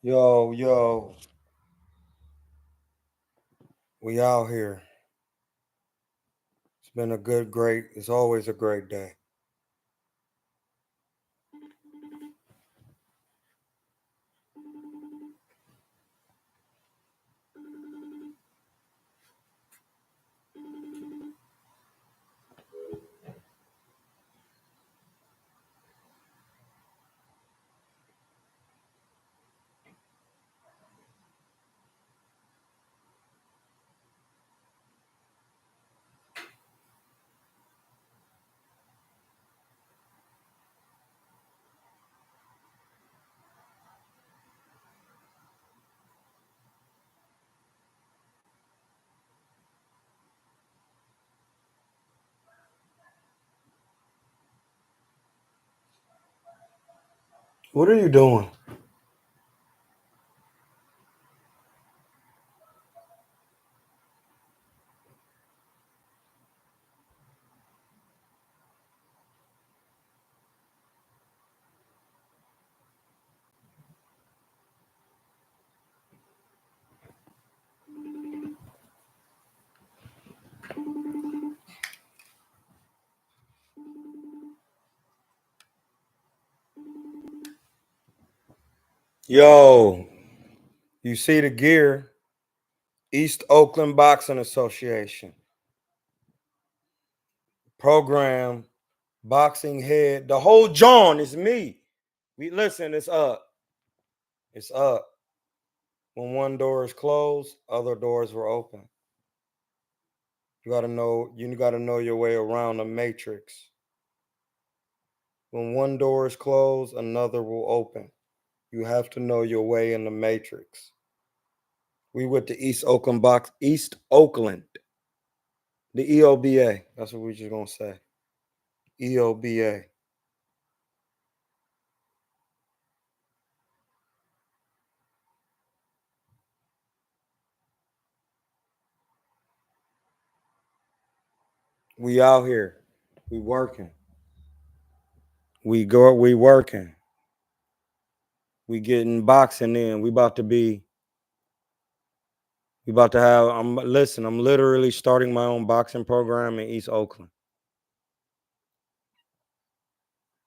Yo, yo, we out here. It's always a great day. What are you doing? Yo, you see the gear? East Oakland Boxing Association. Program, boxing head. The whole John is me. We listen, it's up. It's up. When one door is closed, other doors were open. You gotta know your way around the matrix. When one door is closed, another will open. You have to know your way in the matrix. We with the East Oakland, the EOBA. That's what we just gonna say. EOBA. We out here. We working. We working. We getting boxing in. We about to have I'm literally starting my own boxing program in East Oakland.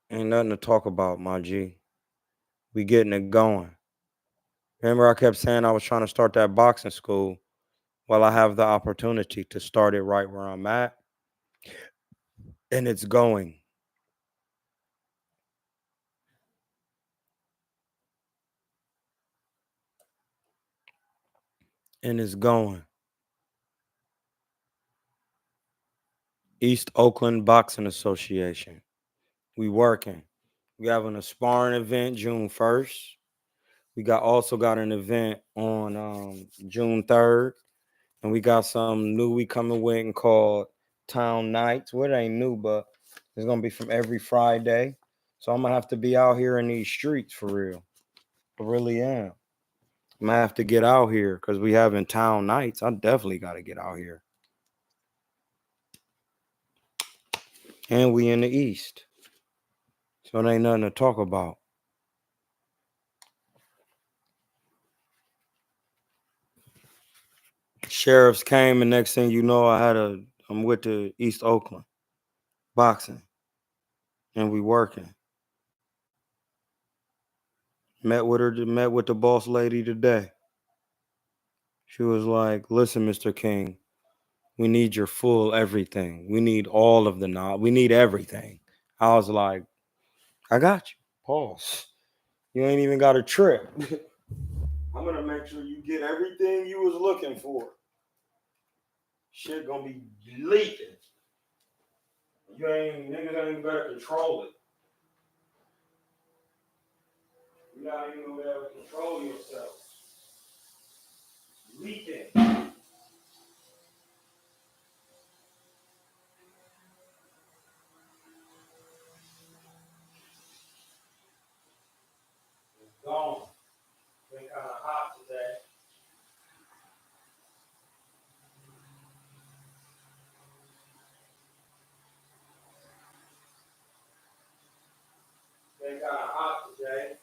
Ain't nothing to talk about, my G. We getting it going. Remember, I kept saying I was trying to start that boxing school. Well, I have the opportunity to start it right where I'm at, and it's going. And it's going. East Oakland Boxing Association. We working. We having a sparring event June 1st. We also got an event on June 3rd. And we got some new we coming with called Town Nights. Well, it ain't new, but it's gonna be from every Friday. So I'm gonna have to be out here in these streets for real. I really am. I'm gonna have to get out here because we having town nights. I definitely gotta get out here. And we in the East. So it ain't nothing to talk about. Sheriffs came, and next thing you know, I'm with the East Oakland boxing, and we working. Met with the boss lady today. She was like, "Listen, Mr. King, we need your full everything. We need all of the knowledge. We need everything." I was like, "I got you." Pause. You ain't even got a trip. I'm gonna make sure you get everything you was looking for. Shit gonna be leaking. Niggas ain't even better control it. You not even gonna be able to control yourself. Leaking. It's gone. Been kind of hot today. Been kind of hot today.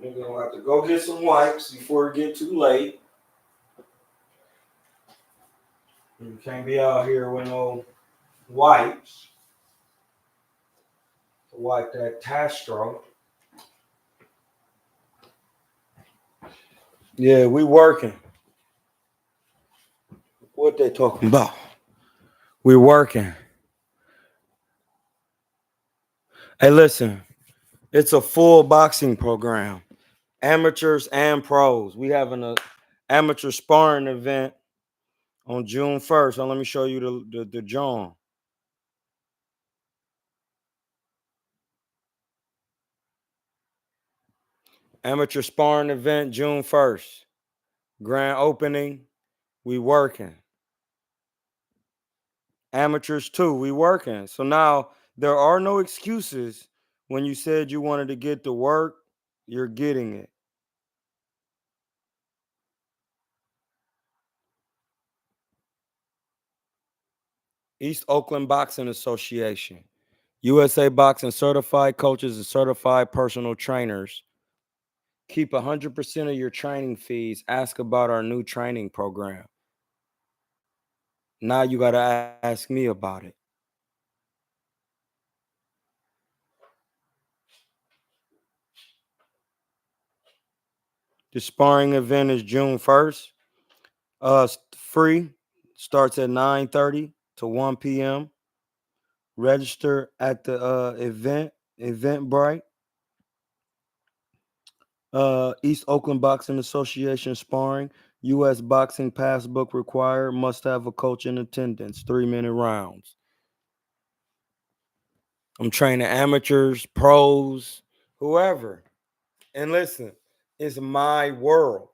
You're gonna have to go get some wipes before it get too late. You can't be out here with no wipes to wipe that tastro. Yeah, we working. What they talking about? We working. Hey, listen, it's a full boxing program, amateurs and pros. We having a amateur sparring event on June 1st. Now let me show you the John. Amateur sparring event June 1st. Grand opening. We working. Amateurs too. We working. So now there are no excuses. When you said you wanted to get to work, you're getting it. East Oakland Boxing Association. USA Boxing certified coaches and certified personal trainers. Keep 100% of your training fees. Ask about our new training program. Now you got to ask me about it. The sparring event is June 1st. Free. Starts at 9:30 to 1 p.m. Register at the Eventbrite. East Oakland Boxing Association sparring. U.S. boxing passbook required. Must have a coach in attendance. 3-minute rounds. I'm training amateurs, pros, whoever. And listen, it's my world.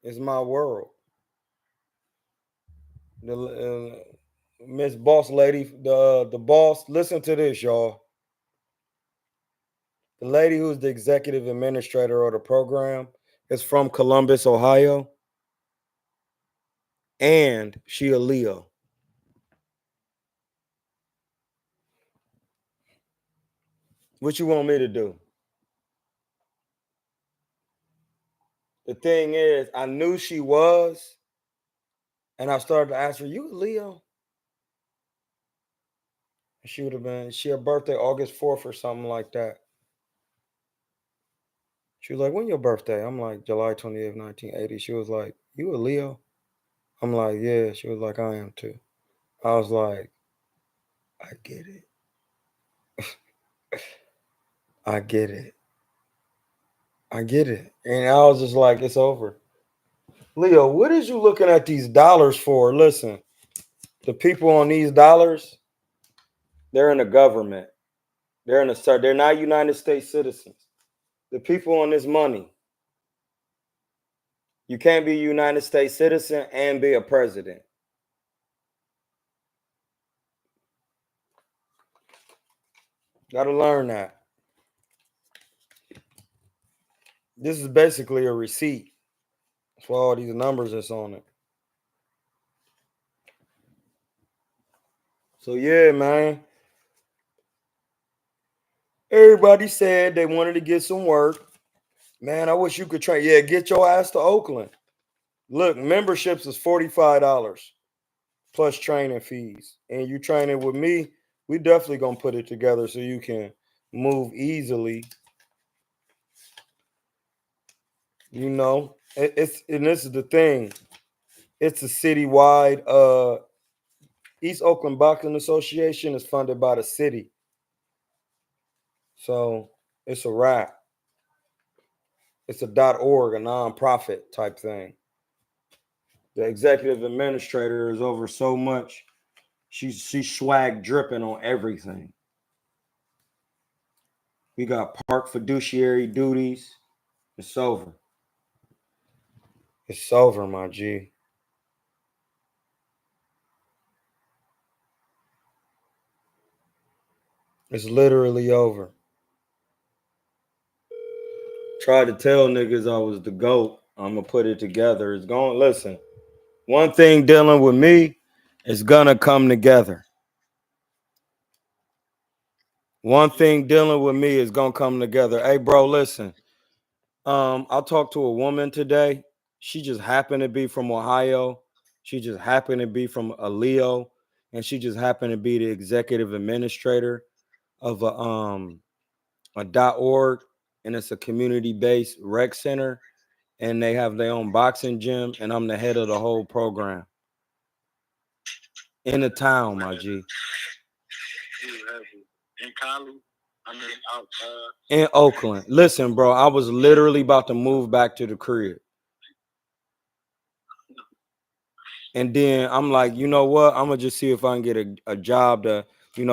It's my world. The Miss Boss Lady, the boss. Listen to this, y'all. The lady who's the executive administrator of the program is from Columbus, Ohio, and she a Leo. What you want me to do? The thing is, I knew she was, and I started to ask her, "You a Leo?" She would have been. She her birthday August 4th or something like that. She was like, "When your birthday?" I'm like, "July 28th, 1980." She was like, "You a Leo?" I'm like, "Yeah." She was like, "I am too." I was like, "I get it. I get it. I get it." And I was just like, "It's over." Leo, what is you looking at these dollars for? Listen, the people on these dollars, they're in the government. They're not United States citizens. The people on this money, you can't be a United States citizen and be a president. Gotta learn that. This is basically a receipt. That's why all these numbers that's on it. So yeah, man. Everybody said they wanted to get some work. Man, I wish you could train. Yeah, get your ass to Oakland. Look, memberships is $45 plus training fees. And you training with me, we definitely gonna put it together so you can move easily. You know, it's and this is the thing. It's a citywide. East Oakland Boxing Association is funded by the city, so it's a wrap. It's a .org, a nonprofit type thing. The executive administrator is over so much. She's swag dripping on everything. We got park fiduciary duties. It's over. It's over, my G. It's literally over. Tried to tell niggas I was the GOAT. I'm gonna put it together. It's going. Listen, one thing dealing with me is gonna come together. One thing dealing with me is gonna come together. Hey, bro, listen. I talked to a woman today. She just happened to be from Ohio. She just happened to be from a Leo, and she just happened to be the executive administrator of a .org, and it's a community-based rec center, and they have their own boxing gym, and I'm the head of the whole program in the town, my G. In Cali, I mean, out. In Oakland. Listen, bro, I was literally about to move back to the crib. And then I'm like, you know what? I'm gonna just see if I can get a job to,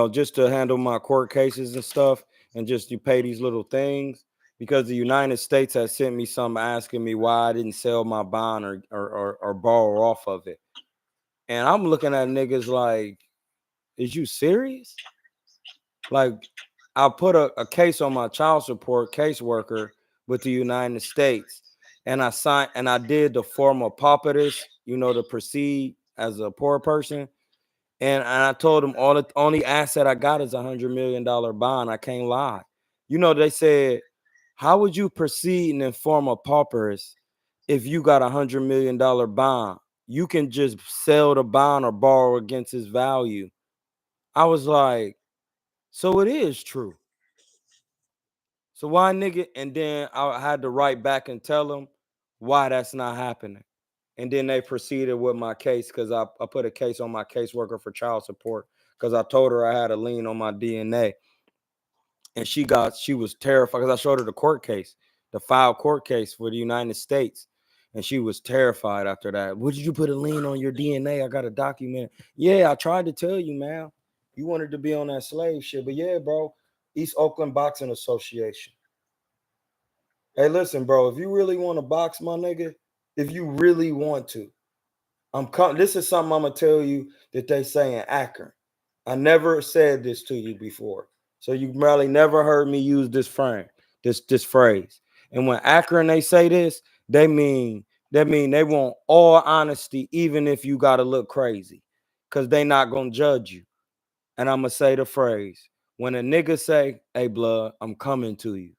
just to handle my court cases and stuff, and just to pay these little things. Because the United States has sent me something asking me why I didn't sell my bond or borrow off of it. And I'm looking at niggas like, is you serious? Like, I put a case on my child support caseworker with the United States, and I signed and I did the form of pauperis, to proceed as a poor person. And I told them all the only asset I got is $100 million bond. I can't lie. They said, how would you proceed and inform a pauperist if you got $100 million bond? You can just sell the bond or borrow against its value. I was like, so it is true. So why nigga? And then I had to write back and tell them why that's not happening. And then they proceeded with my case because I put a case on my caseworker for child support because I told her I had a lien on my DNA. And she was terrified because I showed her the court case, the filed court case for the United States. And she was terrified after that. What did you put a lien on your DNA? I got a document. Yeah, I tried to tell you, man. You wanted to be on that slave shit. But yeah, bro, East Oakland Boxing Association. Hey, listen, bro. If you really want to box, my nigga, if you really want to, this is something I'm gonna tell you that they say in Akron. I never said this to you before, so you probably never heard me use this phrase. And when Akron they say this, they mean they want all honesty, even if you gotta look crazy, cause they not gonna judge you. And I'm gonna say the phrase when a nigga say, "Hey, blood, I'm coming to you."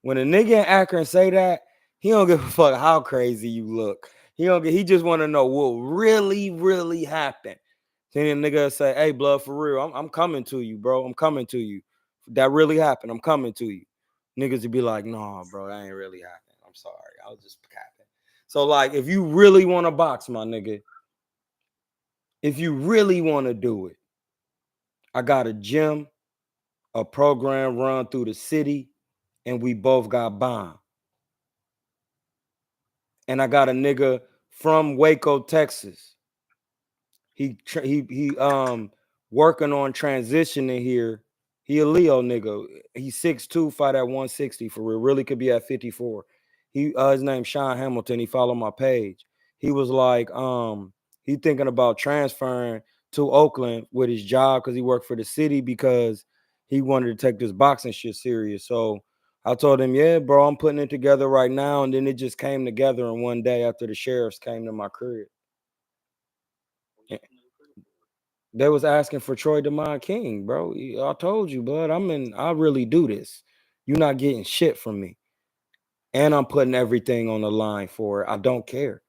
When a nigga in Akron say that, he don't give a fuck how crazy you look. He just want to know what really, really happened. Then the nigga say, hey, blood, for real, I'm coming to you, bro. I'm coming to you. That really happened. I'm coming to you. Niggas would be like, no, bro, that ain't really happened. I'm sorry. I was just capping. So, like, if you really want to box, my nigga, if you really want to do it, I got a gym, a program run through the city, and we both got bond. And I got a nigga from Waco, Texas. He working on transitioning here. He a Leo nigga. He's 6'2", fight at 160 for real. Really could be at 54. His name's Sean Hamilton. He followed my page. He was like, he thinking about transferring to Oakland with his job because he worked for the city because he wanted to take this boxing shit serious. So I told him, yeah, bro, I'm putting it together right now. And then it just came together in one day after the sheriffs came to my crib. They was asking for Troy DeMond King, bro. I told you, bud. I really do this. You're not getting shit from me. And I'm putting everything on the line for it. I don't care.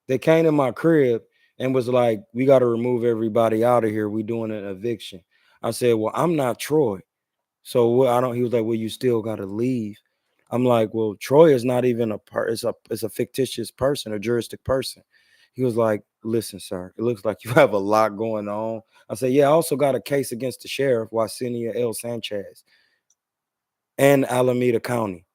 They came to my crib and was like, we got to remove everybody out of here. We doing an eviction. I said, well, I'm not Troy. So what I don't, he was like, well, you still got to leave. I'm like, well, Troy is not even it's a fictitious person, a juristic person. He was like, listen, sir, it looks like you have a lot going on. I said, yeah, I also got a case against the sheriff, Wasenia L. Sanchez, and Alameda County.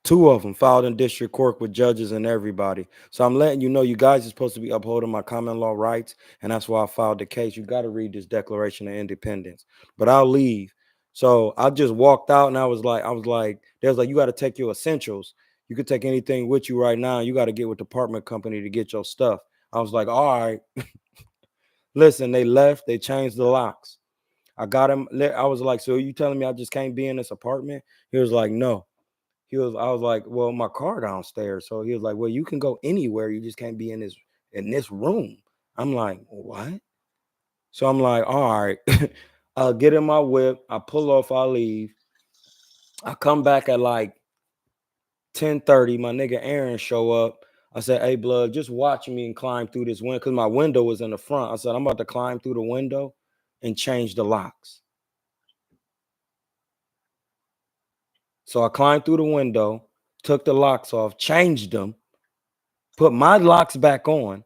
Two of them filed in district court with judges and everybody. So I'm letting you know, you guys are supposed to be upholding my common law rights, and that's why I filed the case. You got to read this Declaration of Independence. But I'll leave. So I just walked out, and I was like, they was like, you got to take your essentials. You could take anything with you right now. You got to get with the apartment company to get your stuff. I was like, all right. Listen, they left. They changed the locks. I got him. I was like, so are you telling me I just can't be in this apartment? He was like, no. I was like, well, my car downstairs. So he was like, well, you can go anywhere. You just can't be in this room. I'm like, what? So I'm like, all right, I'll get in my whip, I pull off, I leave. I come back at like 10:30. My nigga Aaron show up. I said, hey, blood, just watch me and climb through this window because my window was in the front. I said, I'm about to climb through the window and change the locks. So I climbed through the window, took the locks off, changed them, put my locks back on,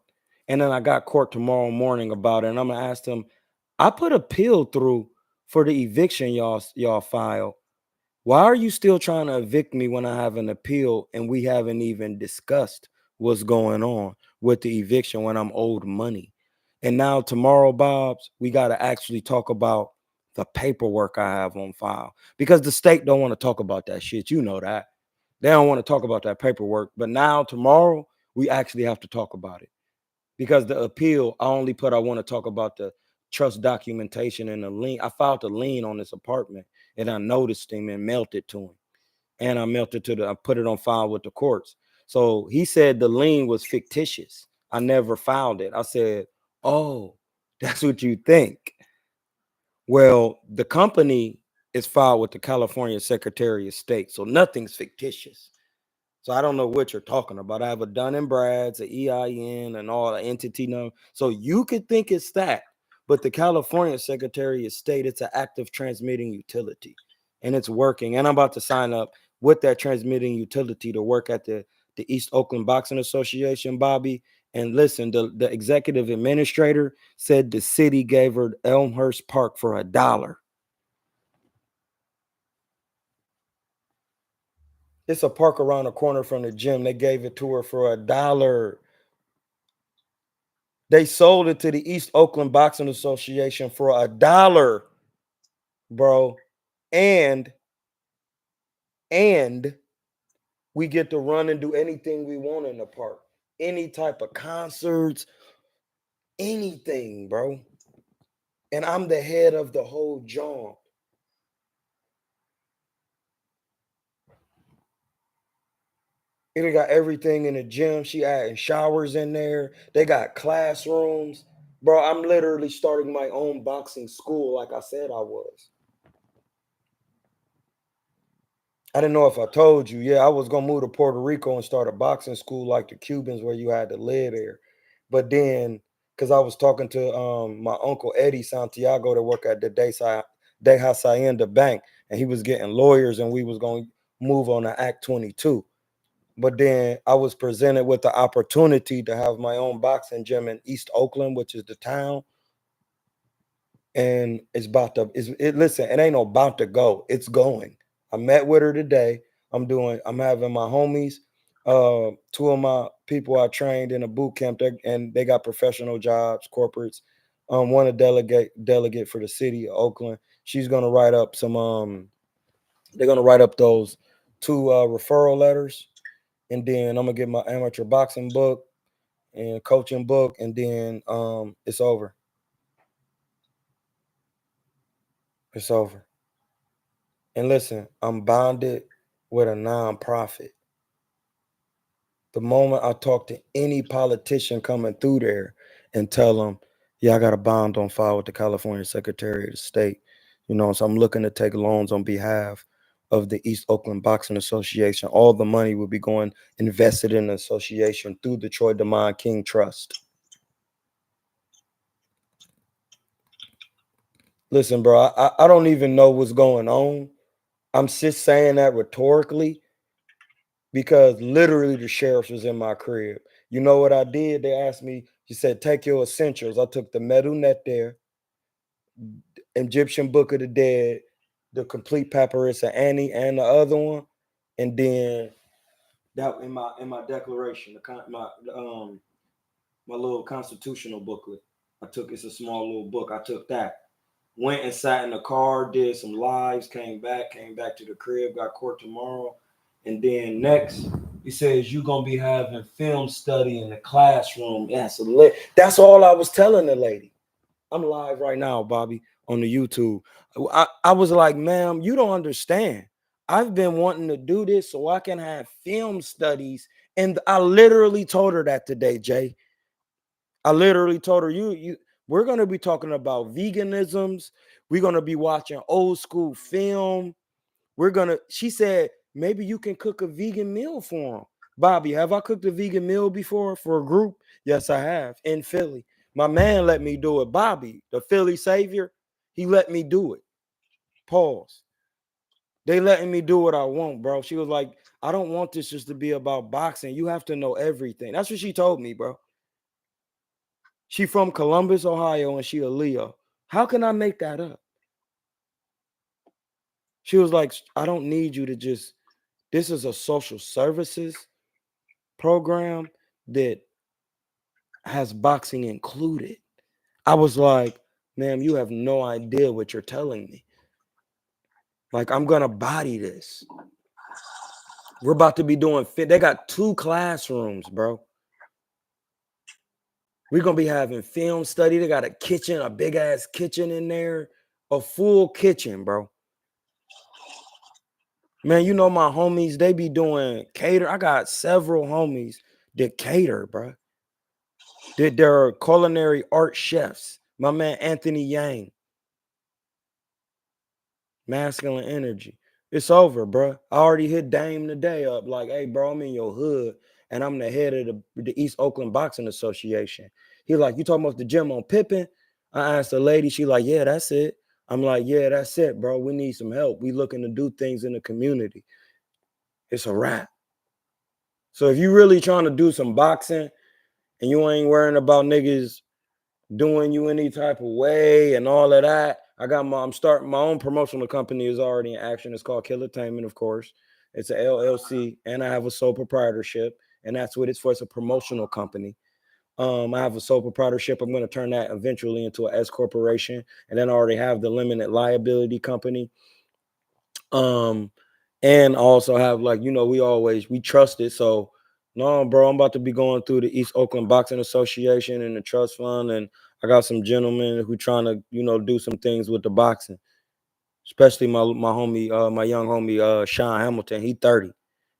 and then I got court tomorrow morning about it. And I'm gonna ask them, I put a appeal through for the eviction y'all filed. Why are you still trying to evict me when I have an appeal and we haven't even discussed what's going on with the eviction when I'm owed money? And now tomorrow, Bob's, we got to actually talk about the paperwork I have on file because the state don't want to talk about that shit. You know that. They don't want to talk about that paperwork. But now tomorrow, we actually have to talk about it because the appeal, I only put I want to talk about the trust documentation and the lien. I filed a lien on this apartment and I noticed him and mailed it to him. And I mailed it to I put it on file with the courts. So he said the lien was fictitious. I never filed it. I said, oh, that's what you think. Well, the company is filed with the California Secretary of State. So nothing's fictitious. So I don't know what you're talking about. I have a Dun and Brad's, an EIN, and all the entity number. So you could think it's that, but the California Secretary of State, it's an active transmitting utility, and it's working. And I'm about to sign up with that transmitting utility to work at the East Oakland Boxing Association, Bobby. And listen, the executive administrator said the city gave her Elmhurst Park for $1. It's a park around the corner from the gym. They gave it to her for $1. They sold it to the East Oakland Boxing Association for $1, bro. And and we get to run and do anything we want in the park. Any type of concerts, anything, bro. And I'm the head of the whole joint. They got everything in the gym. She adding showers in there. They got classrooms. Bro, I'm literally starting my own boxing school like I said I was. I didn't know if I told you. Yeah, I was gonna move to Puerto Rico and start a boxing school like the Cubans where you had to live there. But then, because I was talking to my uncle Eddie Santiago to work at the De Hacienda Bank, and he was getting lawyers, and we was gonna move on to Act 22. But then I was presented with the opportunity to have my own boxing gym in East Oakland, which is the town, and it's about to listen, it ain't no about to go, it's going. I met with her today. I'm having my homies, two of my people I trained in a boot camp, and they got professional jobs, corporates. One a delegate for the city of Oakland. She's gonna write up some they're gonna write up those two referral letters, and then I'm gonna get my amateur boxing book and coaching book, and then it's over. It's over. And listen, I'm bonded with a nonprofit. The moment I talk to any politician coming through there and tell them, yeah, I got a bond on file with the California Secretary of State, so I'm looking to take loans on behalf of the East Oakland Boxing Association. All the money will be going invested in the association through the Troy DeMond King Trust. Listen, bro, I don't even know what's going on. I'm just saying that rhetorically because literally the sheriff was in my crib. You know what I did? They asked me, she said, take your essentials. I took the metal net there, Egyptian Book of the Dead, the complete papyrus of Annie, and the other one. And then that in my declaration, my little constitutional booklet. It's a small little book. I took that. Went and sat in the car, did some lives, came back to the crib, got court tomorrow. And then next, he says, you're going to be having film study in the classroom. That's all I was telling the lady. I'm live right now, Bobby, on the YouTube. I was like, ma'am, you don't understand. I've been wanting to do this so I can have film studies. And I literally told her that today, Jay. I literally told her, We're going to be talking about veganisms. We're going to be watching old school film. She said, maybe you can cook a vegan meal for them. Bobby, have I cooked a vegan meal before for a group? Yes, I have in Philly. My man let me do it. Bobby, the Philly savior, he let me do it. Pause. They letting me do what I want, bro. She was like, I don't want this just to be about boxing. You have to know everything. That's what she told me, bro. She from Columbus, Ohio, and she a Leo. How can I make that up? She was like, I don't need you to just, this is a social services program that has boxing included. I was like, ma'am, you have no idea what you're telling me. Like, I'm gonna body this. We're about to be doing fit. They got 2 classrooms, bro. We're gonna be having film study. They got a kitchen, a big ass kitchen in there, a full kitchen, bro. Man, you know my homies, they be doing cater. I got several homies that cater, bro. They're culinary art chefs. My man Anthony Yang, masculine energy. It's over, bro. I already hit Dame today up like, hey, bro, I'm in your hood and I'm the head of the East Oakland Boxing Association. He like, you talking about the gym on Pippin? I asked the lady, she like, yeah, that's it. I'm like, yeah, that's it, bro. We need some help. We looking to do things in the community. It's a wrap. So if you really trying to do some boxing and you ain't worrying about niggas doing you any type of way and all of that, I'm starting my own promotional company is already in action. It's called Kilatainment, of course. It's an LLC, and I have a sole proprietorship, and that's what it's for. It's a promotional company. I have a sole proprietorship. I'm going to turn that eventually into an S corporation, and then I already have the limited liability company. Um, and I also have like, we trust it. So no, bro, I'm about to be going through the East Oakland Boxing Association and the trust fund, and I got some gentlemen who trying to, do some things with the boxing, especially my homie, my young homie, Sean Hamilton. He 30,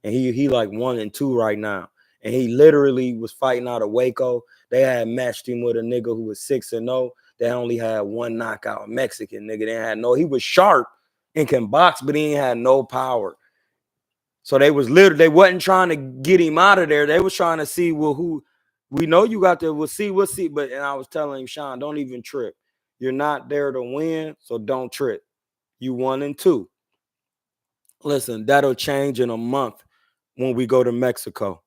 and he like 1-2 right now, and he literally was fighting out of Waco. They had matched him with a nigga who was 6-0. They only had one knockout, a Mexican nigga. They had no. He was sharp and can box, but he ain't had no power. So they wasn't trying to get him out of there. They was trying to see, well, who we know you got we'll see. But and I was telling him, Sean, don't even trip. You're not there to win, so don't trip. You 1-2. Listen, that'll change in a month when we go to Mexico.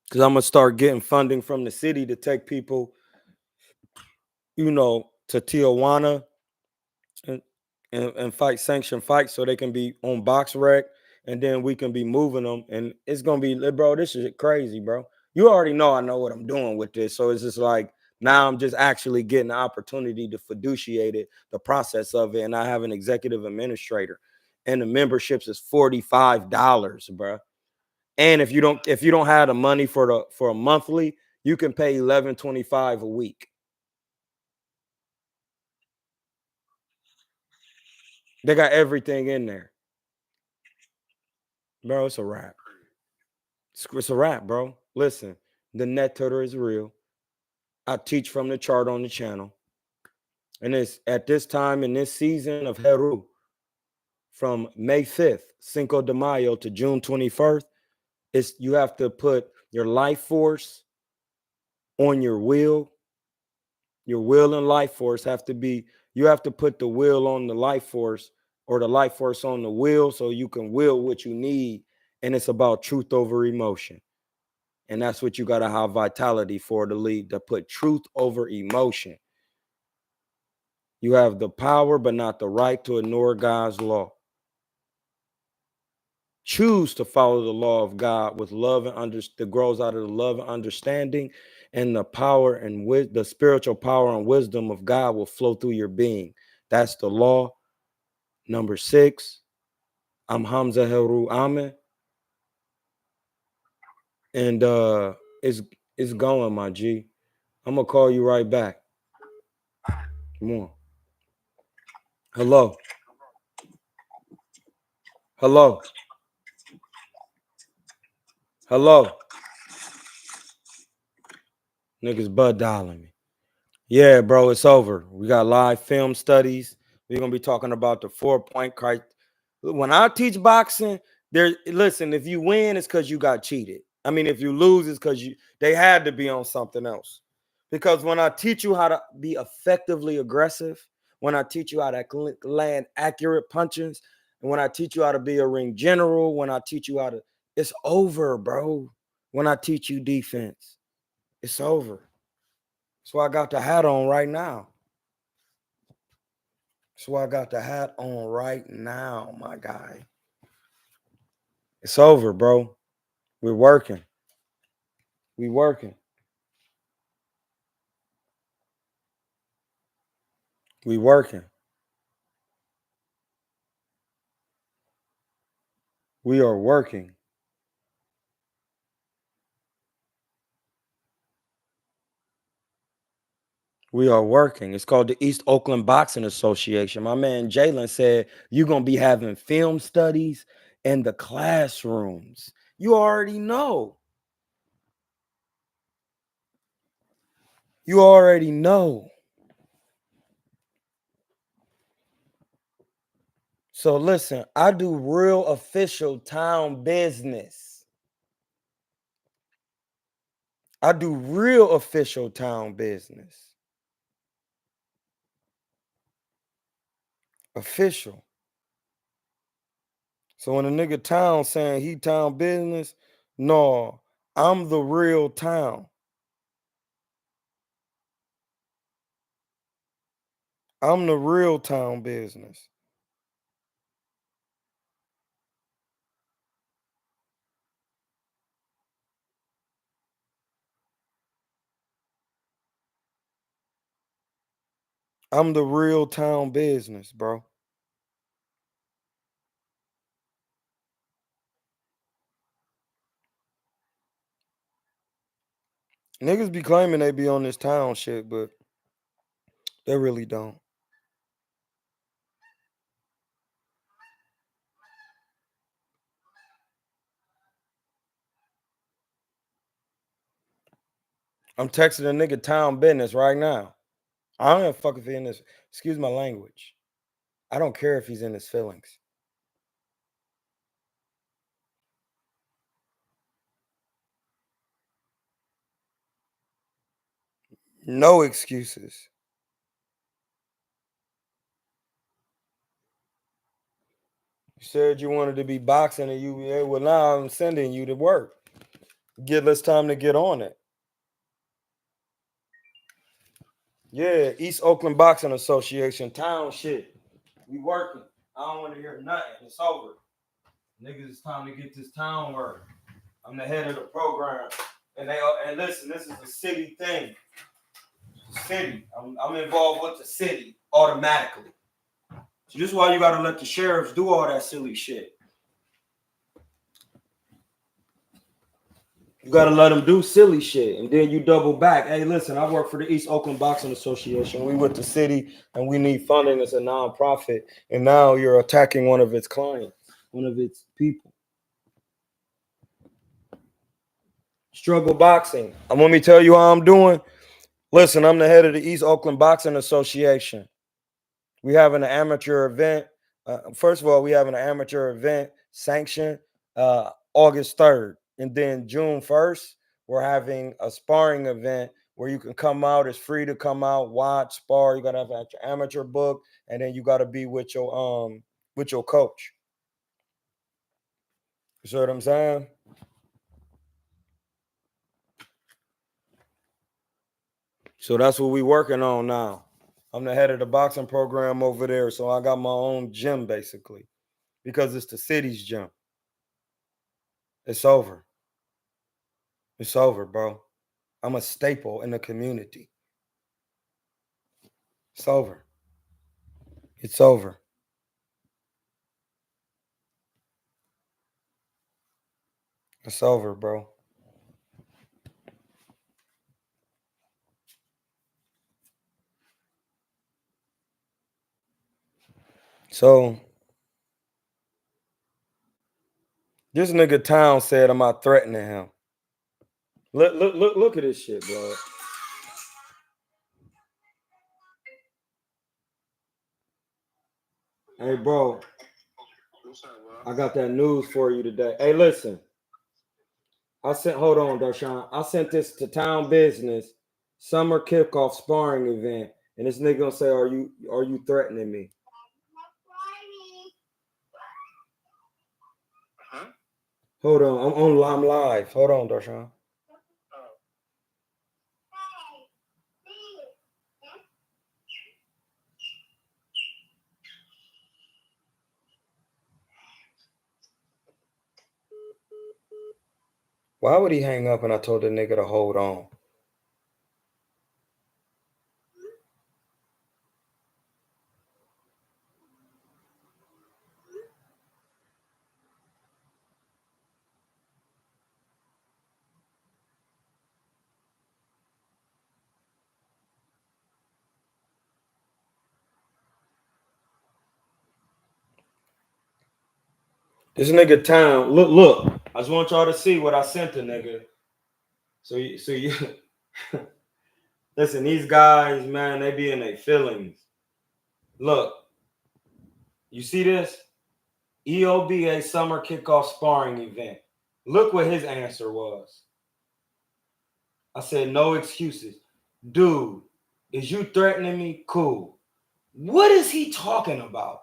Because I'm gonna start getting funding from the city to take people, to Tijuana and, and fight sanctioned fights so they can be on box rec, and then we can be moving them. And it's gonna be, bro, this is crazy, bro. You already know I know what I'm doing with this. So it's just like now I'm just actually getting the opportunity to fiduciate it, the process of it. And I have an executive administrator. And the memberships is $45, bro. And if you don't have the money for a monthly, you can pay $11.25 a week. They got everything in there. Bro, it's a wrap. It's a wrap, bro. Listen, the net tutor is real. I teach from the chart on the channel. And it's at this time in this season of Heru, from May 5th, Cinco de Mayo, to June 21st, you have to put your life force on your will. Your will and life force you have to put the will on the life force, or the life force on the will, so you can will what you need. And it's about truth over emotion. And that's what you got to have vitality for, to lead, to put truth over emotion. You have the power, but not the right to ignore God's law. Choose to follow the law of God with love that grows out of the love and understanding, and the power and the spiritual power and wisdom of God will flow through your being. That's the law. Number 6. I'm Hamza Heru Amen. And it's going, my G. I'm gonna call you right back. Come on. Hello. Hello. Hello. Niggas butt dialing me. Yeah, bro, it's over. We got live film studies. We're gonna be talking about the 4 point criteria. When I teach boxing, there listen, if you win, it's because you got cheated. I mean, if you lose, it's because they had to be on something else. Because when I teach you how to be effectively aggressive, when I teach you how to land accurate punches, and when I teach you how to be a ring general, when I teach you how to, it's over, bro. When I teach you defense, it's over. So I got the hat on right now. So I got the hat on right now, my guy. It's over, bro. We're working. We working. We working. We are working. We are working. It's called the East Oakland Boxing Association. My man Jalen said you're gonna be having film studies in the classrooms. You already know. You already know. So listen, I do real official town business. I do real official town business. Official. So when a nigga town saying he town business, no, I'm the real town. I'm the real town business. I'm the real town business, bro. Niggas be claiming they be on this town shit, but they really don't. I'm texting a nigga town business right now. I don't give a fuck if he in this. Excuse my language. I don't care if he's in his feelings. No excuses. You said you wanted to be boxing and you, yeah, well, now I'm sending you to work. Get less time to get on it. Yeah, East Oakland Boxing Association, town shit. We working. I don't want to hear nothing. It's over. Niggas, it's time to get this town work. I'm the head of the program. And listen, this is a city thing. City. I'm involved with the city automatically. So this is why you gotta let the sheriffs do all that silly shit. You gotta let them do silly shit, and then you double back. Hey, listen, I work for the East Oakland Boxing Association. We with the city, and we need funding as a nonprofit. And now you're attacking one of its clients, one of its people. Struggle boxing. And let me tell you how I'm doing. Listen, I'm the head of the East Oakland Boxing Association. We having an amateur event. First of all, we having an amateur event sanctioned August 3rd. And then June 1st, we're having a sparring event where you can come out. It's free to come out, watch, spar. You gotta have your amateur book, and then you gotta be with your coach. You see what I'm saying? So that's what we working on now. I'm the head of the boxing program over there. So I got my own gym basically because it's the city's gym. It's over. It's over, bro. I'm a staple in the community. It's over. It's over. It's over, bro. So this nigga Town said I'm out threatening him. Look at this shit, bro. Hey, bro, What's up, bro? I got that news for you today. Hey, listen, hold on, Darshawn. I sent this to Town Business summer kickoff sparring event, and this nigga gonna say, are you threatening me? Huh? Hold on, I'm live. Hold on, Darshawn. Oh. Why would he hang up and I told the nigga to hold on? This nigga Town, look. I just want y'all to see what I sent the nigga. So you listen, these guys, man, they be in their feelings. Look, you see this? EOBA summer kickoff sparring event. Look what his answer was. I said, no excuses. Dude, is you threatening me? Cool. What is he talking about?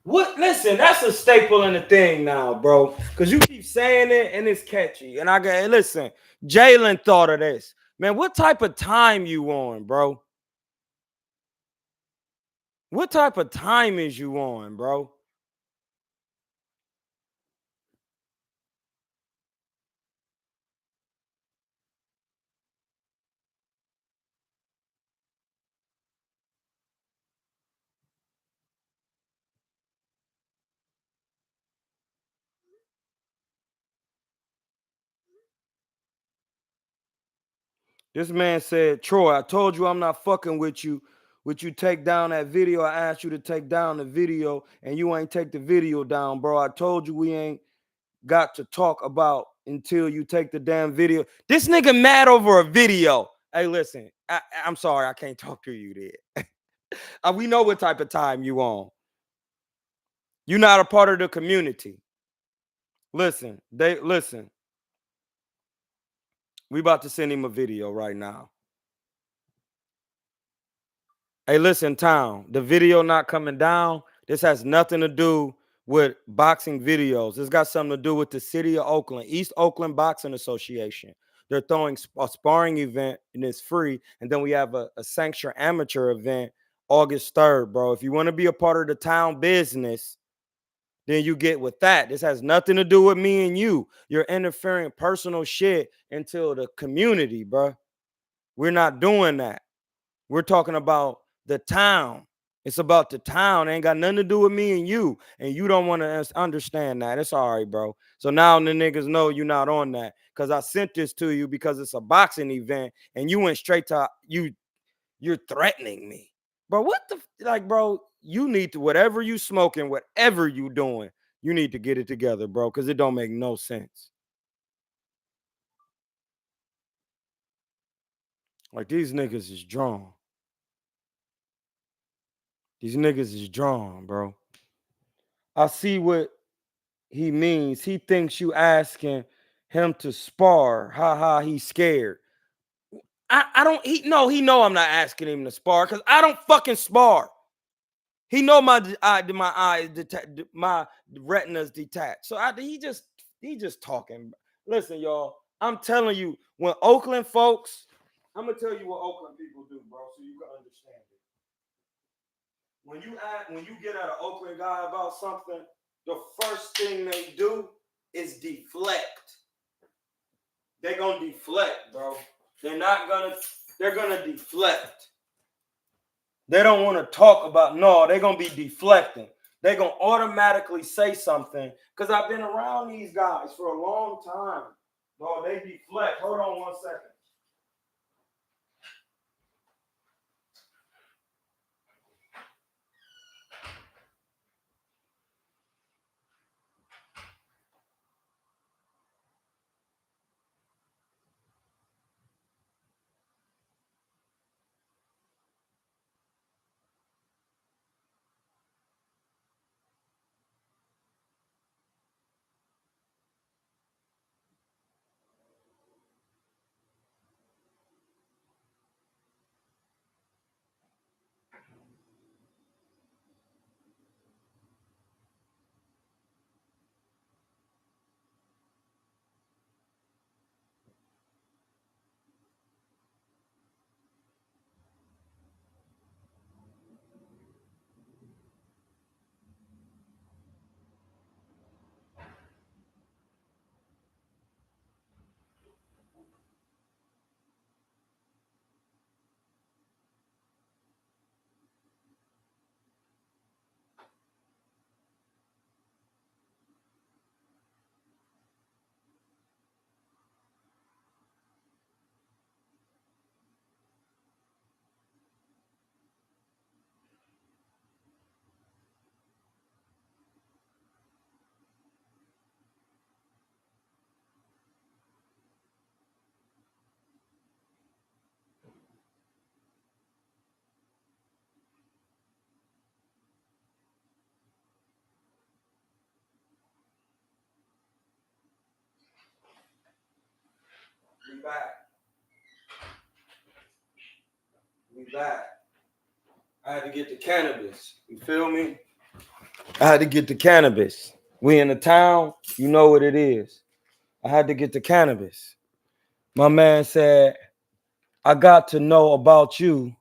What? Listen, that's a staple in the thing now, bro. Because you keep saying it and it's catchy. And I go, hey, listen, Jalen thought of this. Man, what type of time you on, bro? What type of time is you on, bro? This man said, Troy, I told you I'm not fucking with you. Would you take down that video? I asked you to take down the video and you ain't take the video down, bro. I told you we ain't got to talk about until you take the damn video. This nigga mad over a video. Hey, listen, I'm sorry, I can't talk to you there. We know what type of time you on. You're not a part of the community. Listen. We about to send him a video right now. Hey, listen, Town, the video not coming down. This has nothing to do with boxing videos. This got something to do with the city of Oakland, East Oakland Boxing Association. They're throwing a sparring event and it's free. And then we have a sanctioned amateur event August 3rd, bro. If you want to be a part of the Town Business, then you get with that. This has nothing to do with me and you. You're interfering personal shit into the community, bro. We're not doing that. We're talking about the town. It's about the town. It ain't got nothing to do with me and you. And you don't want to understand that. It's all right, bro. So now the niggas know you're not on that. Because I sent this to you because it's a boxing event and you went straight to you're threatening me. Bro, what the like, bro, you need to, whatever you smoking, whatever you doing, you need to get it together, bro, because it don't make no sense. Like these niggas is drawn. These niggas is drawn, bro. I see what he means. He thinks you asking him to spar. Ha ha, he's scared. I don't he know I'm not asking him to spar because I don't fucking spar. He know my eyes my retina's detached. So he just talking. Listen, y'all. I'm telling you, when Oakland folks, I'm gonna tell you what Oakland people do, bro, so you can understand it. When you get at an Oakland guy about something, the first thing they do is deflect. They're gonna deflect, bro. They're gonna deflect. They don't want to talk about, no, they're gonna be deflecting. They're gonna automatically say something. Cause I've been around these guys for a long time. No, they deflect. Hold on 1 second. back. We back. I had to get the cannabis. You feel me? I had to get the cannabis. We in the town, you know what it is. I had to get the cannabis. My man said, I got to know about you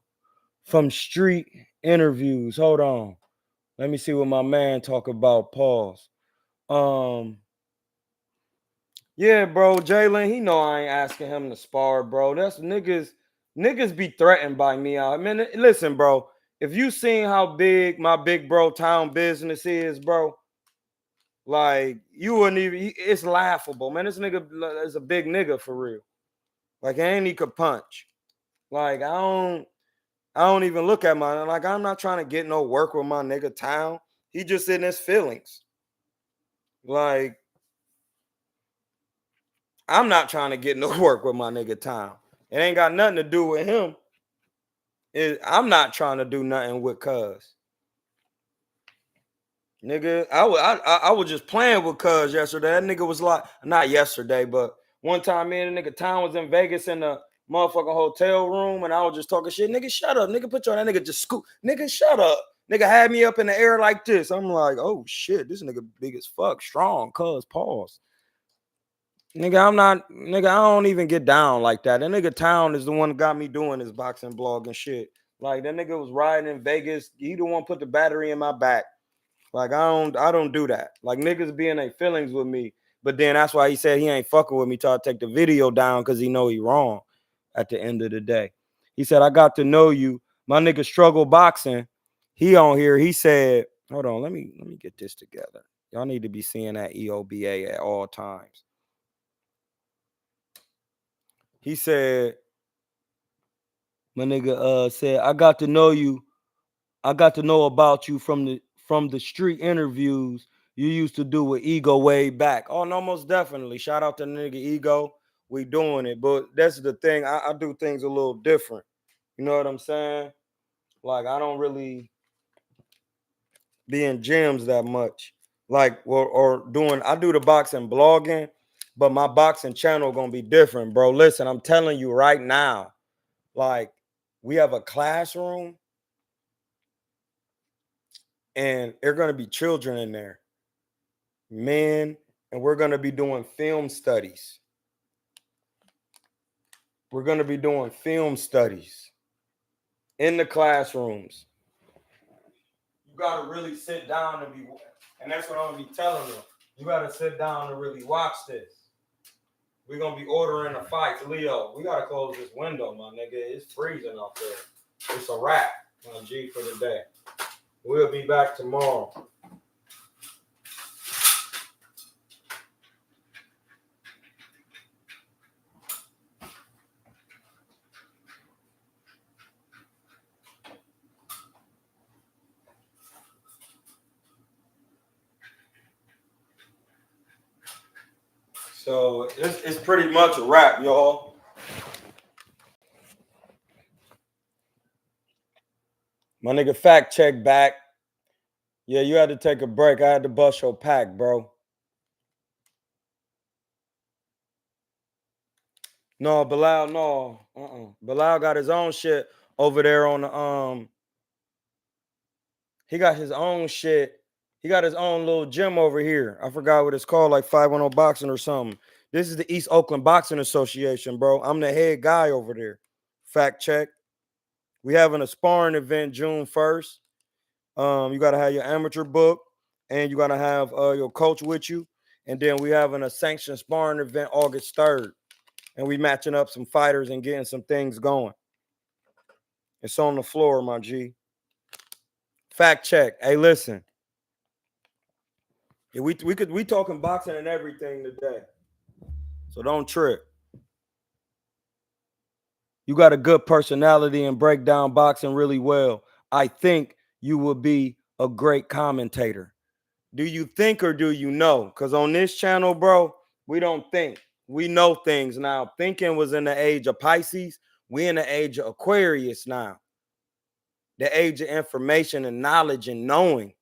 from street interviews. Hold on. Let me see what my man talk about. Pause. Yeah, bro, Jalen, he know I ain't asking him to spar, bro. That's niggas be threatened by me out. Man, listen, bro. If you seen how big my big bro town business is, bro, like you wouldn't even. It's laughable, man. This nigga is a big nigga for real. Like, ain't he could punch. Like, I don't even look at my like. I'm not trying to get no work with my nigga town. He just in his feelings. Like, I'm not trying to get no work with my nigga town. It ain't got nothing to do with him. I'm not trying to do nothing with Cuz. Nigga, I was just playing with Cuz yesterday. That nigga was like, not yesterday, but one time me and the nigga Town was in Vegas in the motherfucking hotel room, and I was just talking shit. Nigga, shut up. Nigga, put your that nigga just scoop. Nigga, shut up. Nigga had me up in the air like this. I'm like, oh shit, this nigga big as fuck, strong. Cuz, pause. Nigga, I'm not, nigga, I don't even get down like that. That nigga Town is the one that got me doing this boxing blog and shit. Like, that nigga was riding in Vegas. He the one put the battery in my back. Like, I don't do that. Like, niggas be in their feelings with me. But then that's why he said he ain't fucking with me till I take the video down, because he know he wrong at the end of the day. He said, I got to know you. My nigga struggle boxing. He on here. He said, hold on, let me get this together. Y'all need to be seeing that EOBA at all times. He said, my nigga said, I got to know you. I got to know about you from the street interviews you used to do with Ego way back. Oh, no, most definitely. Shout out to nigga Ego. We doing it. But that's the thing. I do things a little different. You know what I'm saying? Like, I don't really be in gyms that much. Like, or doing, I do the boxing blogging, but my boxing channel gonna be different, bro. Listen, I'm telling you right now, like, we have a classroom and there are gonna be children in there, men, and we're gonna be doing film studies. We're gonna be doing film studies in the classrooms. You gotta really sit down and be, and that's what I'm gonna be telling them. You gotta sit down and really watch this. We're gonna be ordering a fight. Leo, we gotta close this window, my nigga. It's freezing out there. It's a wrap, my G, for the day. We'll be back tomorrow. So it's pretty much a wrap, y'all. My nigga fact check back. Yeah, you had to take a break. I had to bust your pack, bro. No, Bilal, no. Bilal got his own shit over there on the he got his own shit. He got his own little gym over here. I forgot what it's called, like 510 Boxing or something. This is the East Oakland Boxing Association, bro. I'm the head guy over there. Fact check. We having a sparring event June 1st. You gotta have your amateur book and you gotta have your coach with you. And then we having a sanctioned sparring event August 3rd. And we matching up some fighters and getting some things going. It's on the floor, my G. Fact check. Hey, listen. Yeah, we talking boxing and everything today. So don't trip. You got a good personality and break down boxing really well. I think you will be a great commentator. Do you think or do you know? Because on this channel, bro, we don't think. We know things now. Thinking was in the age of Pisces. We in the age of Aquarius now. The age of information and knowledge and knowing.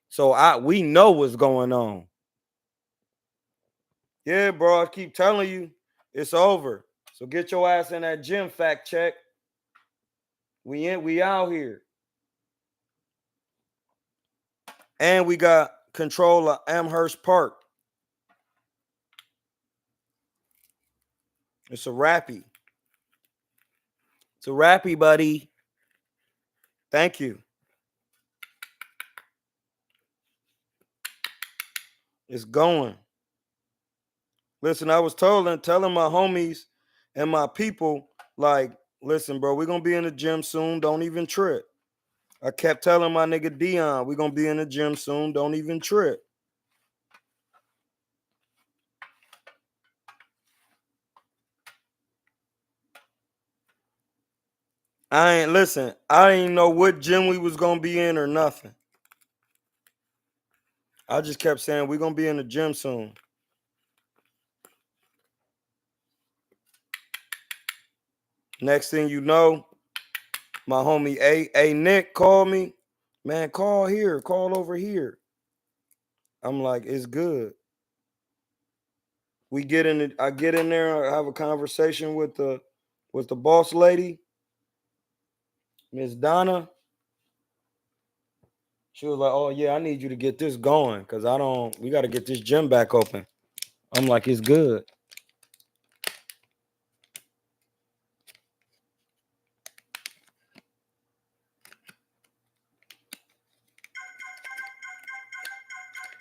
So we know what's going on. Yeah, bro, I keep telling you, it's over. So get your ass in that gym, fact check. We out here. And we got control of Amherst Park. It's a rappy. It's a rappy, buddy. Thank you. It's going. Listen, I was telling my homies and my people, like, listen, bro, we're gonna be in the gym soon. Don't even trip. I kept telling my nigga Dion, we're gonna be in the gym soon. Don't even trip. I ain't know what gym we was gonna be in or nothing. I just kept saying we're gonna be in the gym soon. Next thing you know, my homie A Nick called me. Man, call here, call over here. I'm like, it's good. We get in it, I get in there, I have a conversation with the boss lady, Miss Donna. She was like, oh yeah, I need you to get this going because we gotta get this gym back open. I'm like, it's good.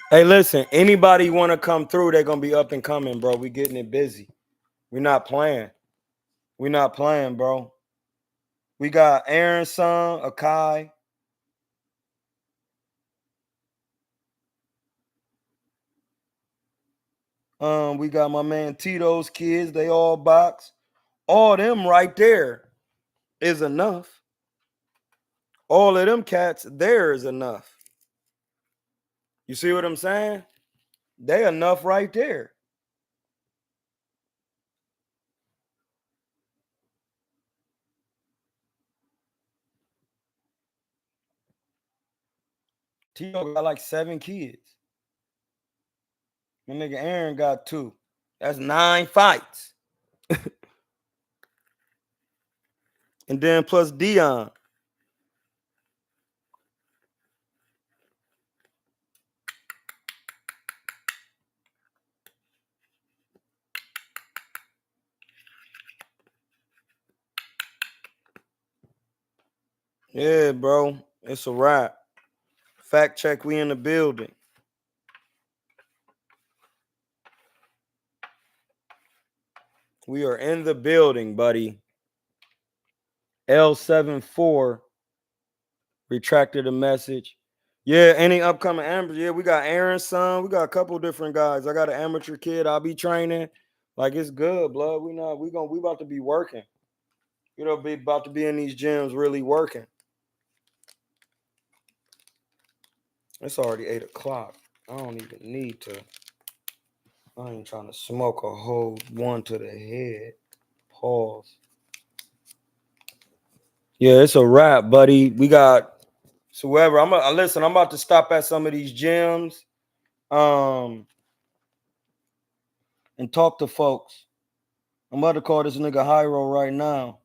Hey, listen, anybody want to come through, they're gonna be up and coming, bro. We getting it busy. We're not playing. We're not playing, bro. We got Aaron's son, Akai. We got my man Tito's kids. They all box. All them right there is enough. All of them cats there is enough. You see what I'm saying? They enough right there. Tito got like 7 kids. My nigga Aaron got 2. That's 9 fights. And then plus Dion. Yeah, bro. It's a wrap. Fact check, we in the building. We are in the building, buddy. L74 retracted a message. Yeah, any upcoming amateur? Yeah, we got Aaron's son. We got a couple different guys. I got an amateur kid I'll be training. Like it's good, blood. We about to be working. You know, be about to be in these gyms really working. It's already 8 o'clock. I don't even need to. I ain't trying to smoke a whole one to the head. Pause. Yeah, it's a wrap, buddy. We got so whoever. Listen. I'm about to stop at some of these gyms, and talk to folks. I'm about to call this nigga Hyro right now.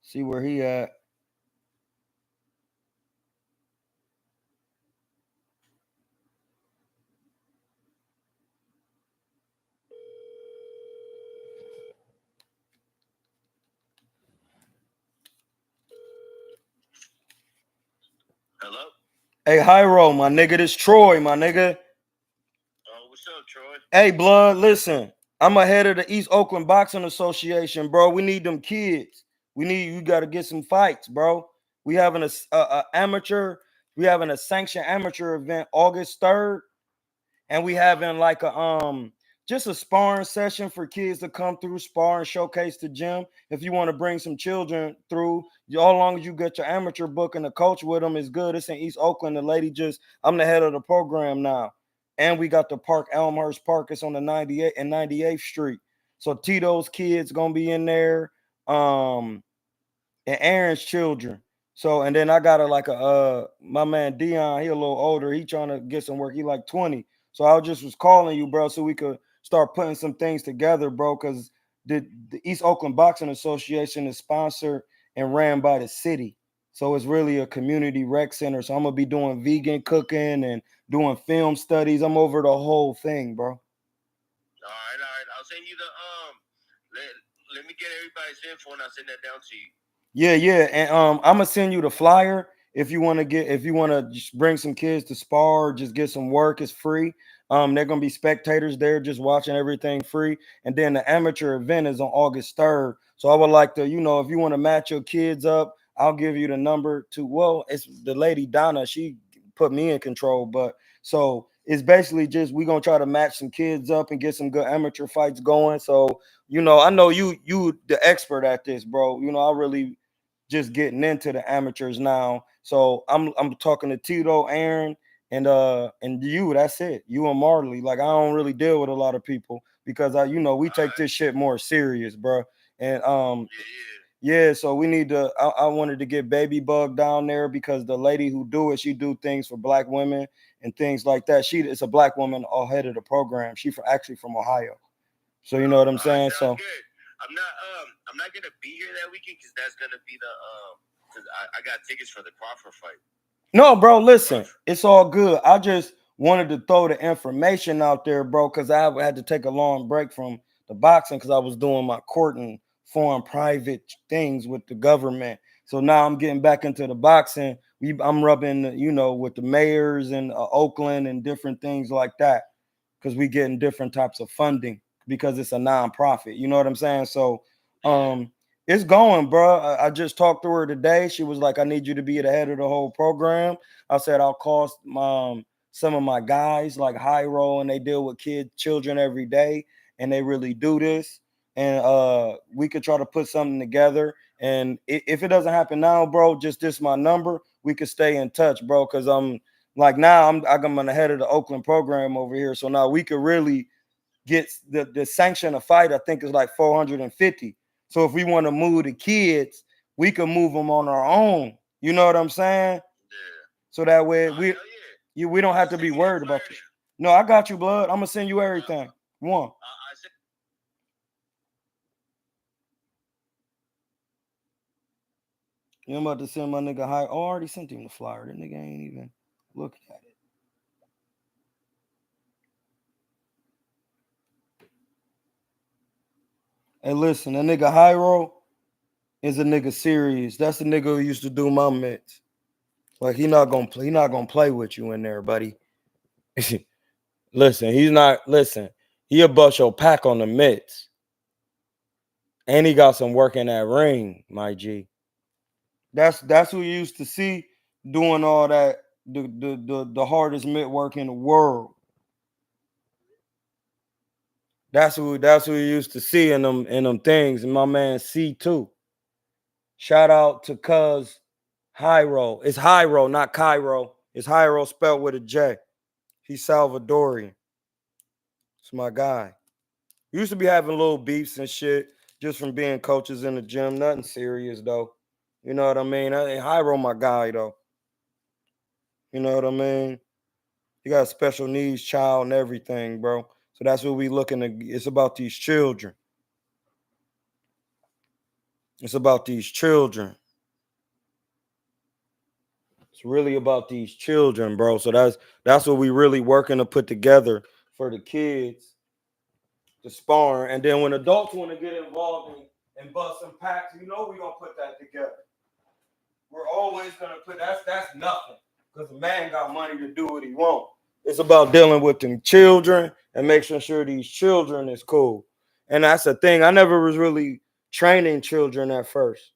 See where he at. Hello? Hey Hyro, my nigga, this Troy, my nigga. Oh, what's up, Troy? Hey, blood, listen. I'm ahead of the East Oakland Boxing Association, bro. We need them kids. You got to get some fights, bro. We having a amateur. We having a sanctioned amateur event August 3rd, and we having like a just a sparring session for kids to come through, spar and showcase the gym. If you want to bring some children through, all long as you get your amateur book and the coach with them is good. It's in East Oakland. The lady I'm the head of the program now. And we got the park, Elmhurst Park. It's on the 98 and 98th Street. So Tito's kids gonna be in there. And Aaron's children. So and then I got my man Dion, he a little older. He trying to get some work. He like 20. So I just was calling you, bro, so we could start putting some things together, bro. Cause the East Oakland Boxing Association is sponsored and ran by the city. So it's really a community rec center. So I'm gonna be doing vegan cooking and doing film studies. I'm over the whole thing, bro. All right. I'll send you the let let me get everybody's info and I'll send that down to you. Yeah, and I'm gonna send you the flyer if you want to just bring some kids to spar, or just get some work. It's free. They're gonna be spectators there, just watching everything free. And then the amateur event is on August 3rd. So I would like to, if you want to match your kids up, I'll give you the number to. Well, it's the lady Donna. She put me in control, but so it's basically just we gonna try to match some kids up and get some good amateur fights going. So I know you the expert at this, bro. I really just getting into the amateurs now. So I'm talking to Tito, Aaron, and you. That's it. You and Marley. Like I don't really deal with a lot of people because we take this shit more serious, bro. And yeah, so we need to. I wanted to get Baby Bug down there because the lady who do it, she do things for black women and things like that. It's a black woman all head of the program. She actually from Ohio. So you know what I'm saying. So good. I'm not gonna be here that weekend because that's gonna be the because I got tickets for the Crawford fight. no, bro, listen, it's all good. I just wanted to throw the information out there, bro, because I had to take a long break from the boxing because I was doing my court and foreign private things with the government. So now I'm getting back into the boxing. I'm rubbing, with the mayors in Oakland and different things like that because we getting different types of funding because it's a nonprofit. You know what I'm saying? So, it's going, bro. I just talked to her today. She was like, "I need you to be the head of the whole program." I said, "I'll call some of my guys like high roll, and they deal with children every day, and they really do this. And we could try to put something together. And if it doesn't happen now, bro, just this my number. We could stay in touch, bro, because I'm like now I'm the head of the Oakland program over here. So now we could really get the sanction of fight. I think is like 450. So if we want to move the kids, we can move them on our own. You know what I'm saying? Yeah. So that way we don't have to be worried about this. No, I got you, blood. I'm gonna send you everything. One. I'm about to send my nigga high. Oh, I already sent him the flyer. That nigga ain't even looking at it. Hey, listen, that nigga Hyro is a nigga serious. That's the nigga who used to do my mitts. Like he not gonna play. He not gonna play with you in there, buddy. Listen, he's not. Listen, he'll bust your pack on the mitts, and he got some work in that ring, my G. That's who you used to see doing all that. The hardest mitt work in the world. That's who you used to see in them things. And my man C2. Shout out to Cuz Hyro. It's Hyro, not Cairo. It's Hyro spelled with a J. He's Salvadorian. It's my guy. We used to be having little beefs and shit just from being coaches in the gym. Nothing serious though. You know what I mean? Hyro my guy though. You know what I mean? He got a special needs child and everything, bro. So that's what we looking to. It's about these children. It's about these children. It's really about these children, bro. So that's what we really working to put together for the kids to spar. And then when adults want to get involved and bust some packs, we gonna put that together. We're always gonna put that's nothing because the man got money to do what he want. It's about dealing with them children and making sure these children is cool. And that's the thing. I never was really training children at first.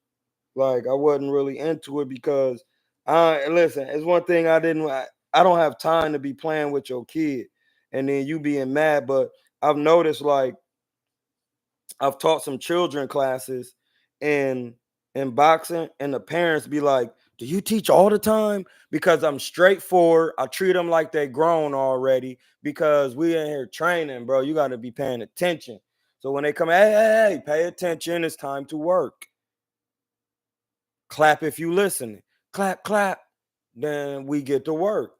Like I wasn't really into it because listen, it's one thing I don't have time to be playing with your kid and then you being mad. But I've noticed like I've taught some children classes in boxing, and the parents be like, "Do you teach all the time?" Because I'm straightforward. I treat them like they grown already. Because we in here training, bro. You got to be paying attention. So when they come, hey, pay attention. It's time to work. Clap if you listening. Clap, clap. Then we get to work.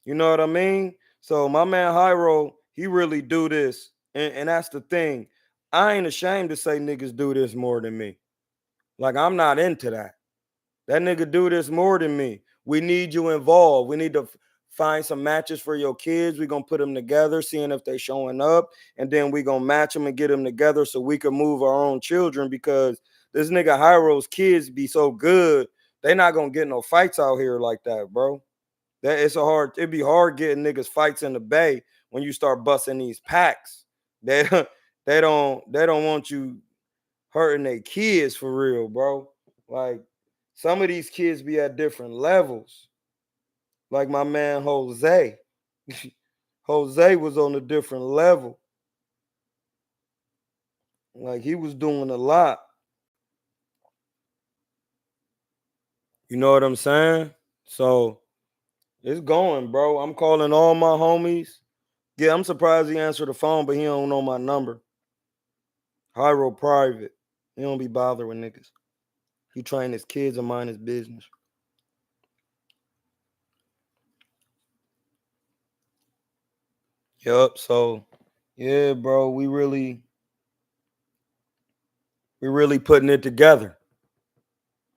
You know what I mean? So my man Hyro, he really do this, and that's the thing. I ain't ashamed to say niggas do this more than me. Like, I'm not into that. That nigga do this more than me. We need you involved. We need to find some matches for your kids. We're gonna put them together, seeing if they showing up, and then we gonna match them and get them together so we can move our own children, because this nigga Hyro's kids be so good, they not gonna get no fights out here like that, bro. That it'd be hard getting niggas fights in the bay when you start busting these packs. They they don't want you hurting their kids for real, bro. Like, some of these kids be at different levels. Like my man Jose. Jose was on a different level. Like, he was doing a lot. You know what I'm saying? So it's going, bro. I'm calling all my homies. Yeah, I'm surprised he answered the phone, but he don't know my number. Hyro private. He don't be bothered with niggas. He train his kids and mind his business. Yup. So yeah, bro, we really putting it together.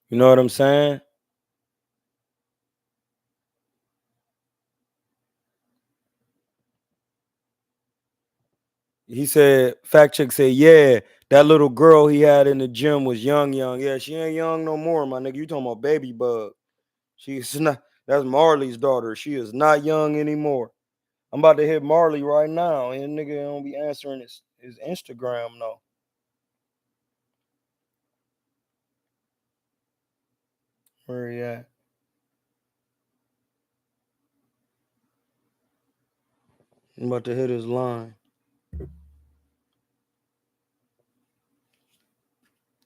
You know what I'm saying? He said, fact check said, yeah, that little girl he had in the gym was young. Yeah, she ain't young no more, my nigga. You talking about baby bug. She's not, that's Marley's daughter. She is not young anymore. I'm about to hit Marley right now, and nigga don't be answering his Instagram, no. Where he at? I'm about to hit his line.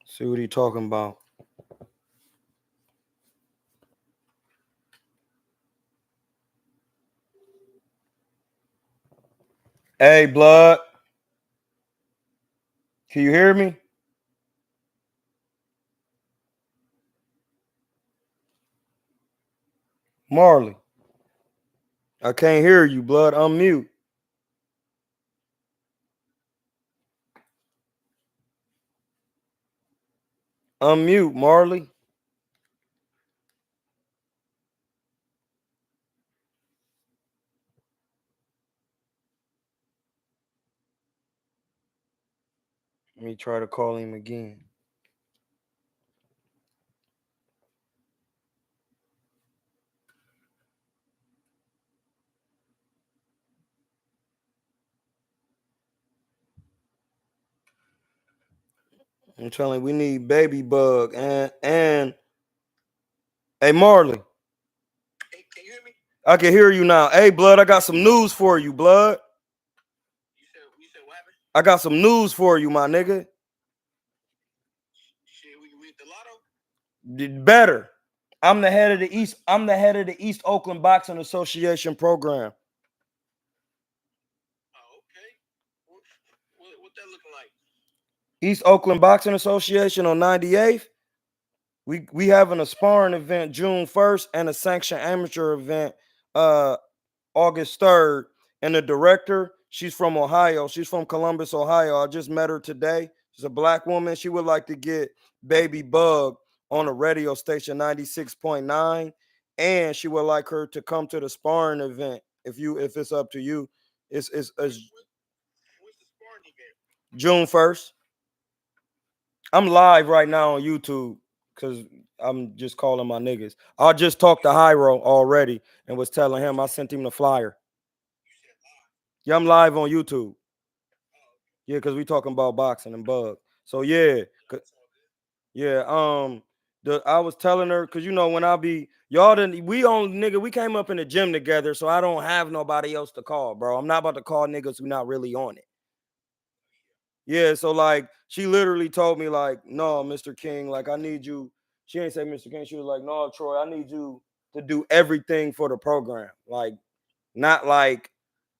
See what he talking about. Hey, blood. Can you hear me? Marley. I can't hear you, blood. Unmute. Unmute, Marley. Let me try to call him again. I'm telling you, we need baby bug and hey, Marley. Hey, can you hear me? I can hear you now. Hey, blood, I got some news for you, blood. You said what happened? I got some news for you, my nigga. Shit, we hit the lotto. Better. I'm the head of the East. I'm the head of the East Oakland Boxing Association program. Oh, okay. What that looking like? East Oakland Boxing Association on 98th. We having a sparring event June 1st and a sanctioned amateur event August 3rd. And the director, she's from Ohio. She's from Columbus, Ohio. I just met her today. She's a black woman. She would like to get Baby Bug on a radio station 96.9. And she would like her to come to the sparring event. If it's up to you. It's What's the sparring event? June 1st. I'm live right now on YouTube because I'm just calling my niggas. I just talked to Hyro already and was telling him I sent him the flyer. You said live. Yeah, I'm live on YouTube. Oh, Yeah, because we talking about boxing and bug. So yeah, that's all good. yeah. I was telling her because you know when I be y'all didn't we on nigga we came up in the gym together, so I don't have nobody else to call, bro. I'm not about to call niggas who not really on it. Yeah, so like she literally told me like, no, Mr. King, like I need you. She ain't say Mr. King. She was like, no, Troy, I need you to do everything for the program. Like, not like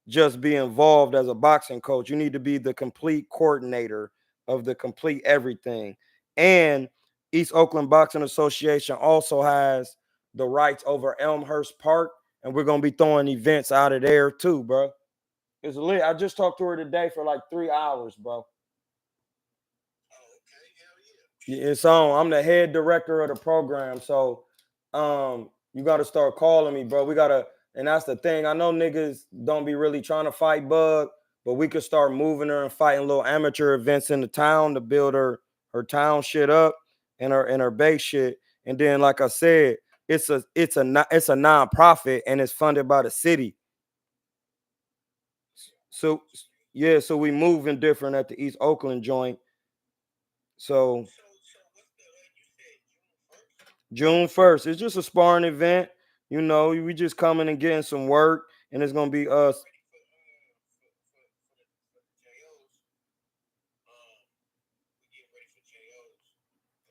just be involved as a boxing coach. You need to be the complete coordinator of the complete everything. And East Oakland Boxing Association also has the rights over Elmhurst Park, and we're gonna be throwing events out of there too, bro. It's lit. I just talked to her today for like 3 hours, bro. It's on. I'm the head director of the program, so you got to start calling me, bro. We gotta, and that's the thing. I know niggas don't be really trying to fight Bug, but we could start moving her and fighting little amateur events in the town to build her town shit up and her base shit. And then, like I said, it's a nonprofit and it's funded by the city. So yeah, so we moving different at the East Oakland joint. So June 1st. It's just a sparring event. You know, we just coming and getting some work, and it's gonna be us.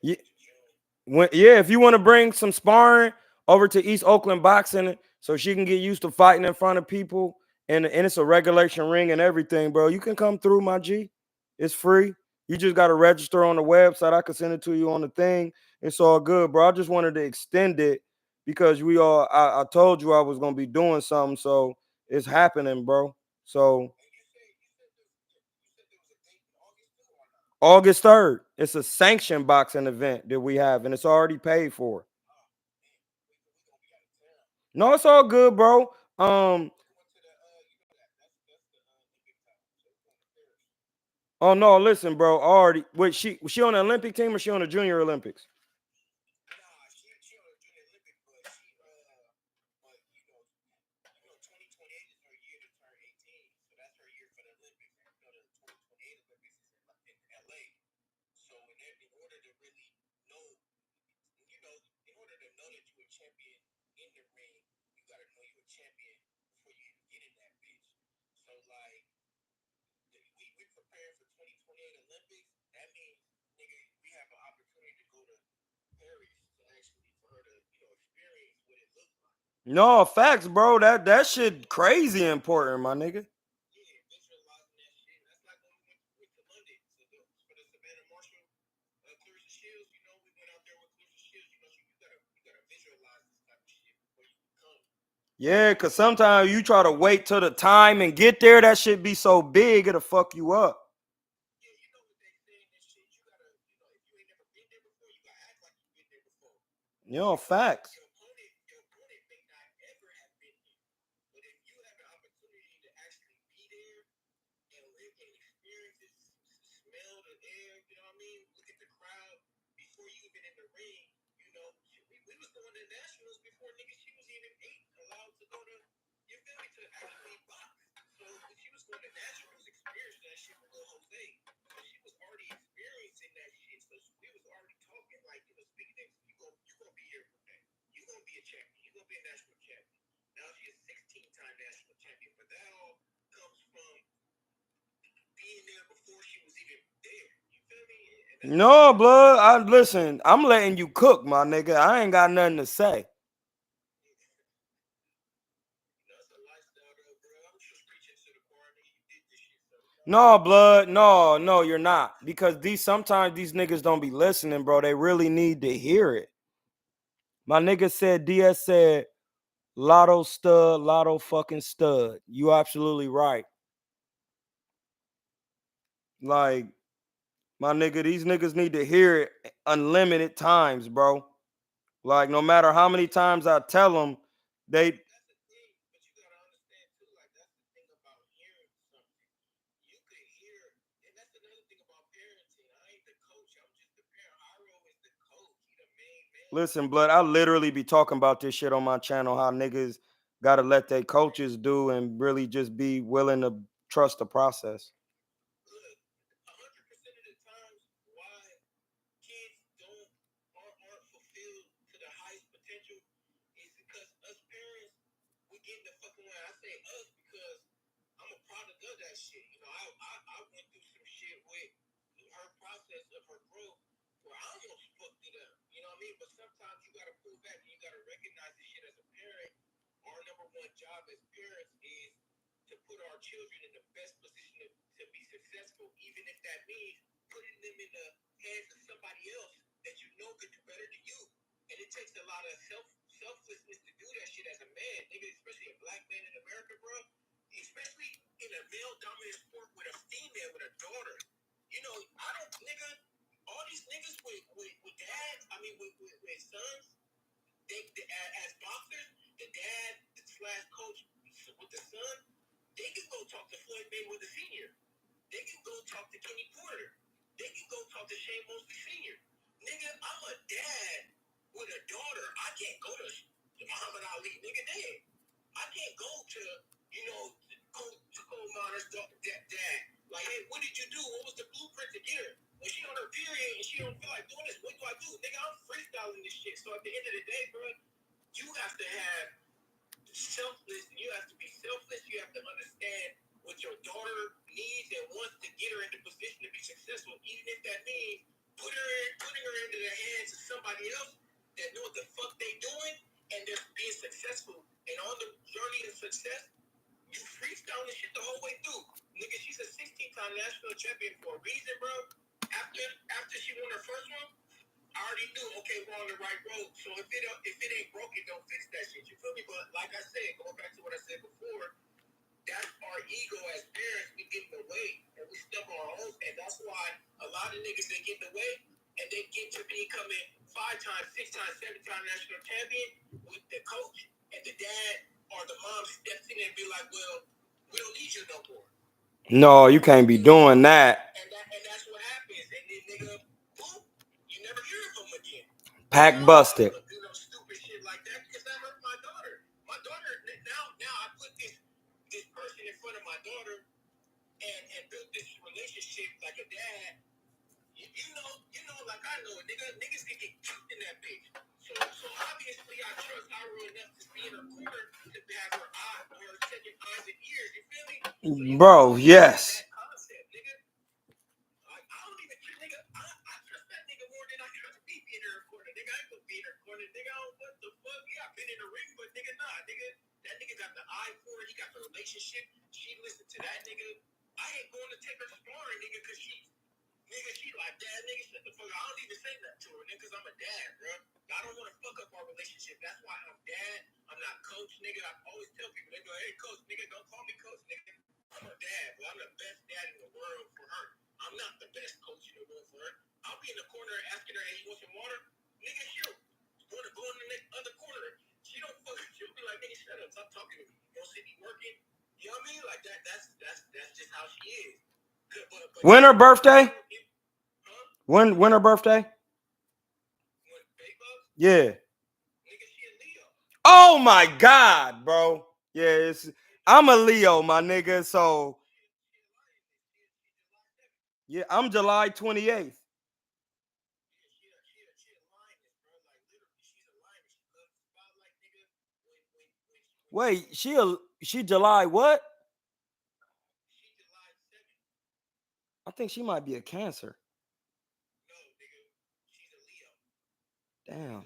Yeah, if you want to bring some sparring over to East Oakland boxing, so she can get used to fighting in front of people, and it's a regulation ring and everything, bro. You can come through, my G. It's free. You just got to register on the website. I can send it to you on the thing. It's all good, bro. I just wanted to extend it because I told you I was gonna be doing something, so it's happening, bro. So August 3rd, it's a sanctioned boxing event that we have, and it's already paid for. No, it's all good, bro. Oh no, listen, bro. Already, wait, she on the Olympic team or she on the Junior Olympics? No, facts, bro. That shit crazy important, my nigga. Yeah, cause sometimes you try to wait till the time and get there, that shit be so big it'll fuck you up. You know, facts. No, blood. I listen. I'm letting you cook, my nigga. I ain't got nothing to say. No, blood. No, no, you're not. Because sometimes these niggas don't be listening, bro. They really need to hear it. My nigga said DS said lotto fucking stud. You absolutely right. Like, my nigga, these niggas need to hear it unlimited times, bro. Like, no matter how many times I tell them, they listen, blood. I literally be talking about this shit on my channel. How niggas gotta let their coaches do and really just be willing to trust the process. his sons, as boxers, the dad slash coach with the son, they can go talk to Floyd Mayweather Sr. They can go talk to Kenny Porter. They can go talk to Shane Mosley Sr. Nigga, I'm a dad with a daughter. I can't go to Muhammad Ali. Nigga, dead. I can't go to, Coleman's dad. Like, hey, what did you do? What was the blueprint to get her? When she on her period and she don't feel like doing this, what do I do? Nigga, I'm freestyling this shit. So at the end of the day, bro, you have to have selfless. You have to be selfless. You have to understand what your daughter needs and wants to get her in the position to be successful, even if that means putting her into the hands of somebody else that know what the fuck they doing and they're being successful. And on the journey of success, you freestyle this shit the whole way through. Nigga, she's a 16-time national champion for a reason, bro. After she won her first one, I already knew, okay, we're on the right road. So if it ain't broken, don't fix that shit. You feel me? But like I said, going back to what I said before, that's our ego as parents. We get in the way and we step on our own. And that's why a lot of niggas, they get in the way and they get to becoming 5-time, 6-time, 7-time national champion with the coach and the dad or the mom steps in and be like, well, we don't need you no more. No, you can't be doing that. And that's what happens. And then nigga, boom, you never hear of them again. Pack busted. Stupid shit like that because that hurt my daughter. My daughter, now I put this person in front of my daughter and built this relationship like a dad. You know, like I know, niggas can get cute in that bitch. So obviously I trust her enough to be in her corner to have her second eyes and ears. You feel me? So bro, yes. That concept, nigga. I don't even care, nigga. I trust that nigga more than I trust me being in her corner. Nigga, I ain't gonna be in her corner. Nigga, what the fuck? Yeah, I've been in the ring, but nigga, nah, nigga. That nigga got the eye for it. He got the relationship. She listened to that nigga. I ain't going to take her sparring, nigga, because she like, dad, nigga, shut the fuck up. I don't even say that to her, nigga, because I'm a dad, bro. I don't want to fuck up our relationship. That's why I'm dad. I'm not coach, nigga. I always tell people, they go, hey, coach, nigga, don't call me coach, nigga. I'm a dad, but I'm the best dad in the world for her. I'm not the best coach in the world for her. I'll be in the corner asking her, hey, you want some water? Nigga, she'll want to go in the other corner. She'll be like, nigga, shut up. Stop talking to me. You don't see me working. You know what I mean? Like that. That's just how she is. But when her birthday? When her birthday? Yeah. Nigga, she a Leo. Oh my God, bro. Yeah, I'm a Leo, my nigga. So yeah, I'm July 28th. Wait, she July what? I think she might be a Cancer. No, nigga, she's a Leo. Damn. Oh, I'm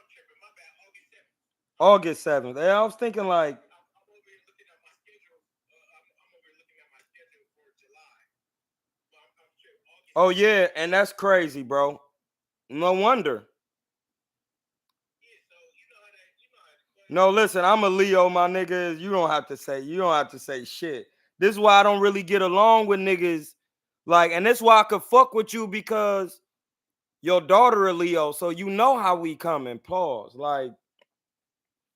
tripping. My bad. August 7th. Yeah, I was thinking like. I'm over here looking at my schedule. I'm over here looking at my schedule for July. I'm tripping. August. Oh yeah, and that's crazy, bro. No wonder. Yeah, so you know how that. No, listen, I'm a Leo, my nigga. You don't have to say shit. This is why I don't really get along with niggas. Like, and this why I could fuck with you because your daughter a Leo, so you know how we coming. Pause. Like,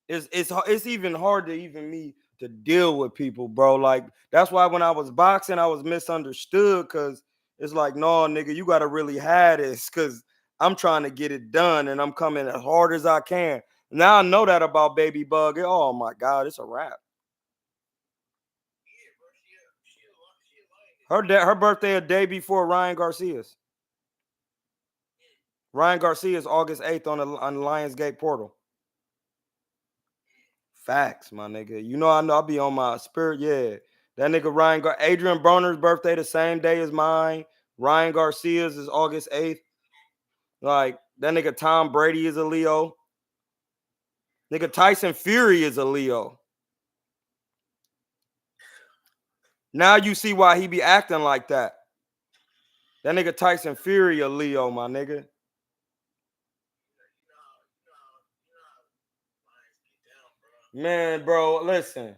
it's even hard to even me to deal with people, bro. Like, that's why when I was boxing, I was misunderstood because it's like, no, nigga, you gotta really have this because I'm trying to get it done and I'm coming as hard as I can. Now I know that about Baby Bug. Oh my God, it's a wrap. Her birthday a day before Ryan Garcia's. Ryan Garcia's August 8th on the Lionsgate portal. Facts, my nigga. You know I'll be on my spirit. Yeah. That nigga Adrian Broner's birthday the same day as mine. Ryan Garcia's is August 8th. Like, that nigga Tom Brady is a Leo. Nigga Tyson Fury is a Leo. Now you see why he be acting like that. That nigga Tyson Fury a Leo, my nigga. Man, bro, listen.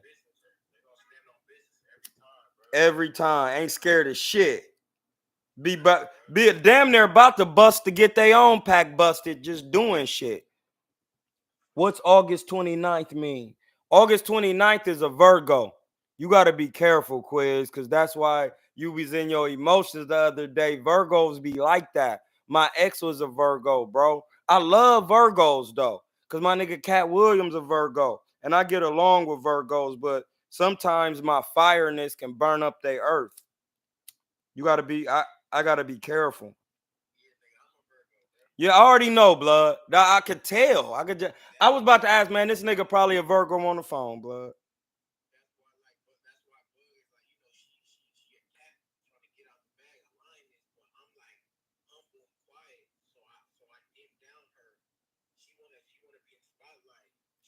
Every time. Ain't scared of shit. Be a damn near about to bust to get their own pack busted, just doing shit. What's August 29th mean? August 29th is a Virgo. You got to be careful, Quiz, because that's why you was in your emotions the other day. Virgos be like that. My ex was a Virgo, bro. I love Virgos, though, because my nigga Cat Williams a Virgo, and I get along with Virgos, but sometimes my fireness can burn up their earth. You got to be, I got to be careful. Yeah, I already know, blood. I could tell. I could just. I was about to ask, man. This nigga probably a Virgo on the phone, blood.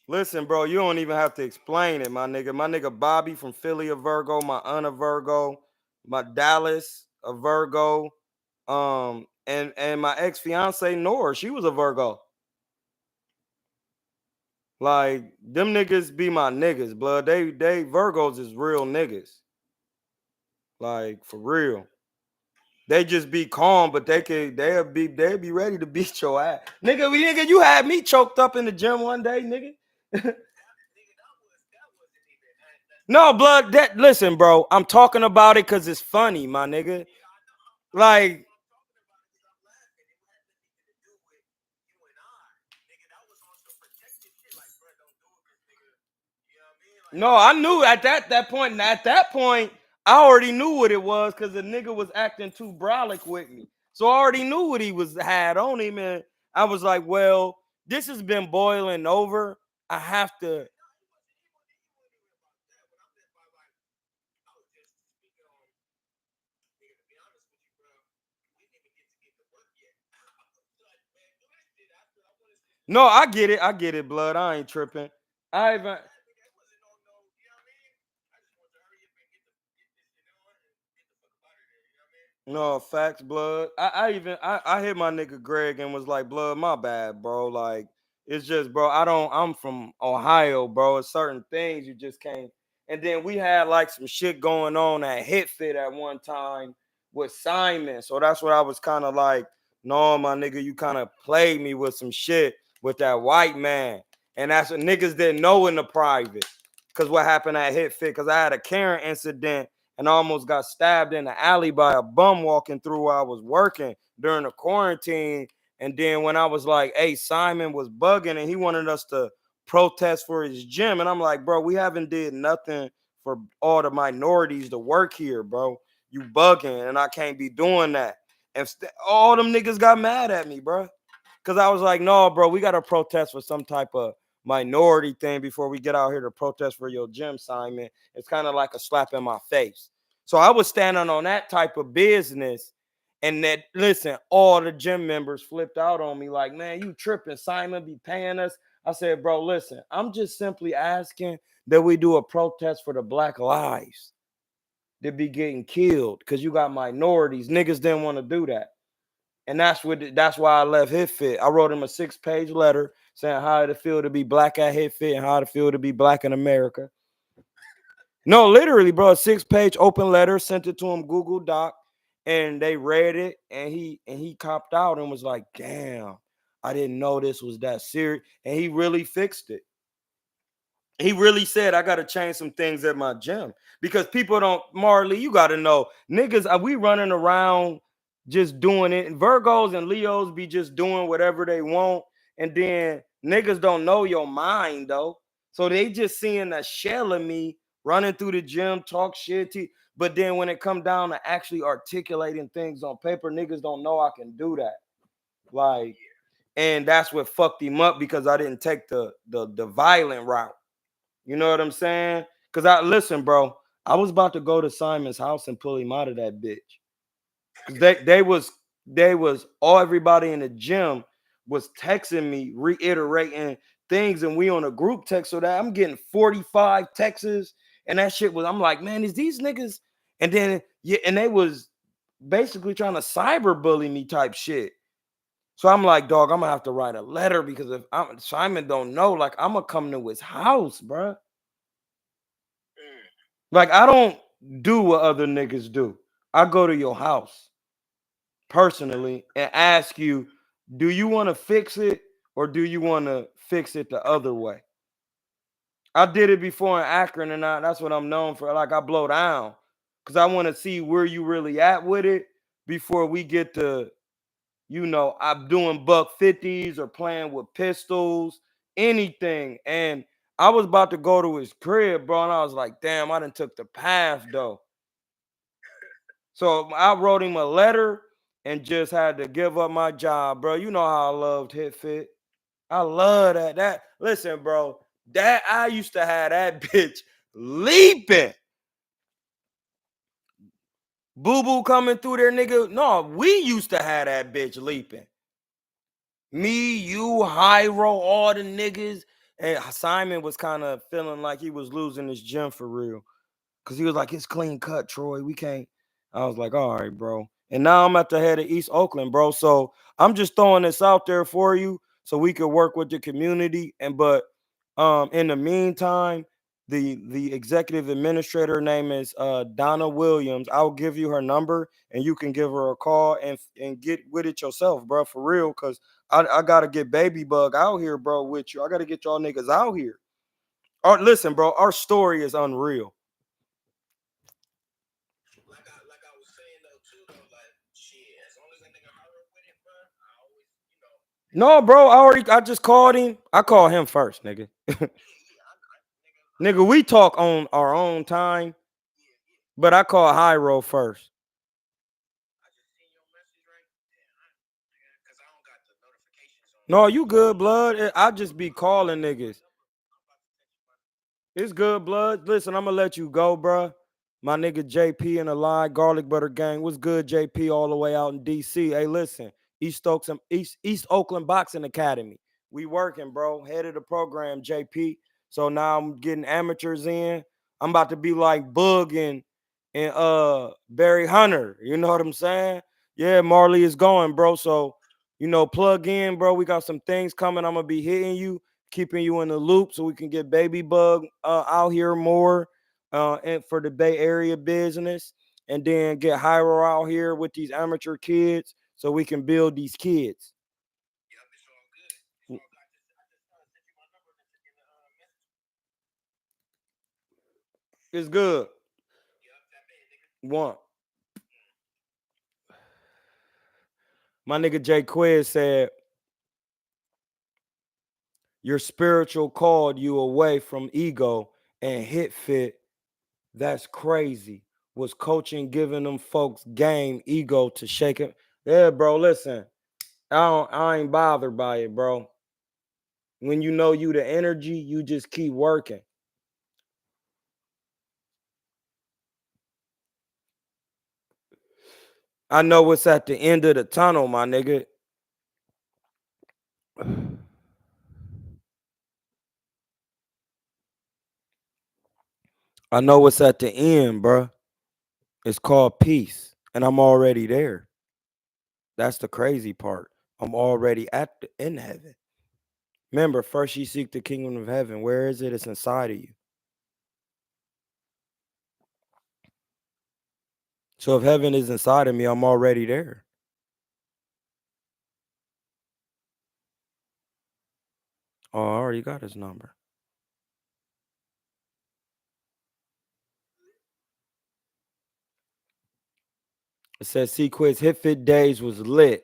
Listen, bro, you don't even have to explain it, my nigga. My nigga Bobby from Philly, a Virgo. My aunt a Virgo. My Dallas a Virgo. And my ex fiance Nora, she was a Virgo. Like them niggas be my niggas, blood. They Virgos is real niggas. Like for real. They just be calm, but they'll be ready to beat your ass. Nigga, you had me choked up in the gym one day, nigga. No, blood, that listen, bro. I'm talking about it because it's funny, my nigga. Like, no, I knew at that point, I already knew what it was because the nigga was acting too brolic with me. So I already knew what he was had on him, and I was like, well, this has been boiling over. I have to. No, I get it, blood. I ain't tripping. I even no facts, blood. I hit my nigga Greg and was like, blood, my bad, bro. Like, it's just, bro, I'm from Ohio, bro. It's certain things you just can't. And then we had like some shit going on at Hit Fit at one time with Simon. So that's what I was kind of like, no, my nigga, you kind of played me with some shit with that white man. And that's what niggas didn't know in the private. Cause what happened at Hit Fit? Cause I had a Karen incident and almost got stabbed in the alley by a bum walking through where I was working during the quarantine. And then when I was like, hey, Simon was bugging and he wanted us to protest for his gym. And I'm like, bro, we haven't did nothing for all the minorities to work here, bro. You bugging and I can't be doing that. And all them niggas got mad at me, bro. Cause I was like, no, bro, we gotta protest for some type of minority thing before we get out here to protest for your gym, Simon. It's kind of like a slap in my face. So I was standing on that type of business. And that listen, all the gym members flipped out on me, like, man, you tripping. Simon be paying us. I said, bro, listen, I'm just simply asking that we do a protest for the black lives that be getting killed because you got minorities. Niggas didn't want to do that. And that's why I left Hit Fit. I wrote him a 6-page letter saying how it feel to be black at Hit Fit and how it feel to be black in America. No, literally, bro, a 6-page open letter, sent it to him Google Doc, and they read it, and he copped out and was like, damn, I didn't know this was that serious. And he really fixed it. He really said I gotta change some things at my gym because people don't. Marley, you gotta know, niggas. We running around just doing it. And Virgos and Leos be just doing whatever they want, and then niggas don't know your mind though. So they just seeing a shell of me running through the gym, talk shit to. But then when it come down to actually articulating things on paper, niggas don't know I can do that. Like, and that's what fucked him up because I didn't take the violent route. You know what I'm saying? Cause I listen, bro. I was about to go to Simon's house and pull him out of that bitch. Cause they was all everybody in the gym was texting me, reiterating things, and we on a group text. So that I'm getting 45 texts, and that shit was. I'm like, man, is these niggas? And then yeah, and they was basically trying to cyber bully me type shit. So I'm like, dog, I'm gonna have to write a letter because if Simon don't know, like I'm gonna come to his house, bro. Like I don't do what other niggas do. I go to your house. personally and ask you, do you want to fix it or do you want to fix it the other way? I did it before in Akron, and that's what I'm known for. Like I blow down because I want to see where you really at with it before we get to, I'm doing buck 50s or playing with pistols, anything. And I was about to go to his crib, bro, and I was like, damn, I done took the path though. So I wrote him a letter and just had to give up my job, bro. You know how I loved Hit Fit. I love that. Listen, bro, that I used to have that bitch leaping. Boo Boo coming through there, nigga. No, we used to have that bitch leaping. Me, you, Hyro, all the niggas. And Simon was kind of feeling like he was losing his gym for real. Cause he was like, it's clean cut, Troy. We can't. I was like, all right, bro. And now I'm at the head of East Oakland, bro. So I'm just throwing this out there for you so we could work with the community. But in the meantime, the executive administrator name is Donna Williams. I'll give you her number and you can give her a call and get with it yourself, bro, for real. Cause I gotta get Baby Bug out here, bro, with you. I gotta get y'all niggas out here. Listen, bro, our story is unreal. Like I was saying though too though, like shit, as long as that nigga hard with it, bro, I always, No, bro, I just called him. I called him first, nigga. Nigga, we talk on our own time, but I call Hyro first. I just seen your message right there, cause I don't got the notifications on. No, you good, blood. I just be calling niggas. I'm about to text you my. It's good, blood. Listen, I'm gonna let you go, bro. My nigga JP in the line, Garlic Butter Gang. What's good, JP? All the way out in DC. Hey, listen, East Oakland Boxing Academy. We working, bro. Head of the program, JP. So now I'm getting amateurs in. I'm about to be like Bug and Barry Hunter. You know what I'm saying? Yeah, Marley is going, bro. So plug in, bro. We got some things coming. I'm gonna be hitting you, keeping you in the loop so we can get Baby Bug out here more and for the Bay Area business, and then get Hyro out here with these amateur kids so we can build these kids. Yep, it's all good. It's all good. I just sent you my number in the message. It's good. Yep, tap in, nigga. One. My nigga Jay Quiz said, your spiritual called you away from ego and hit fit. That's crazy. Was coaching giving them folks game ego to shake it? Yeah, bro. Listen, I ain't bothered by it, bro. When you know you the energy, you just keep working. I know what's at the end of the tunnel, my nigga. I know what's at the end, bro. It's called peace, and I'm already there. That's the crazy part. I'm already in heaven. Remember, first you seek the kingdom of heaven. Where is it? It's inside of you. So if heaven is inside of me, I'm already there. Oh, I already got his number. It says Sequence Hit Fit Days was lit.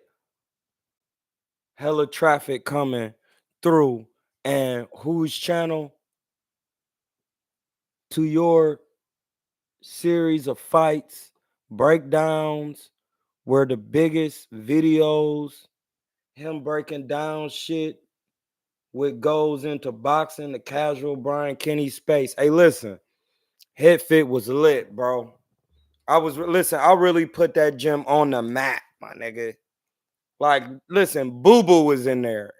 Hella traffic coming through. And whose channel? To your series of fights, breakdowns, were the biggest videos. Him breaking down shit what goes into boxing, the casual Brian Kenny space. Hey, listen, Head Fit was lit, bro. I really put that gym on the map, my nigga. Like, listen, Boo Boo was in there.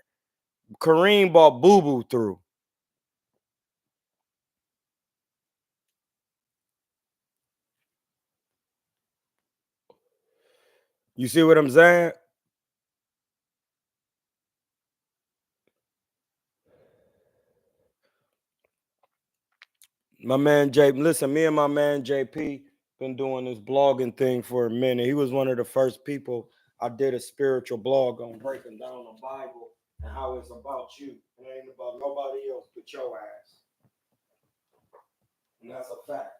Kareem bought Boo Boo through. You see what I'm saying? My man listen, me and my man JP been doing this blogging thing for a minute. He was one of the first people I did a spiritual blog on breaking down the Bible and how it's about you. It ain't about nobody else but your ass. And that's a fact.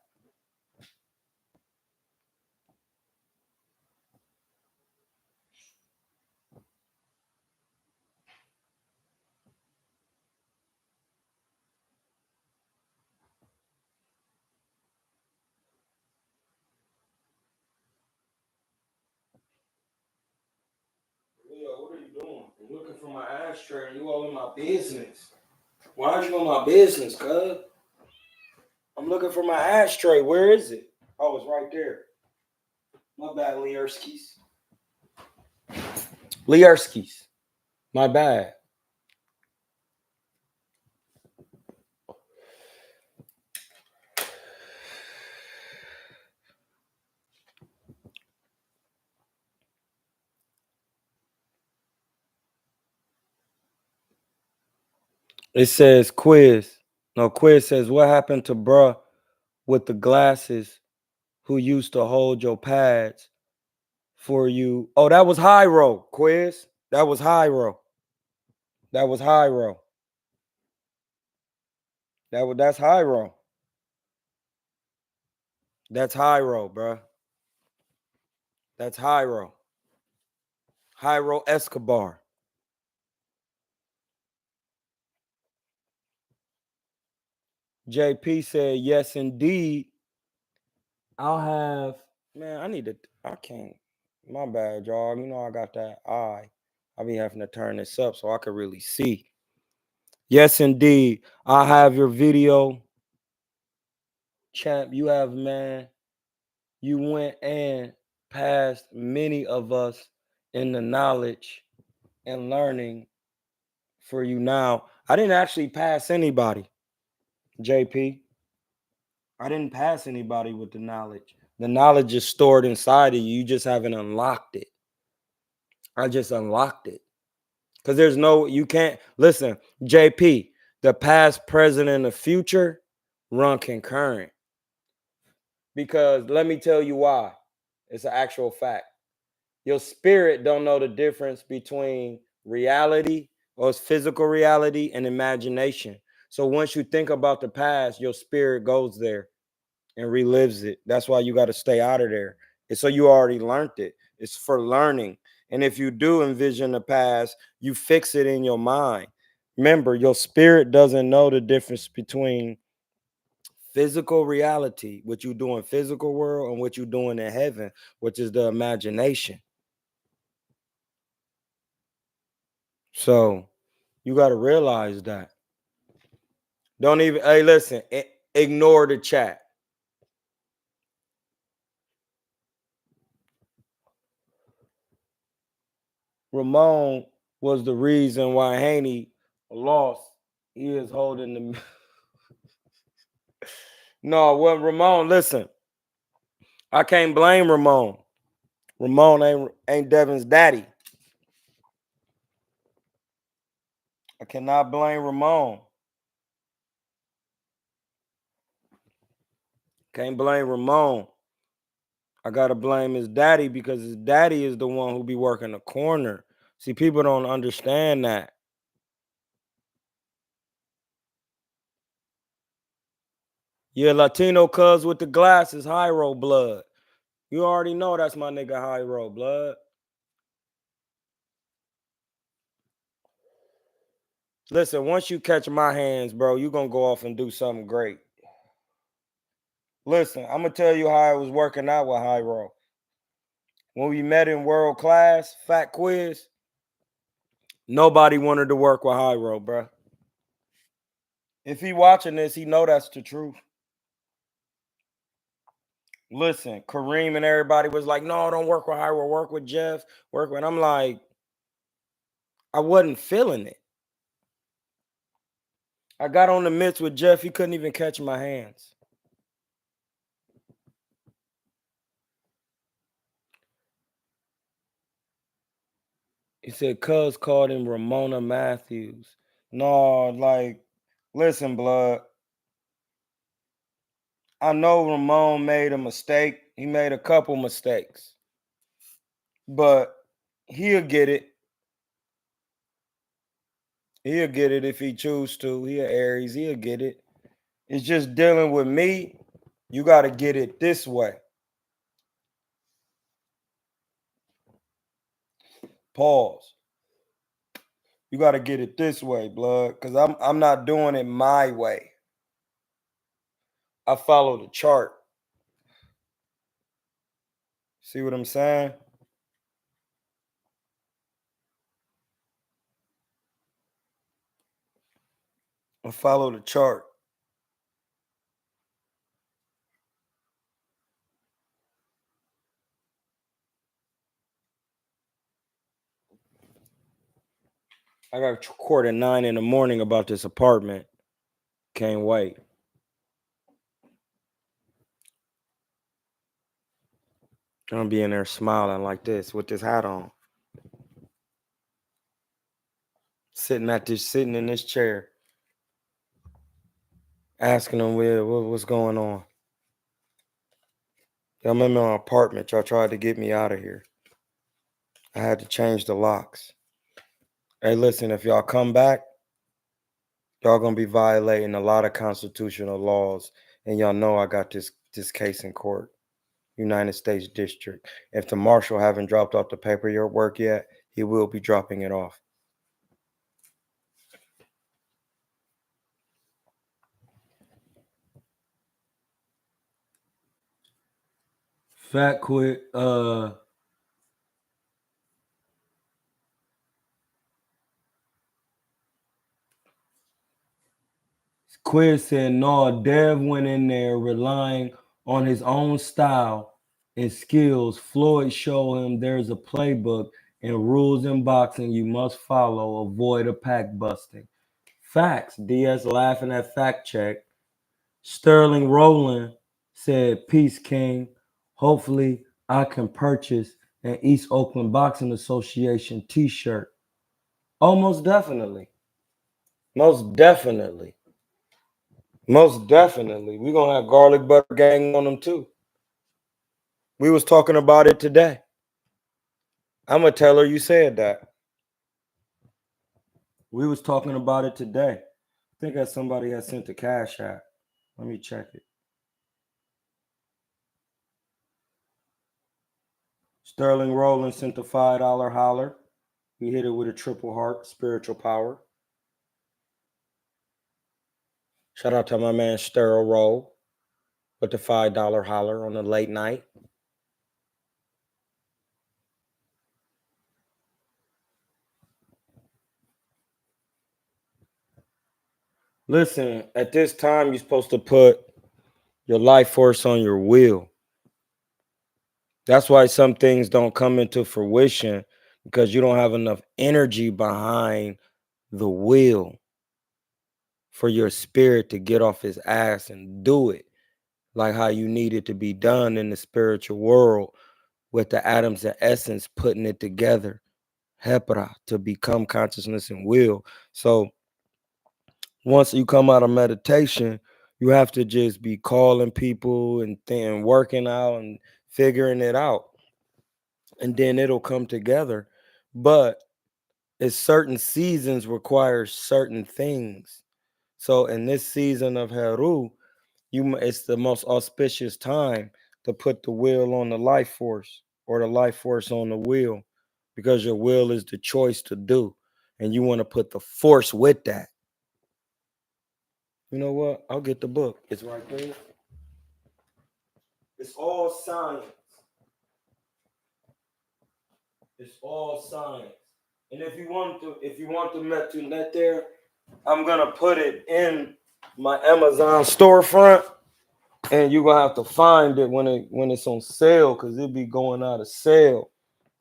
Leo, what are you doing? I'm looking for my ashtray and you all in my business. Why aren't you in my business, cuz? I'm looking for my ashtray. Where is it? Oh, it's right there. My bad, Learskis. Learskis. My bad. It says quiz. No, quiz says, what happened to bruh with the glasses who used to hold your pads for you? Oh, that was Hyro, quiz. That was Hyro. That was Hyro. That's Hyro. That's Hyro, bruh. That's Hyro. Hyro Escobar. JP said, yes, indeed. I'll have, man, I can't. My bad, y'all. You know, I got that eye. I be having to turn this up so I can really see. Yes, indeed. I have your video. Champ, you have, man. You went and passed many of us in the knowledge and learning for you now. I didn't actually pass anybody, JP. I didn't pass anybody with the knowledge. The knowledge is stored inside of you. You just haven't unlocked it. I just unlocked it. Because you can't, listen, JP, the past, present, and the future run concurrent. Because let me tell you why. It's an actual fact. Your spirit don't know the difference between reality or it's physical reality and imagination. So once you think about the past, your spirit goes there and relives it. That's why you got to stay out of there. It's so you already learned it. It's for learning. And if you do envision the past, you fix it in your mind. Remember, your spirit doesn't know the difference between physical reality, what you do in physical world, and what you doing in heaven, which is the imagination. So you got to realize that. Don't even, hey, listen, ignore the chat. Ramon was the reason why Haney lost. He is holding the. No, well, Ramon, listen, I can't blame Ramon. Ramon ain't Devin's daddy. I cannot blame Ramon. Can't blame Ramon. I gotta blame his daddy because his daddy is the one who be working the corner. See, people don't understand that. Yeah, Latino cuz with the glasses, Hyro blood. You already know that's my nigga Hyro blood. Listen, once you catch my hands, bro, you gonna go off and do something great. Listen, I'm gonna tell you how I was working out with Hyro. When we met in world class, fat quiz, nobody wanted to work with Hyro, bro. If he watching this, he know that's the truth. Listen, Kareem and everybody was like, no, don't work with Hyro, work with Jeff, work with. I'm like, I wasn't feeling it. I got on the mitts with Jeff, he couldn't even catch my hands. He said, cuz called him Ramona Matthews. No, like, listen, blood. I know Ramon made a mistake. He made a couple mistakes. But He'll get it. He'll get it if he choose to. He a Aries. He'll get it. It's just dealing with me. You got to get it this way. Pause. You got to get it this way, blood, because I'm not doing it my way. I follow the chart. See what I'm saying? I follow the chart. I got to record at 9 in the morning about this apartment. Can't wait. I'm gonna be in there smiling like this with this hat on. Sitting in this chair. Asking them what's going on. I'm in my apartment. Y'all tried to get me out of here. I had to change the locks. Hey, listen, if y'all come back, y'all gonna be violating a lot of constitutional laws. And y'all know I got this case in court. United States District. If the marshal haven't dropped off the paperwork yet, he will be dropping it off. Fat quit. Quid said, no, Dev went in there relying on his own style and skills. Floyd showed him there's a playbook and rules in boxing you must follow. Avoid a pack busting. Facts. DS laughing at fact check. Sterling Rowland said, peace, King. Hopefully I can purchase an East Oakland Boxing Association t-shirt. Oh, most definitely. Most definitely. Most definitely. We're gonna have garlic butter gang on them too. We was talking about it today. I'm gonna tell her you said that. We was talking about it today. I think that somebody had sent the cash app. Let me check it. Sterling Rowland sent the $5 holler. He hit it with a triple heart, spiritual power. Shout out to my man Sterling Roll with the $5 holler on the late night. Listen, at this time, you're supposed to put your life force on your will. That's why some things don't come into fruition because you don't have enough energy behind the will for your spirit to get off his ass and do it like how you need it to be done in the spiritual world with the atoms and essence putting it together, hepra, to become consciousness and will. So once you come out of meditation, you have to just be calling people and working out and figuring it out. And then it'll come together. But it's certain seasons require certain things. So in this season of Heru, it's the most auspicious time to put the will on the life force or the life force on the will, because your will is the choice to do. And you want to put the force with that. You know what? I'll get the book. It's right there. It's all science. It's all science. And if you want the Metu net there, I'm gonna put it in my Amazon storefront, and you're gonna have to find it when it's on sale, because it'll be going out of sale.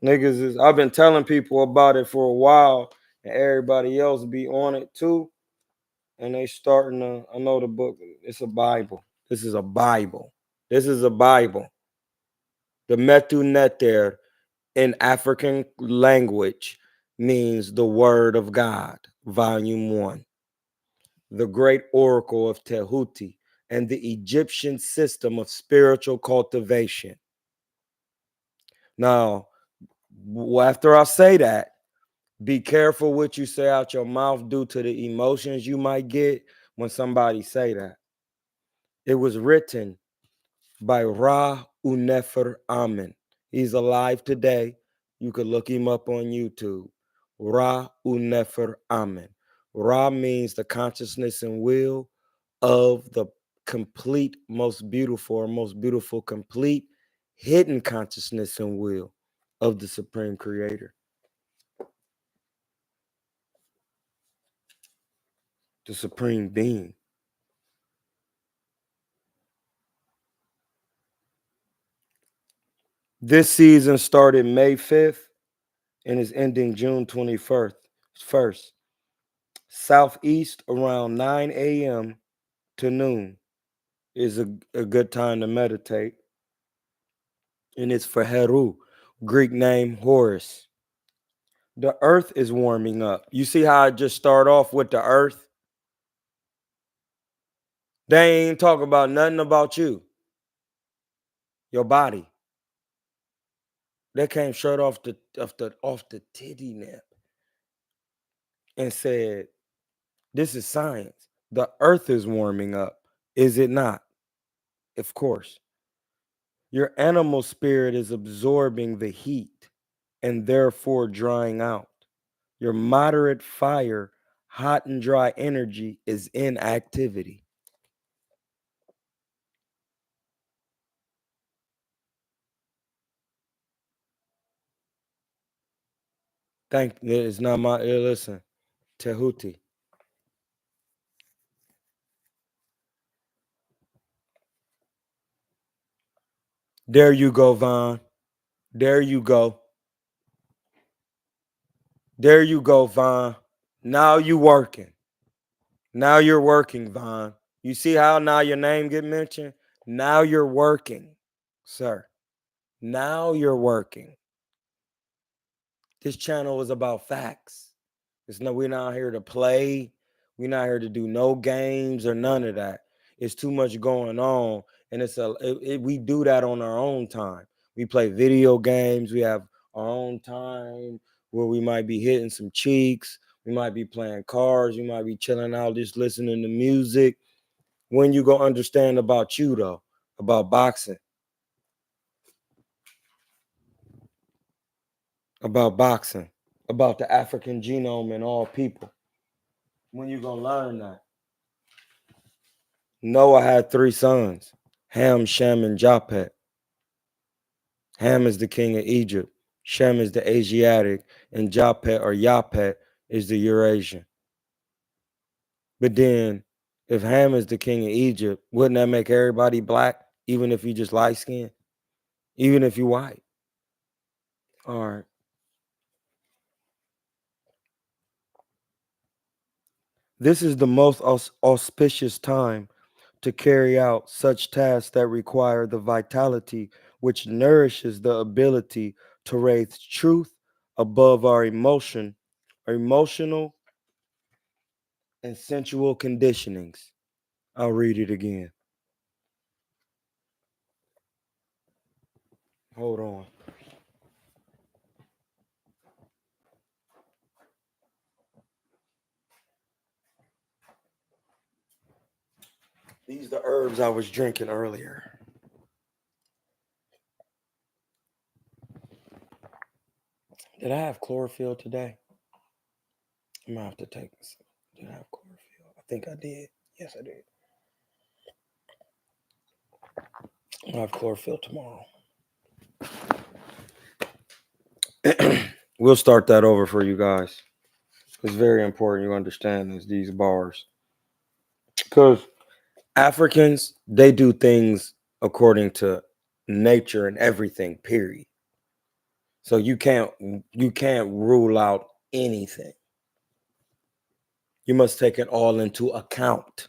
Niggas is I've been telling people about it for a while, and everybody else be on it too. And they starting to, I know the book, it's a Bible. This is a Bible. This is a Bible. The Metu Neter in African language means the word of God, volume 1. The great oracle of Tehuti and the Egyptian system of spiritual cultivation. Now, After I say that, be careful what you say out your mouth due to the emotions you might get when somebody say that. It was written by Ra Unefer Amen. He's alive today. You could look him up on YouTube. Ra Unefer Amen. Ra means the consciousness and will of the complete, most beautiful, complete, hidden consciousness and will of the Supreme Creator, the Supreme Being. This season started May 5th and is ending June 21st. First, southeast around 9 a.m. to noon is a good time to meditate. And it's for Heru, Greek name Horus. The earth is warming up. You see how I just start off with the earth? They ain't talking about nothing about you, your body. They came straight off the titty nip and said, "This is science. The earth is warming up. Is it not? Of course. Your animal spirit is absorbing the heat and therefore drying out. Your moderate fire, hot and dry energy is in activity." It's not my listen, Tehuti. There you go, Vaughn. There you go. There you go, Vaughn. Now you working. Now you're working, Vaughn. You see how now your name get mentioned? Now you're working, sir. Now you're working. This channel is about facts. We're not here to play. We're not here to do no games or none of that. It's too much going on, and we do that on our own time. We play video games. We have our own time where we might be hitting some cheeks. We might be playing cards. We might be chilling out, just listening to music. When you go understand about you though, about boxing, about boxing, about the African genome and all people. When you gonna learn that? Noah had 3 sons: Ham, Shem, and Japheth. Ham is the king of Egypt. Shem is the Asiatic, and Japheth or Yapet is the Eurasian. But then, if Ham is the king of Egypt, wouldn't that make everybody black, even if you just light skinned, even if you white? All right. This is the most auspicious time to carry out such tasks that require the vitality which nourishes the ability to raise truth above our emotional and sensual conditionings. I'll read it again. Hold on. These are the herbs I was drinking earlier. Did I have chlorophyll today? I'm gonna have to take this. Did I have chlorophyll? I think I did. Yes, I did. I'll have chlorophyll tomorrow. We'll start that over for you guys. It's very important you understand these bars. Because Africans, they do things according to nature and everything, period. So you can't rule out anything. You must take it all into account.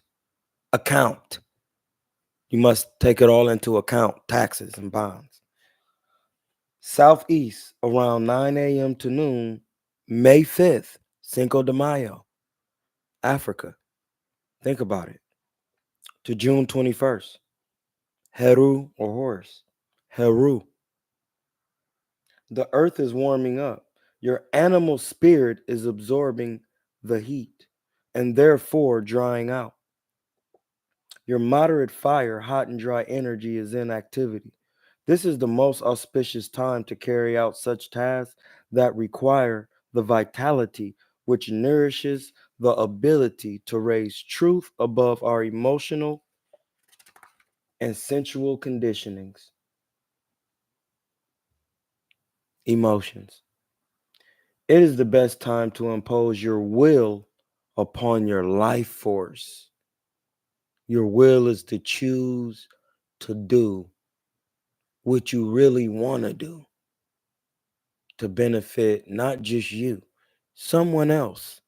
Account. You must take it all into account, taxes and bonds. Southeast around 9 a.m. to noon, May 5th, Cinco de Mayo, Africa. Think about it. To June 21st, Heru or Horus. Heru. The earth is warming up. Your animal spirit is absorbing the heat and therefore drying out. Your moderate fire, hot and dry energy is in activity. This is the most auspicious time to carry out such tasks that require the vitality which nourishes the ability to raise truth above our emotional and sensual conditionings. Emotions. It is the best time to impose your will upon your life force. Your will is to choose to do what you really want to do to benefit not just you, someone else.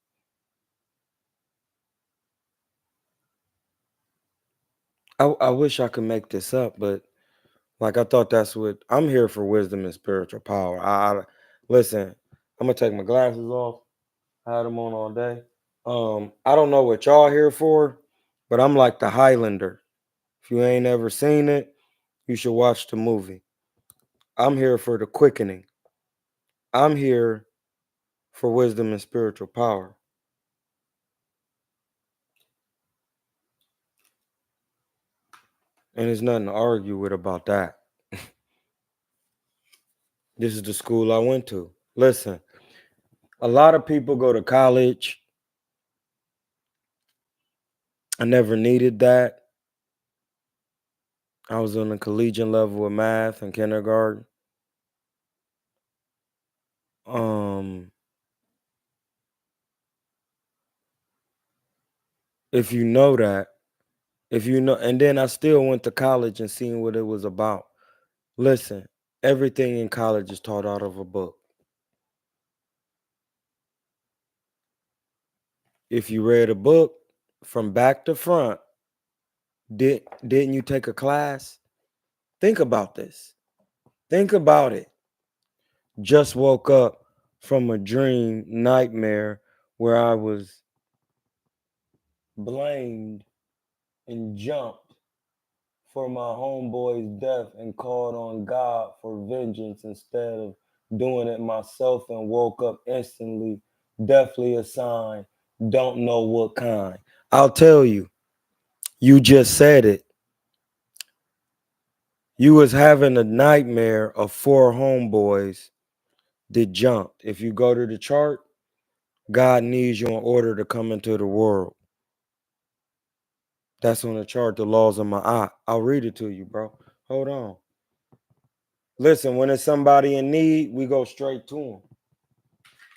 I wish I could make this up, but like I thought that's what I'm here for, wisdom and spiritual power. Listen, I'm gonna take my glasses off. I had them on all day. I don't know what y'all here for, but I'm like the Highlander. If you ain't ever seen it, you should watch the movie. I'm here for the quickening. I'm here for wisdom and spiritual power. And there's nothing to argue with about that. This is the school I went to. Listen, a lot of people go to college. I never needed that. I was on the collegiate level of math in kindergarten. Um, if you know that, if you know, and then I still went to college and seen what it was about. Listen, everything in college is taught out of a book. If you read a book from back to front, didn't you take a class? Think about this. Think about it. Just woke up from a dream nightmare where I was blamed and jumped for my homeboy's death and called on God for vengeance instead of doing it myself and woke up instantly, deathly assigned, don't know what kind. I'll tell you, you just said it. You was having a nightmare of four homeboys that jumped. If you go to the chart, God needs you in order to come into the world. That's on the chart, the laws of my eye. I'll read it to you, bro. Hold on. Listen, when it's somebody in need, we go straight to them.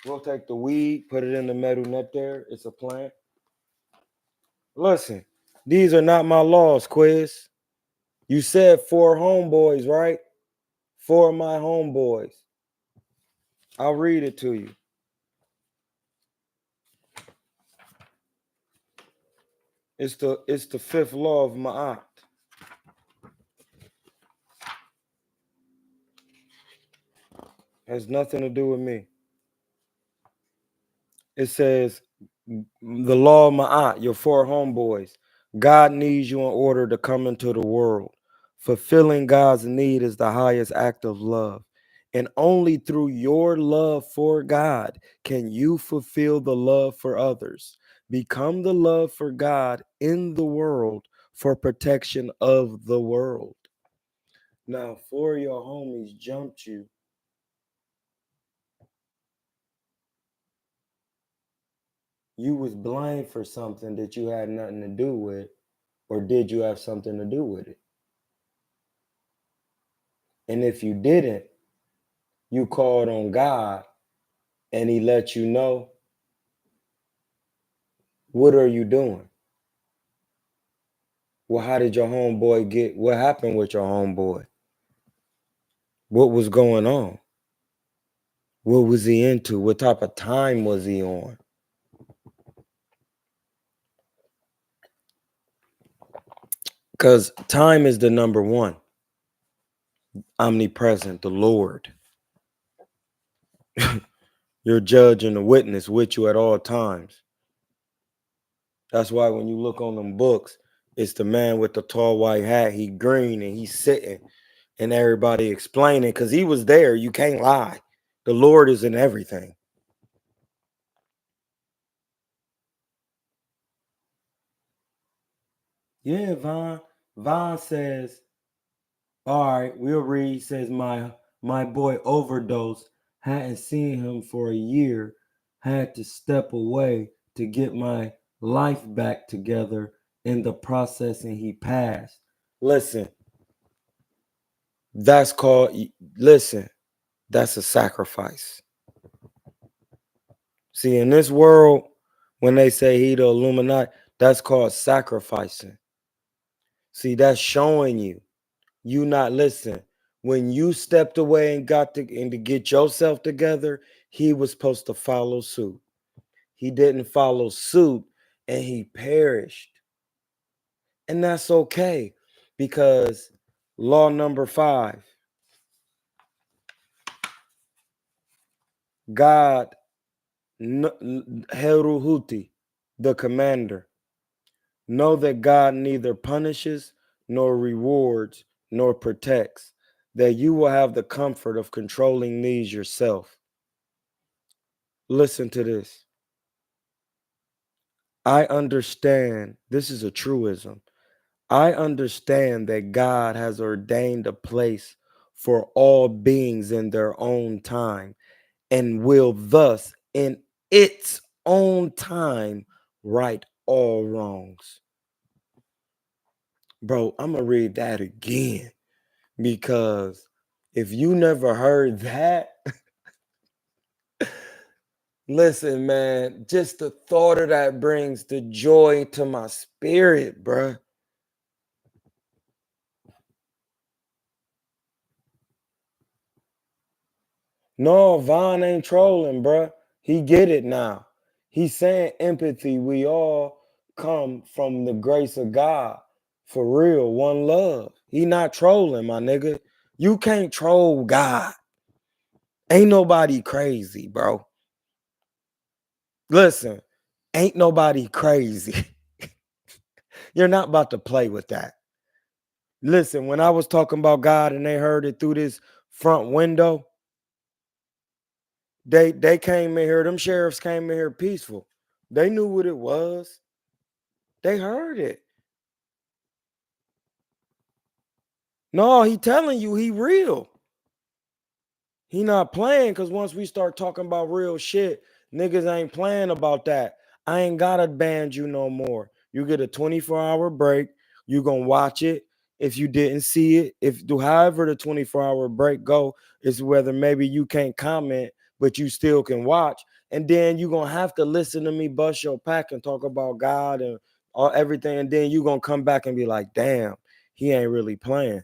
We'll take the weed, put it in the metal net there. It's a plant. Listen, these are not my laws, Quiz. You said four homeboys, right? Four of my homeboys. I'll read it to you. It's the fifth law of Ma'at. Has nothing to do with me. It says the law of Ma'at, your four homeboys. God needs you in order to come into the world. Fulfilling God's need is the highest act of love. And only through your love for God can you fulfill the love for others. Become the love for God in the world for protection of the world. Now, four of your homies jumped you. You was blamed for something that you had nothing to do with, or did you have something to do with it? And if you didn't, you called on God and he let you know, what are you doing? Well, how did your homeboy get, what happened with your homeboy? What was going on? What was he into? What type of time was he on? Because time is the number one. Omnipresent, the Lord. Your judge and the witness with you at all times. That's why when you look on them books, it's the man with the tall white hat. He green and he's sitting and everybody explaining because he was there. You can't lie. The Lord is in everything. Yeah, Vaughn. Vaughn says, all right, we'll read. Says my boy overdosed. Hadn't seen him for a year. Had to step away to get my life back together. In the process, and he passed. Listen, that's called. Listen, that's a sacrifice. See, in this world, when they say he the Illuminati, that's called sacrificing. See, that's showing you not listen. When you stepped away and got to get yourself together, he was supposed to follow suit. He didn't follow suit and he perished. And that's okay because law number 5, God Heruhuti, the commander. Know that God neither punishes nor rewards nor protects, that you will have the comfort of controlling these yourself. Listen to this. I understand, this is a truism. I understand that God has ordained a place for all beings in their own time and will thus, in its own time, right all wrongs. Bro, I'm going to read that again because if you never heard that, listen, man, just the thought of that brings the joy to my spirit, bro. No, Von ain't trolling, bruh. He get it now. He's saying empathy. We all come from the grace of God. For real, one love. He not trolling, my nigga. You can't troll God. Ain't nobody crazy, bro. Listen, ain't nobody crazy. You're not about to play with that. Listen, when I was talking about God and they heard it through this front window, they came in here, them sheriffs came in here peaceful. They knew what it was. They heard it. No, he telling you he real. He not playing because once we start talking about real shit, niggas ain't playing about that. I ain't gotta ban you no more. You get a 24-hour break. You gonna watch it. If you didn't see it, if do however the 24-hour break go, is whether maybe you can't comment, but you still can watch. And then you gonna have to listen to me bust your pack and talk about God and all everything. And then you gonna come back and be like, damn, he ain't really playing.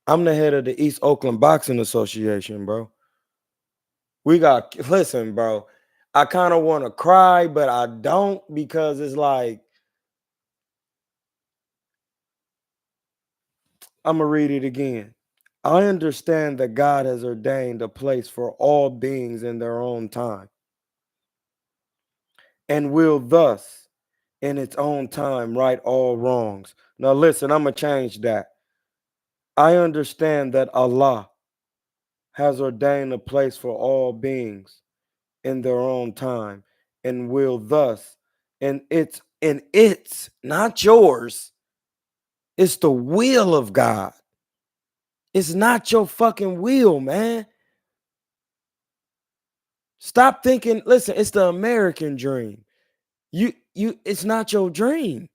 I'm the head of the East Oakland Boxing Association, bro. We got, listen, bro. I kind of want to cry, but I don't because it's like, I'm going to read it again. I understand that God has ordained a place for all beings in their own time and will thus, in its own time, right all wrongs. Now, listen, I'm going to change that. I understand that Allah has ordained a place for all beings in their own time and will thus, and it's not yours, it's the will of God. It's not your fucking will, man. Stop thinking, listen, it's the American dream. You it's not your dream.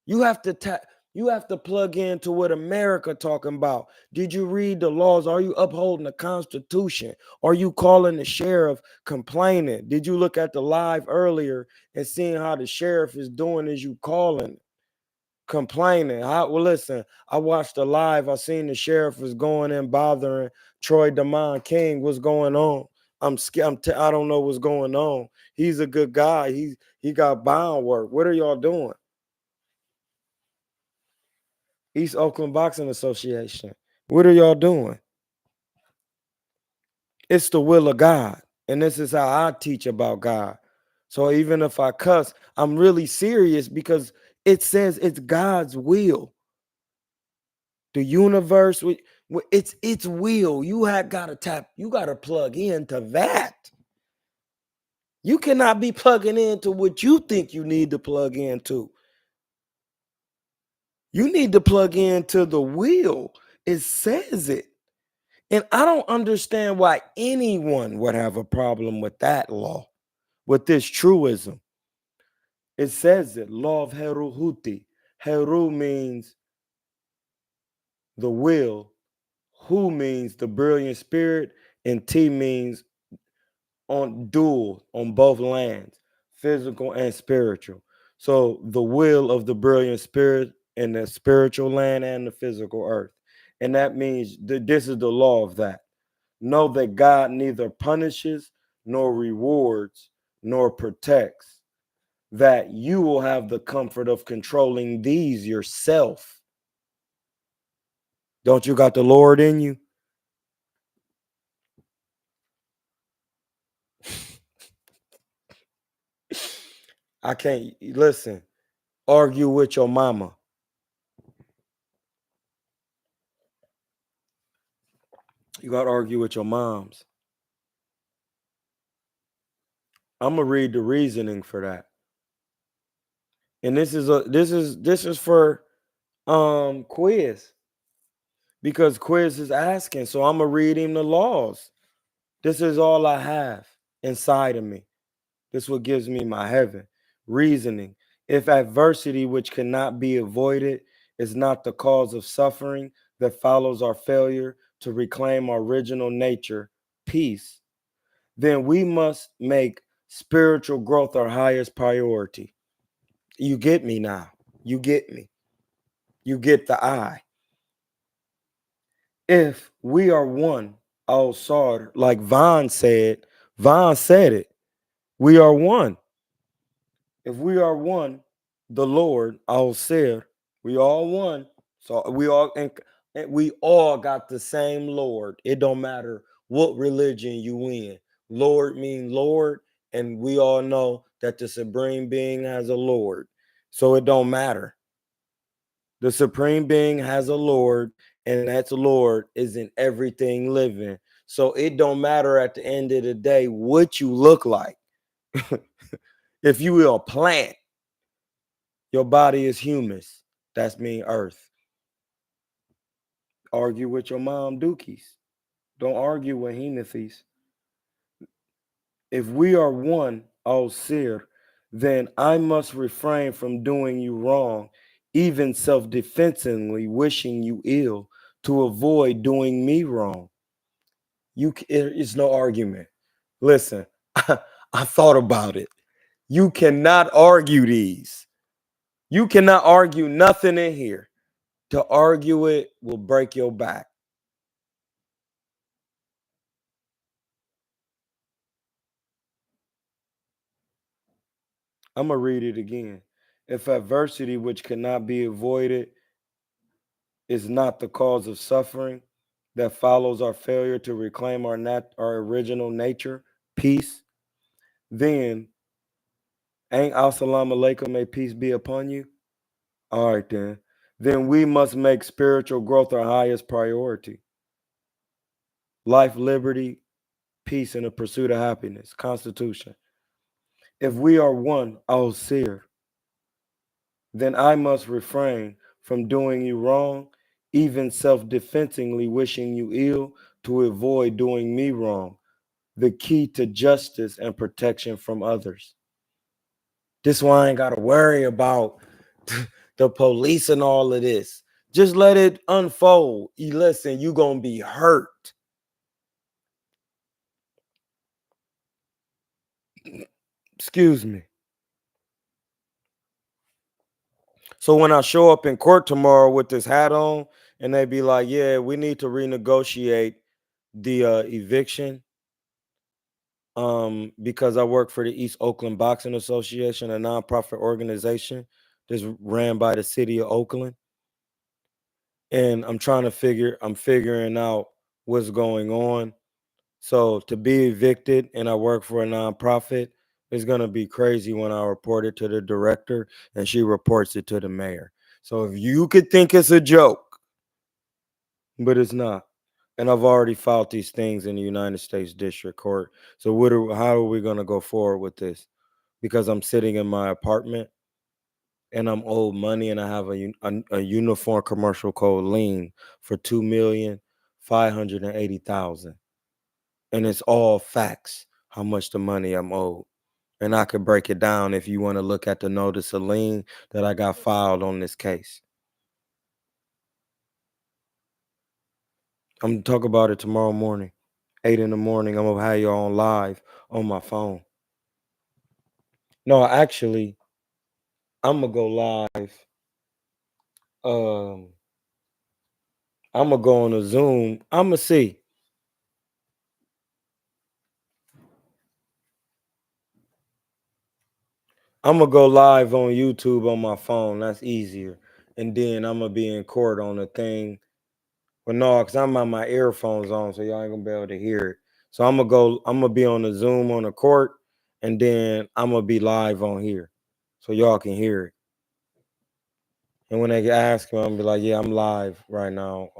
You have to you have to plug into what America talking about. Did you read the laws? Are you upholding the Constitution? Are you calling the sheriff complaining? Did you look at the live earlier and seeing how the sheriff is doing as you calling complaining? Well, listen, I watched the live. I seen the sheriff was going in bothering Troy DeMond King. What's going on? I'm scared. I don't know what's going on. He's a good guy. He got bond work. What are y'all doing? East Oakland Boxing Association. What are y'all doing? It's the will of God. And this is how I teach about God. So even if I cuss, I'm really serious because it says it's God's will. The universe, it's will. You had gotta tap, you gotta plug into that. You cannot be plugging into what you think you need to plug into. You need to plug into the will. It says it. And I don't understand why anyone would have a problem with that law, with this truism. It says it, law of Heru Huti. Heru means the will, Hu means the brilliant spirit, and Ti means on dual on both lands, physical and spiritual. So the will of the brilliant spirit in the spiritual land and the physical earth. And that means this is the law of that. Know that God neither punishes nor rewards nor protects, that you will have the comfort of controlling these yourself. Don't you got the Lord in you? I can't listen. Argue with your mama. You got to argue with your moms. I'm gonna read the reasoning for that. And this is for Quiz, because Quiz is asking. So I'm gonna read him the laws. This is all I have inside of me. This what gives me my heaven. Reasoning. If adversity which cannot be avoided is not the cause of suffering that follows our failure to reclaim our original nature, peace, then we must make spiritual growth our highest priority. You get me now. You get me. You get the I. If we are one, Al Sard, like Von said it. We are one. If we are one, the Lord, Al Sir, we all one. So we all got the same Lord. It don't matter what religion you in. Lord mean Lord, and we all know that the supreme being has a Lord. So it don't matter. The supreme being has a Lord, and that Lord is in everything living. So it don't matter at the end of the day what you look like. If you are a plant, your body is humus. That's mean earth. Argue with your mom dookies. Don't argue with Henethys. If we are one, O Sir, then I must refrain from doing you wrong, even self-defensively wishing you ill, to avoid doing me wrong. It's no argument. Listen, I thought about it. You cannot argue these. You cannot argue nothing in here. To argue it will break your back. I'm going to read it again. If adversity which cannot be avoided is not the cause of suffering that follows our failure to reclaim our original nature, peace, then ain't assalamu alaikum, may peace be upon you? All right, then. Then we must make spiritual growth our highest priority. Life, liberty, peace, and the pursuit of happiness. Constitution. If we are one, Al Sir, then I must refrain from doing you wrong, even self-defensively wishing you ill, to avoid doing me wrong. The key to justice and protection from others. This why I ain't gotta worry about the police and all of this. Just let it unfold. Listen, you gonna be hurt. Excuse me. So when I show up in court tomorrow with this hat on, and they be like, "Yeah, we need to renegotiate the eviction, because I work for the East Oakland Boxing Association, a nonprofit organization that's ran by the city of Oakland, and I'm figuring out what's going on. So to be evicted and I work for a nonprofit is gonna be crazy when I report it to the director and she reports it to the mayor. So if you could think it's a joke, but it's not. And I've already filed these things in the United States District Court. So how are we going to go forward with this? Because I'm sitting in my apartment and I'm owed money, and I have a uniform commercial code lien for 2,580,000, and it's all facts how much the money I'm owed. And I could break it down if you want to look at the notice of lien that I got filed on this case. I'm gonna talk about it tomorrow morning, 8 in the morning. I'm gonna have you on live on my phone. No, actually, I'm gonna go live. Um, I'm gonna go on a Zoom. I'm gonna see. I'm gonna go live on YouTube on my phone. That's easier. And then I'm gonna be in court on the thing. But no, because I'm on my earphones on, so y'all ain't gonna be able to hear it. So I'm gonna be on the Zoom on the court, and then I'm gonna be live on here. So y'all can hear it. And when they ask me, I'm gonna be like, yeah, I'm live right now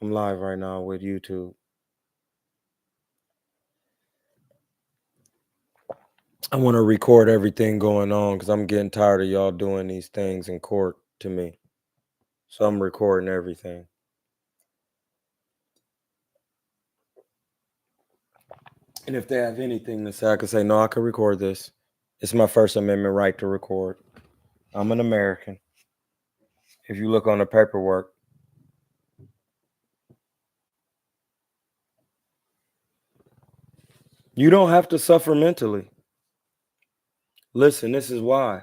with YouTube. I want to record everything going on because I'm getting tired of y'all doing these things in court to me. So I'm recording everything. And if they have anything to say, I can say, no, I can record this. It's my First Amendment right to record. I'm an American. If you look on the paperwork, you don't have to suffer mentally. Listen, this is why.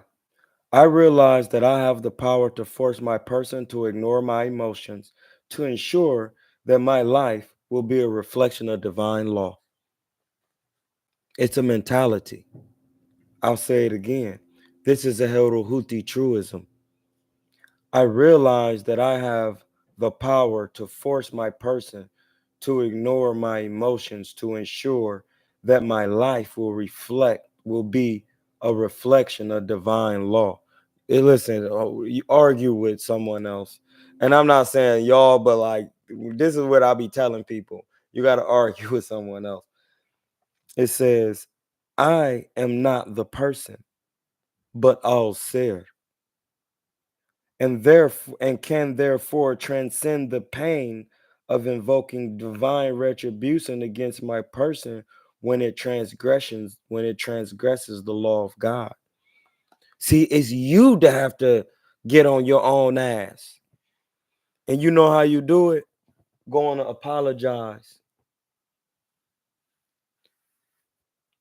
I realize that I have the power to force my person to ignore my emotions to ensure that my life will be a reflection of divine law. It's a mentality. I'll say it again. This is a Huti truism. I realize that I have the power to force my person to ignore my emotions to ensure that my life will be a reflection of divine law. Listen, you argue with someone else, and I'm not saying y'all, but like this is what I be telling people. You got to argue with someone else. It says, I am not the person, but Al Ser, and can therefore transcend the pain of invoking divine retribution against my person when it transgresses the law of God. See, it's you to have to get on your own ass. And you know how you do it? Going to apologize.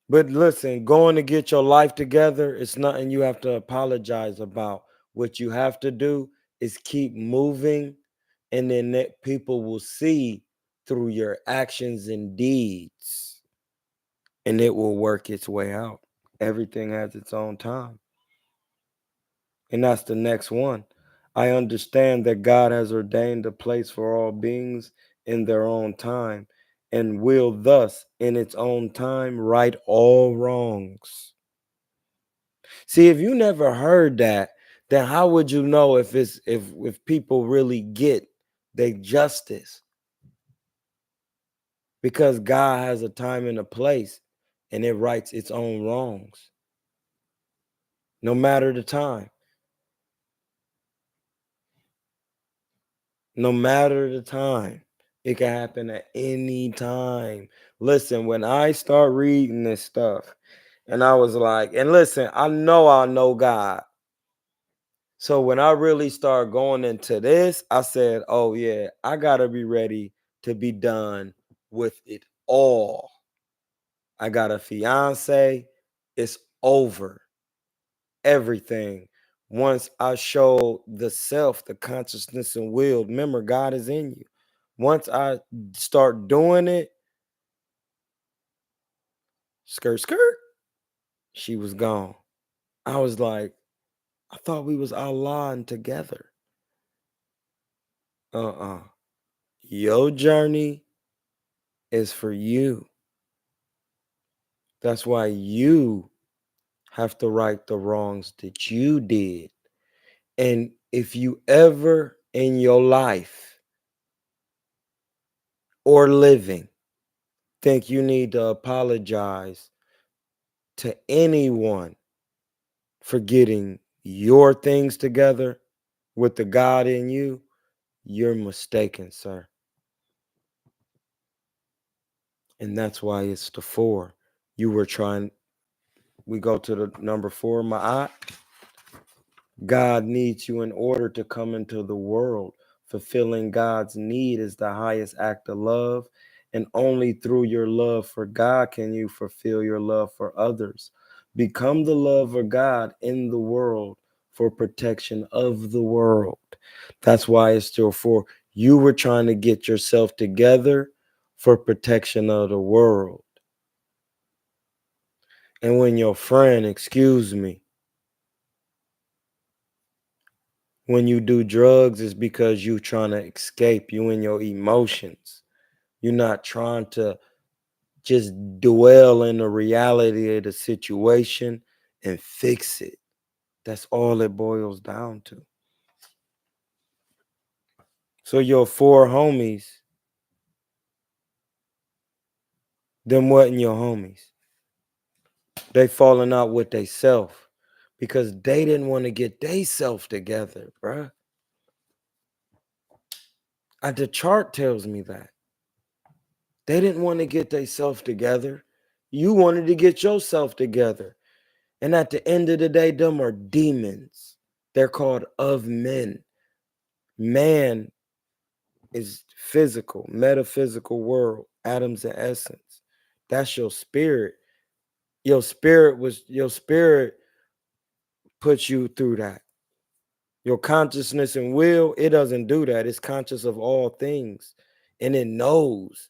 But listen, going to get your life together, it's nothing you have to apologize about. What you have to do is keep moving, and then people will see through your actions and deeds, and it will work its way out. Everything has its own time. And that's the next one. I understand that God has ordained a place for all beings in their own time and will thus, in its own time, right all wrongs. See, if you never heard that, then how would you know if people really get their justice? Because God has a time and a place, and it rights its own wrongs, no matter the time. No matter the time. It can happen at any time. Listen, when I start reading this stuff, and I was like, and listen, I know God. So when I really start going into this, I said, oh yeah, I gotta be ready to be done with it all. I got a fiance, it's over. Everything. Once I show the self, the consciousness and will, remember, God is in you. Once I start doing it, skirt, skirt, she was gone. I was like, I thought we was Allah and together. Uh-uh. Your journey is for you. That's why you have to right the wrongs that you did. And if you ever in your life or living think you need to apologize to anyone for getting your things together with the God in you, you're mistaken, sir. And that's why it's the four. You were trying, we go to the number four, Ma'at. God needs you in order to come into the world. Fulfilling God's need is the highest act of love. And only through your love for God can you fulfill your love for others. Become the love of God in the world for protection of the world. That's why it's still four. You were trying to get yourself together for protection of the world. And when your friend, excuse me, when you do drugs, it's because you trying to escape you and your emotions. You're not trying to just dwell in the reality of the situation and fix it. That's all it boils down to. So your four homies, them wasn't your homies. They falling out with they self because they didn't want to get they self together, bruh. The chart tells me that. They didn't want to get they self together. You wanted to get yourself together. And at the end of the day, them are demons. They're called of men. Man is physical, metaphysical world, atoms and essence. That's your spirit. Your spirit puts you through that. Your consciousness and will, it doesn't do that. It's conscious of all things and it knows.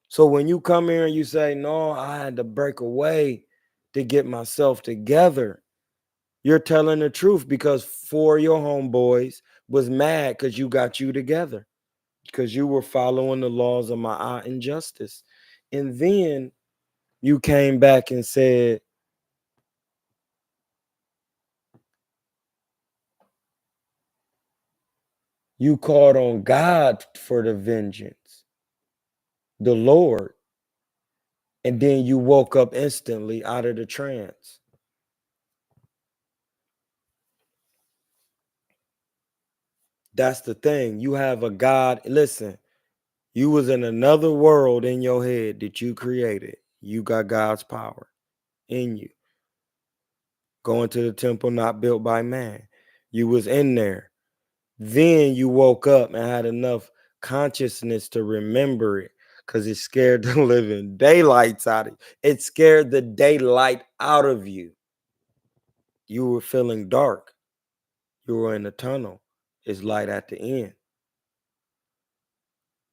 So when you come here and you say, no, I had to break away to get myself together, you're telling the truth because four of your homeboys was mad because you got you together, because you were following the laws of my injustice. And then you came back and said, you called on God for the vengeance, the Lord. And then you woke up instantly out of the trance. That's the thing. You have a God. Listen, you was in another world in your head that you created. You got God's power in you. Going to the temple not built by man. You was in there. Then you woke up and had enough consciousness to remember it because it scared the living daylights out of you. It scared the daylight out of you. You were feeling dark. You were in the tunnel. It's light at the end.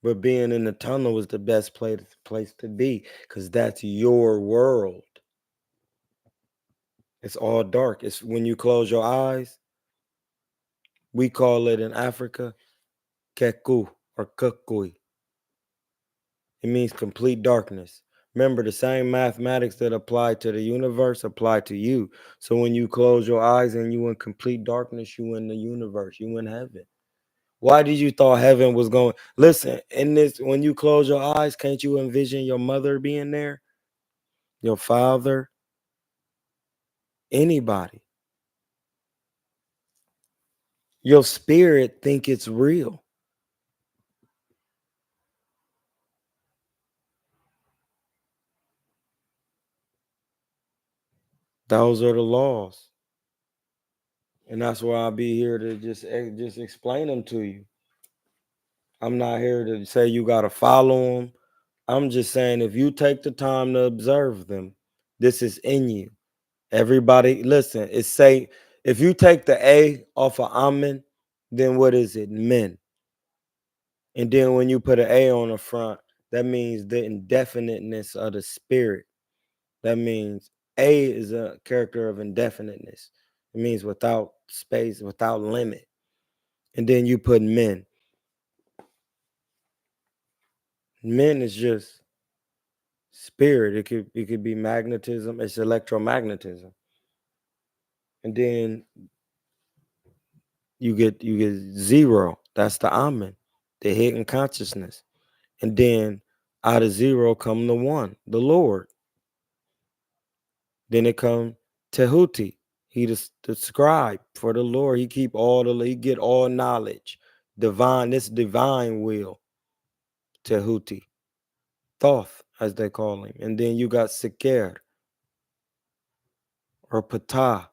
But being in the tunnel was the best place to be because that's your world. It's all dark. It's when you close your eyes, we call it in Africa keku or kukui. It means complete darkness. Remember, the same mathematics that apply to the universe apply to you. So when you close your eyes and you in complete darkness, you in the universe, you in heaven. Why did you thought heaven was going? Listen, in this, when you close your eyes, can't you envision your mother being there, your father, anybody? Your spirit think it's real. Those are the laws, and that's why I'll be here to just explain them to you. I'm not here to say you got to follow them. I'm just saying if you take the time to observe them, this is in you. Everybody, listen, it's say if you take the A off of Amen, then what is it? Men. And then when you put an A on the front, that means the indefiniteness of the spirit. That means A is a character of indefiniteness. It means without space, without limit. And then you put men. Men is just spirit. It could be magnetism. It's electromagnetism. And then you get zero. That's the Amen, the hidden consciousness. And then out of zero come the one, the Lord. Then it come Tehuti. He the scribe for the Lord. He get all knowledge. Divine, this divine will. Tehuti. Thoth, as they call him. And then you got Seker or Ptah,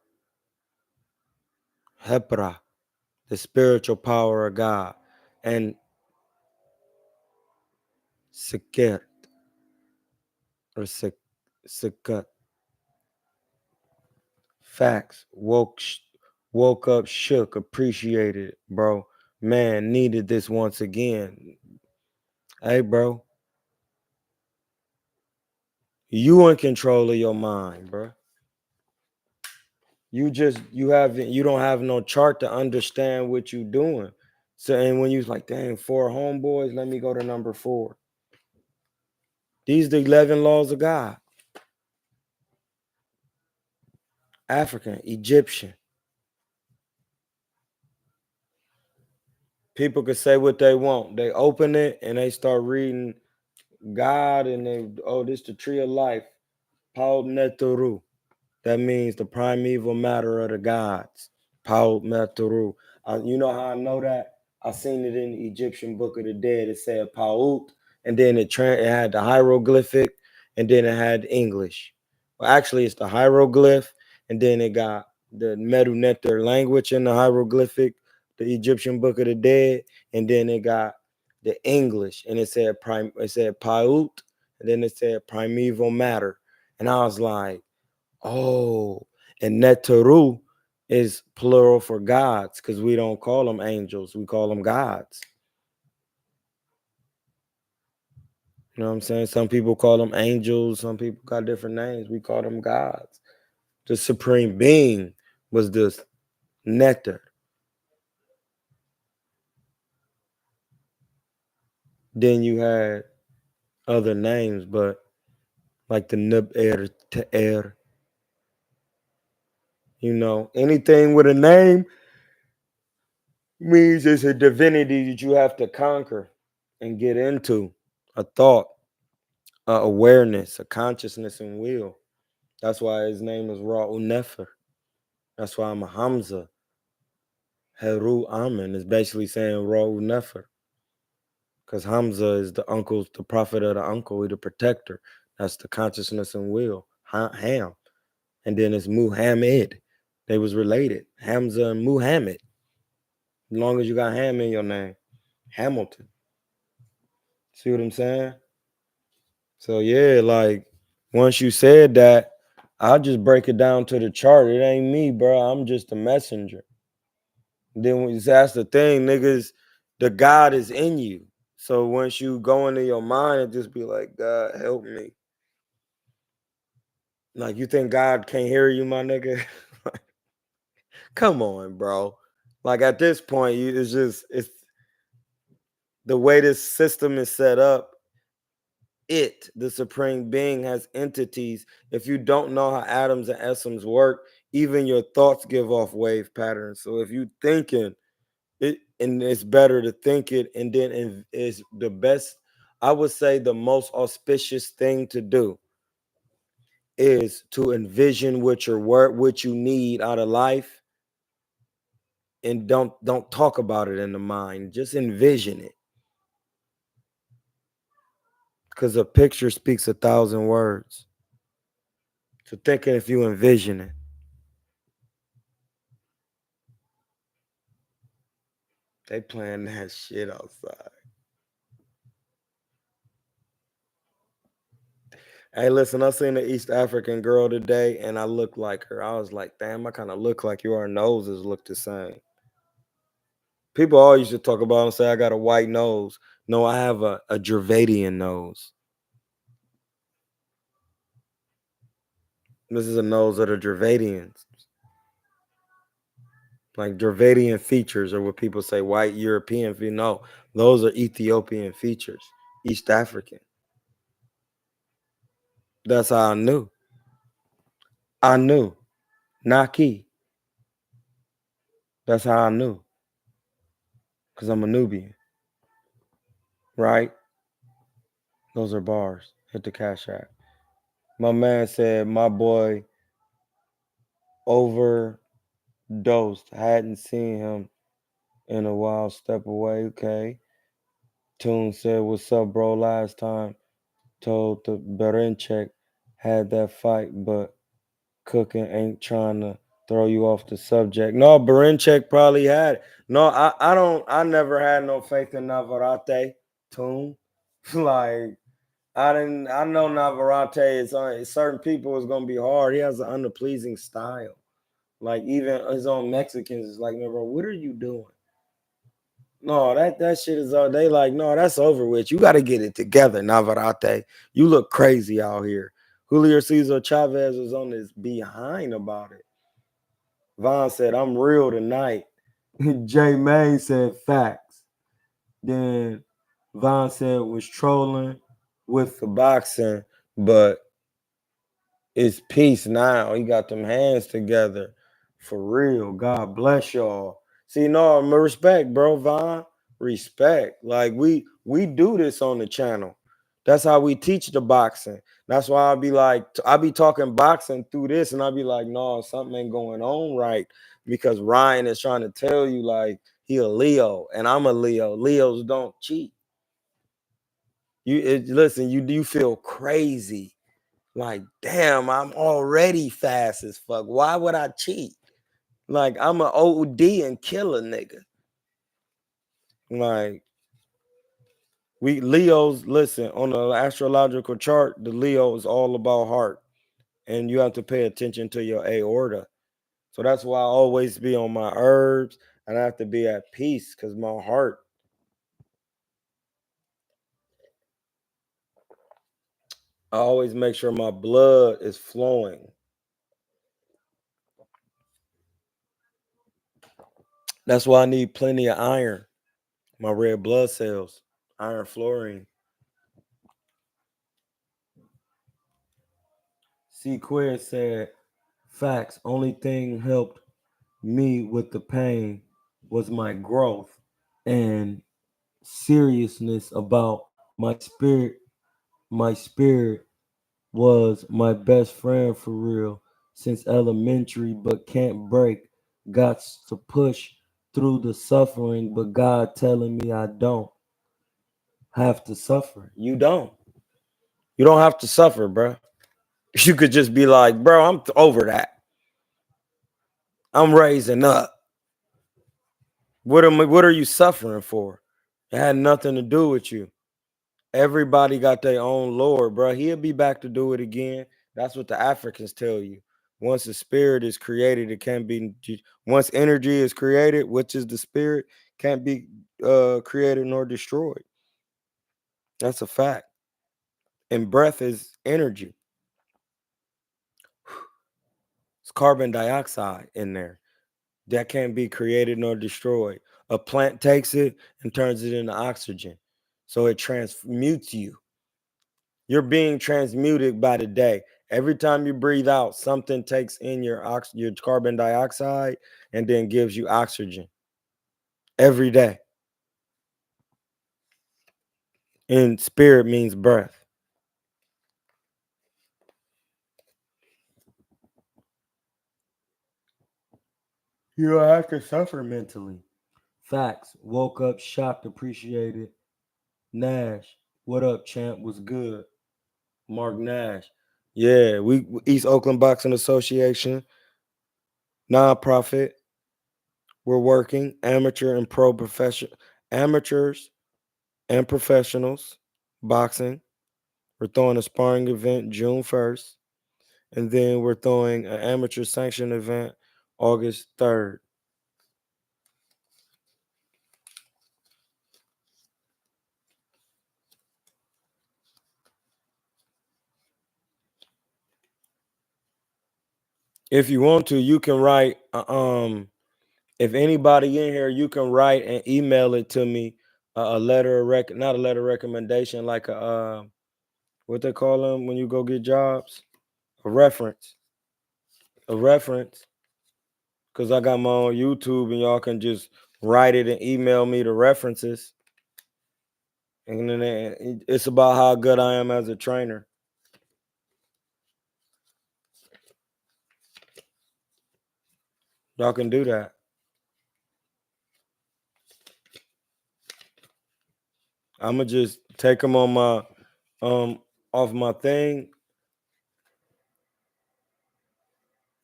Hepra, the spiritual power of God. And Seker or Sekat. Facts. Woke up shook, appreciated it, bro. Man, needed this once again. Hey, bro, you in control of your mind, bro. You don't have no chart to understand what you doing. So and when you like, dang, 4 homeboys, let me go to number 4. These the 11 laws of God. African, Egyptian. People could say what they want. They open it and they start reading God and this the tree of life. Paul Neturu. That means the primeval matter of the gods. Paul Neturu. You know how I know that? I seen it in the Egyptian Book of the Dead. It said Paut, and then it had the hieroglyphic, and then it had English. Well, actually, it's the hieroglyph, and then it got the Medu Neter language in the hieroglyphic, the Egyptian Book of the Dead, and then it got the English, and it said Paut, and then it said primeval matter, and I was like, oh, and Neteru is plural for gods because we don't call them angels, we call them gods. You know what I'm saying? Some people call them angels, some people got different names. We call them gods. The supreme being was this Neter. Then you had other names, but like the Nub Er Te'er. You know, anything with a name means it's a divinity that you have to conquer and get into, a thought, a awareness, a consciousness and will. That's why his name is Ra'u Nefer. That's why I'm a Hamza. Heru Amen is basically saying Ra'u Nefer. Because Hamza is the uncle, the prophet of the uncle, the protector. That's the consciousness and will. Ham. And then it's Muhammad. They was related. Hamza and Muhammad. As long as you got Ham in your name. Hamilton. See what I'm saying? So yeah, like once you said that, I'll just break it down to the chart. It ain't me, bro. I'm just a messenger. Then that's the thing, niggas. The God is in you. So once you go into your mind and just be like, God, help me. Like you think God can't hear you, my nigga? Come on, bro. Like at this point, it's the way this system is set up. The supreme being, has entities. If you don't know how atoms and atoms work, even your thoughts give off wave patterns. So if you thinking it, and it's better to think it, and then it's the best, I would say the most auspicious thing to do is to envision what your work, what you need out of life, and don't talk about it in the mind. Just envision it, because a picture speaks 1,000 words. So thinking, if you envision it, they playing that shit outside. Hey, listen, I seen an East African girl today, and I look like her. I was like, damn, I kind of look like you. Our noses look the same. People always used to talk about and say I got a white nose. No, I have a Dravadian nose. This is a nose of the Dravadians. Like Dravadian features are what people say white European features. No, those are Ethiopian features, East African. That's how I knew. I knew. Naki. That's how I knew. because I'm a Nubian, right? Those are bars. Hit the cash app. My man said my boy overdosed. Hadn't seen him in a while. Step away, okay. Tune said, "What's up, bro?" Last time told the Berenchek had that fight, but cooking ain't trying to throw you off the subject. No, Berenchek probably had it. No, I don't. I never had no faith in Navarrete. Tune, like I didn't. I know Navarrete is on certain people is gonna be hard. He has an underpleasing style. Like even his own Mexicans is like, no, bro, what are you doing? No, that shit is all they like. No, that's over with. You got to get it together, Navarrete. You look crazy out here. Julio Cesar Chavez was on his behind about it. Vaughn said, "I'm real tonight." Jay May said, "Facts." Then Vaughn said was trolling with the boxing, but it's peace now. He got them hands together. For real. God bless y'all. See, no, respect, bro, Vaughn. Respect. Like we do this on the channel. That's how we teach the boxing. That's why I'll be like, I be talking boxing through this, and I'll be like, no, something ain't going on right. Because Ryan is trying to tell you, like, he a Leo, and I'm a Leo. Leos don't cheat. Listen, you feel crazy. Like, damn, I'm already fast as fuck. Why would I cheat? Like, I'm an OD and kill a nigga. Like, we Leos, listen, on the astrological chart, the Leo is all about heart. And you have to pay attention to your aorta. So that's why I always be on my herbs and I have to be at peace because my heart, I always make sure my blood is flowing. That's why I need plenty of iron, my red blood cells, iron fluorine. C. Queer said, "Facts. Only thing helped me with the pain was my growth and seriousness about my spirit. My spirit was my best friend for real since elementary, but can't break. Got to push through the suffering, but God telling me I don't have to suffer. You don't. You don't have to suffer, bro. You could just be like, bro, I'm over that. I'm raising up. What are you suffering for? It had nothing to do with you. Everybody got their own Lord, bro. He'll be back to do it again. That's what the Africans tell you. Once the spirit is created, it can't be. Once energy is created, which is the spirit, can't be created nor destroyed. That's a fact. And breath is energy. It's carbon dioxide in there that can't be created nor destroyed. A plant takes it and turns it into oxygen. So it transmutes you. You're being transmuted by the day. Every time you breathe out, something takes in your carbon dioxide and then gives you oxygen every day. And spirit means breath. You don't have to suffer mentally. Facts. Woke up shocked, appreciated. Nash. What up, champ? Was good. Mark Nash. Yeah, we East Oakland Boxing Association, nonprofit. We're working amateur and pro professional amateurs and professionals boxing. We're throwing a sparring event June 1st, and then we're throwing an amateur sanction event August 3rd. If you want to, you can write. If anybody in here, you can write and email it to me. A letter of not a letter of recommendation, like a what they call them when you go get jobs, a reference, a reference. Cause I got my own YouTube, and y'all can just write it and email me the references. And then it's about how good I am as a trainer. Y'all can do that. I'ma just take them on my off my thing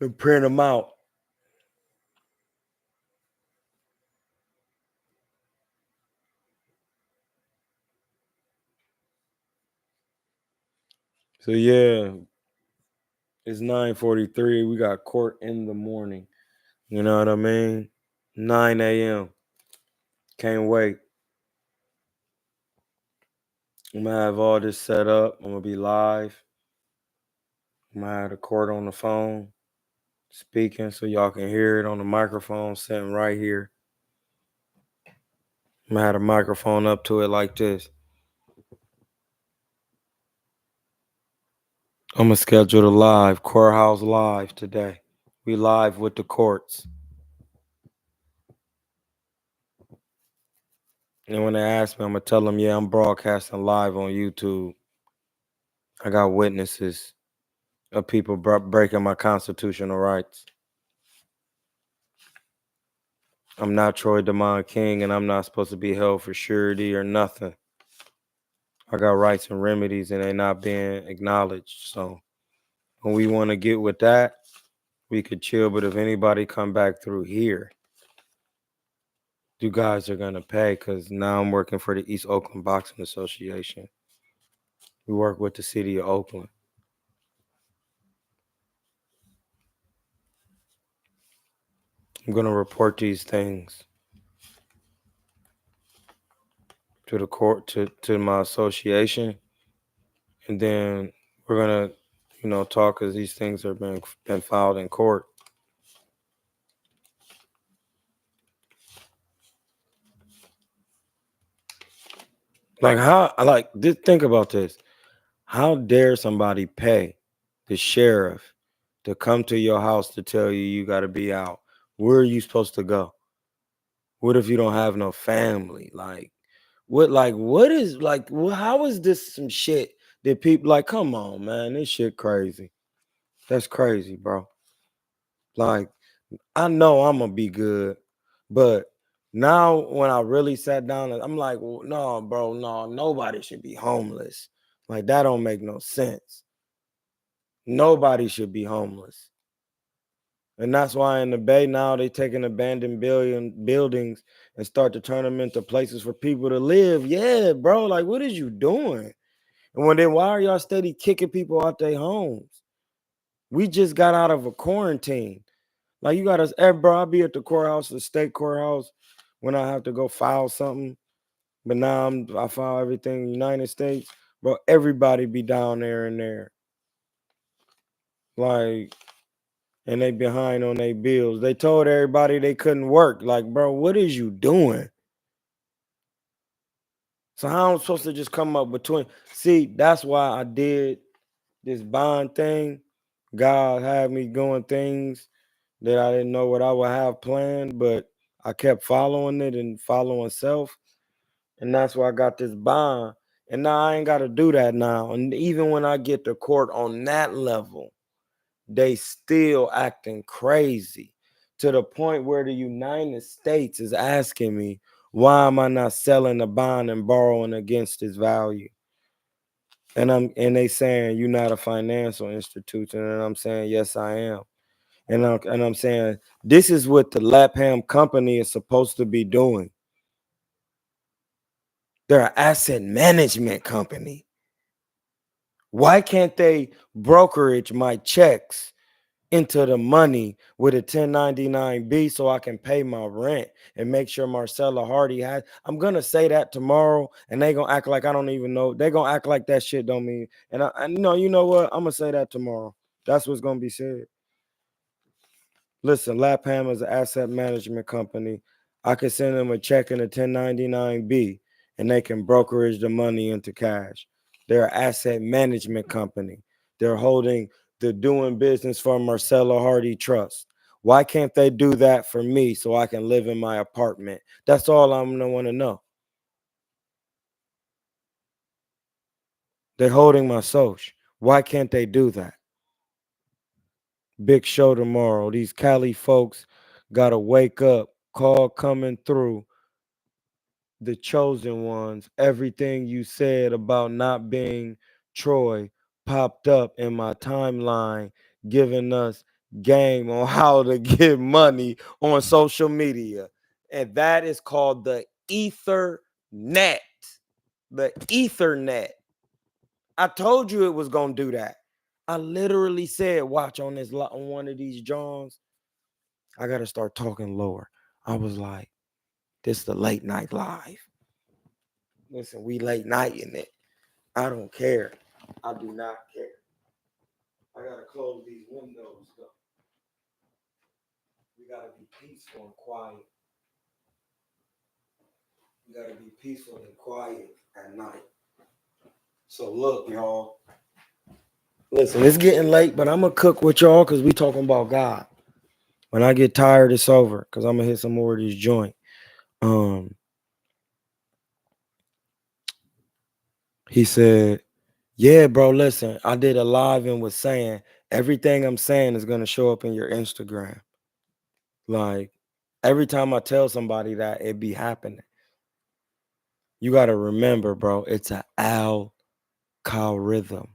and print them out. So yeah, it's 9:43. We got court in the morning. You know what I mean? 9 a.m. Can't wait. I'm gonna have all this set up. I'm gonna be live. I'm gonna have the court on the phone speaking so y'all can hear it on the microphone sitting right here. I'm gonna have the microphone up to it like this. I'm gonna schedule a live, courthouse live today. We live with the courts. And when they ask me, I'm gonna tell them, yeah, I'm broadcasting live on YouTube. I got witnesses of people breaking my constitutional rights. I'm not Troy DeMond King, and I'm not supposed to be held for surety or nothing. I got rights and remedies, and they're not being acknowledged. So when we want to get with that, we could chill. But if anybody come back through here, you guys are gonna pay, because now I'm working for the East Oakland Boxing Association. We work with the city of Oakland. I'm gonna report these things to the court, to my association, and then we're gonna talk, because these things are been filed in court. Like how, think about this. How dare somebody pay the sheriff to come to your house to tell you got to be out? Where are you supposed to go? What if you don't have no family? What is how is this some shit that people like? Come on, man, this shit crazy. That's crazy, bro. Like, I know I'm gonna be good, but now when I really sat down, I'm like, well, no, bro, no, nobody should be homeless. Like, that don't make no sense. Nobody should be homeless. And that's why in the Bay now they taking abandoned buildings and start to turn them into places for people to live. Yeah, bro. Like, what is you doing? And why are y'all steady kicking people out their homes? We just got out of a quarantine. Like, you got us, bro. I'll be at the courthouse, the state courthouse, when I have to go file something. But now I file everything in the United States. Bro, everybody be down there and there. Like, and they behind on their bills. They told everybody they couldn't work. Like, bro, what is you doing? So how am I supposed to just come up between? See, that's why I did this bond thing. God had me doing things that I didn't know what I would have planned, but I kept following it and following self. And that's why I got this bond. And now I ain't got to do that now. And even when I get to court on that level, they still acting crazy, to the point where the United States is asking me, why am I not selling the bond and borrowing against its value? And they saying you're not a financial institution, and I'm saying yes, I am. And I'm saying this is what the Lapham company is supposed to be doing. They're an asset management company. Why can't they brokerage my checks into the money with a 1099B so I can pay my rent and make sure Marcella Hardy has? I'm gonna say that tomorrow, and they gonna act like I don't even know. They gonna act like that shit don't mean. And you know what? I'm gonna say that tomorrow. That's what's gonna be said. Listen, Lapham is an asset management company. I can send them a check in a 1099B, and they can brokerage the money into cash. They're an asset management company. They're holding the doing business for Marcella Hardy Trust. Why can't they do that for me so I can live in my apartment? That's all I'm gonna want to know. They're holding my social. Why can't they do that? Big show tomorrow. These Cali folks gotta wake up. Call coming through. The chosen ones. Everything you said about not being Troy popped up in my timeline, giving us game on how to get money on social media. And that is called the Ethernet. The Ethernet. I told you it was gonna do that. I literally said, watch on this on one of these Johns. I gotta start talking lower. I was like, this is the late night live. Listen, we late night in it. I don't care. I do not care. I gotta close these windows though. We gotta be peaceful and quiet. We gotta be peaceful and quiet at night. So look, y'all. Listen, it's getting late, but I'm gonna cook with y'all because we talking about God. When I get tired, it's over because I'm gonna hit some more of this joint. Um, he said, yeah, bro, listen, I did a live and was saying everything I'm saying is gonna show up in your Instagram. Like every time I tell somebody that, it be happening. You gotta remember, bro, it's an algorithm.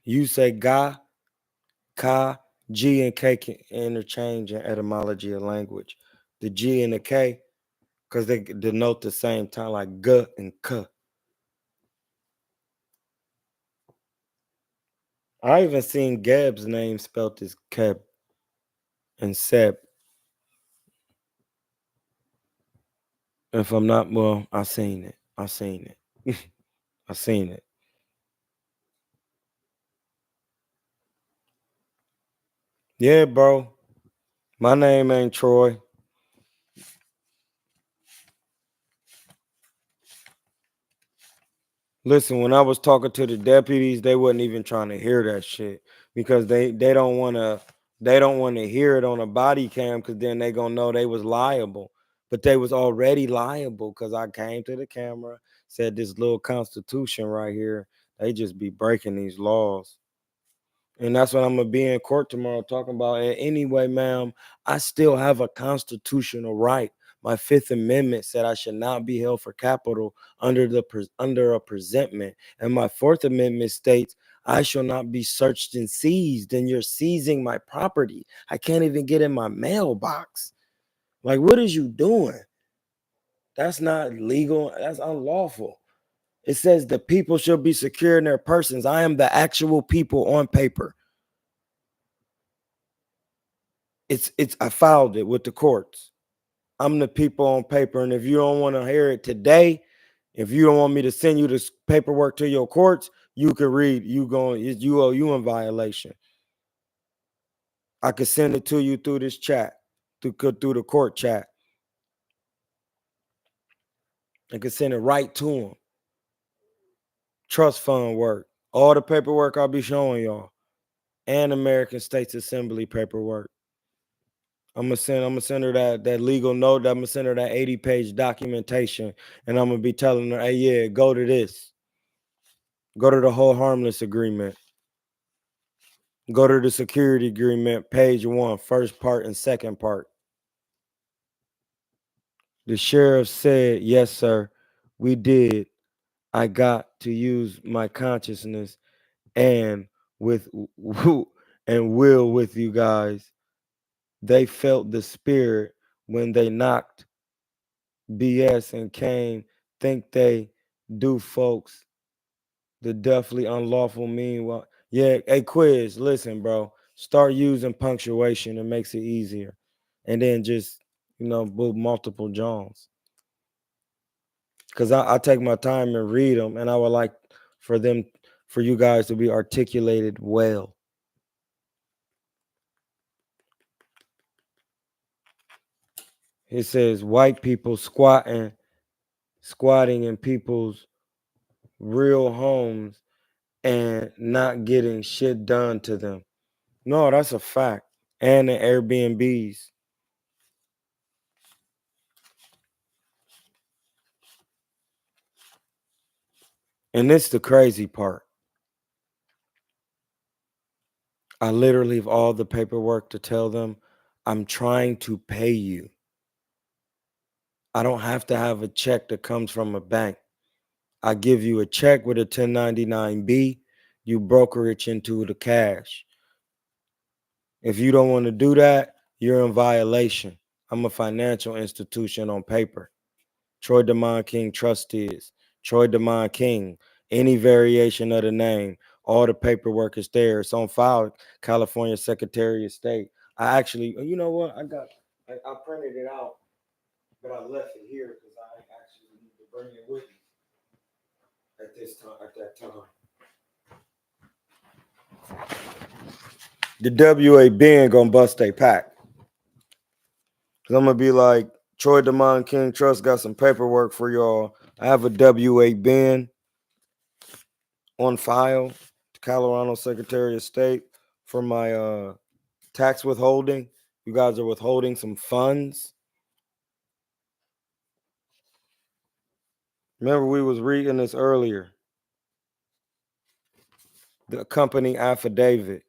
You say ga, ka, G and K can interchange in etymology of language. The G and the K, because they denote the same time, like g and k. I even seen Geb's name spelt as Keb and Seb. If I'm not, well, I seen it. I seen it. I seen it. Yeah, bro. My name ain't Troy. Listen, when I was talking to the deputies, they wasn't even trying to hear that shit because they don't want to hear it on a body cam because then they gonna know they was liable. But they was already liable because I came to the camera, said this little constitution right here. They just be breaking these laws. And that's what I'm gonna be in court tomorrow talking about. And anyway, ma'am, I still have a constitutional right. My Fifth Amendment said I should not be held for capital under a presentment, and my Fourth Amendment states I shall not be searched and seized. And you're seizing my property. I can't even get in my mailbox. Like, what is you doing? That's not legal. That's unlawful. It says the people shall be secure in their persons. I am the actual people on paper. It's I filed it with the courts. I'm the people on paper, and if you don't want to hear it today, if you don't want me to send you this paperwork to your courts, you can read. You in violation. I could send it to you through this chat, through the court chat. I could send it right to them. Trust fund work, all the paperwork I'll be showing y'all, and American States Assembly paperwork. I'm gonna send her that legal note. I'm gonna send her that 80-page documentation, and I'm gonna be telling her, hey, yeah, go to this. Go to the whole harmless agreement. Go to the security agreement, page 1, first part and second part. The sheriff said, yes, sir, we did. I got to use my consciousness and with and will with you guys. They felt the spirit when they knocked BS and came, think they do folks the definitely unlawful mean. Well, yeah, hey quiz, listen, bro. Start using punctuation. It makes it easier. And then just, book multiple Johns. Because I take my time and read them, and I would like for you guys to be articulated well. It says white people squatting in people's real homes and not getting shit done to them. No, that's a fact. and the Airbnbs. And this the crazy part. I literally have all the paperwork to tell them I'm trying to pay you. I don't have to have a check that comes from a bank. I give you a check with a 1099B, you brokerage into the cash. If you don't want to do that, you're in violation. I'm a financial institution on paper. Troy DeMond King Trustees, Troy DeMond King, any variation of the name, all the paperwork is there. It's on file, California Secretary of State. I actually, you know what? I printed it out, but I left it here because I actually need to bring it with me at this time, at that time. The WAB ain't gonna bust a pack. Cause I'm gonna be like, Troy DeMond King Trust got some paperwork for y'all. I have a WAB on file, Colorado Secretary of State, for my tax withholding. You guys are withholding some funds. Remember, we was reading this earlier. The company affidavit.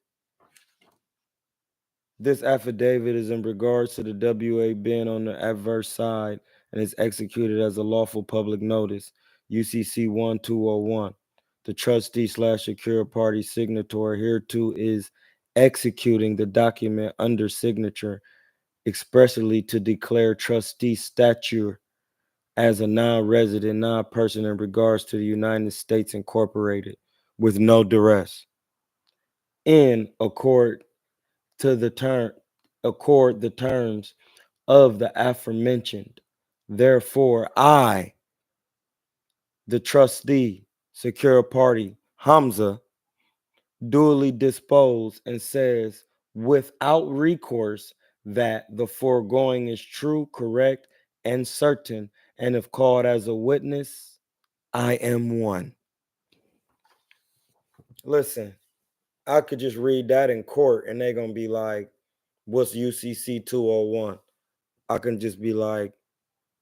This affidavit is in regards to the WA being on the adverse side and is executed as a lawful public notice, UCC 1201. The trustee / secure party signatory hereto is executing the document under signature expressly to declare trustee stature as a non-resident, non-person in regards to the United States Incorporated with no duress. In to the term accord the terms of the aforementioned. Therefore, I, the trustee, secure party, Hamza, duly dispose and says without recourse that the foregoing is true, correct, and certain, and if called as a witness, I am one. Listen, I could just read that in court and they're going to be like, what's UCC 201? I can just be like,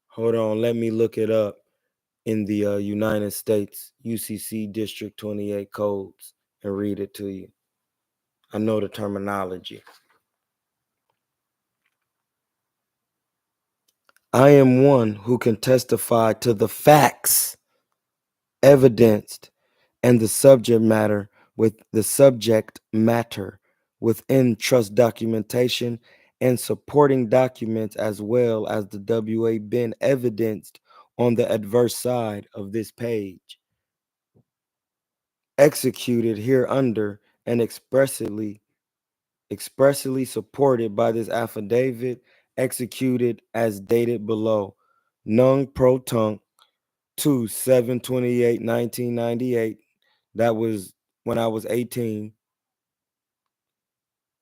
hold on, let me look it up in the United States UCC District 28 codes and read it to you. I know the terminology. I am one who can testify to the facts evidenced and the subject matter within trust documentation and supporting documents as well as the WA been evidenced on the adverse side of this page. Executed here under and expressly supported by this affidavit, executed as dated below. Nunc pro tunc to 7/28/1998. That was when I was 18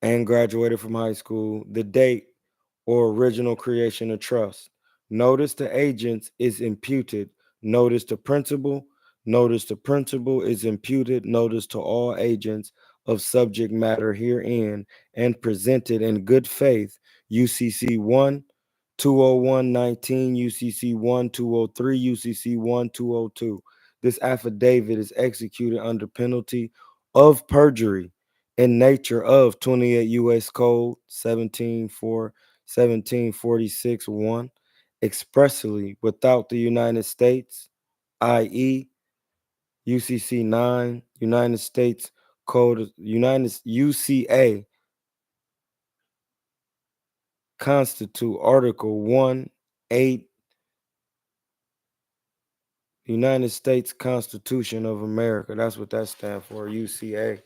and graduated from high school. The date or original creation of trust. Notice to agents is imputed. Notice to principal. Notice to principal is imputed. Notice to all agents of subject matter herein and presented in good faith. UCC 1 20119, UCC 1 203, UCC 1 202. This affidavit is executed under penalty of perjury in nature of 28 U.S. Code 1746 1, expressly without the United States, i.e., UCC 9, United States Code, United UCA, constitute Article 1, 8, United States Constitution of America. That's what that stands for, UCA.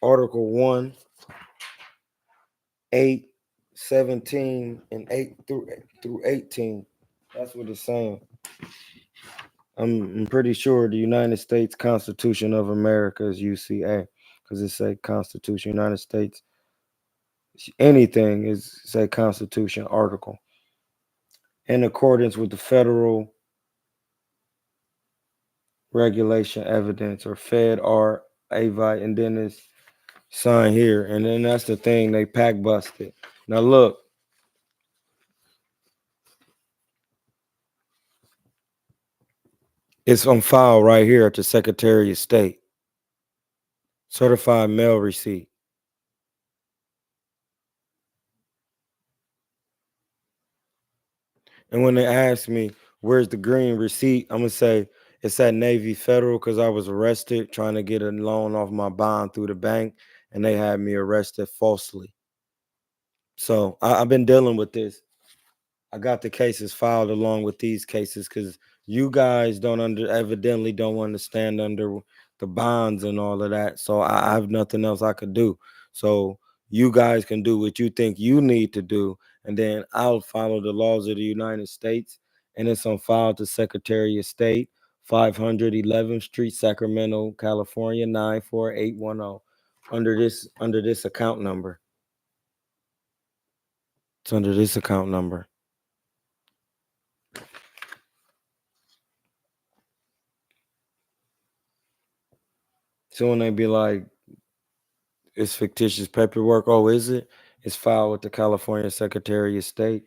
Article 1, 8, 17, and 8 through 18. That's what it's saying. I'm pretty sure the United States Constitution of America is UCA because it say Constitution, United States. Anything is say Constitution article. In accordance with the federal regulation evidence or Fed or AVI, and then it's Sign here. And then that's the thing, they pack busted. Now look, it's on file right here at the Secretary of State. Certified mail receipt. And when they ask me, where's the green receipt? I'm going to say, it's at Navy Federal because I was arrested trying to get a loan off my bond through the bank, and they had me arrested falsely. So I've been dealing with this. I got the cases filed along with these cases because you guys evidently don't understand under the bonds and all of that. So I have nothing else I could do. So you guys can do what you think you need to do, and then I'll follow the laws of the United States. And it's on file to Secretary of State, 500 11th Street, Sacramento, California, 94810. Under this account number. It's under this account number. So when they be like, it's fictitious paperwork. Oh, is it? It's filed with the California Secretary of State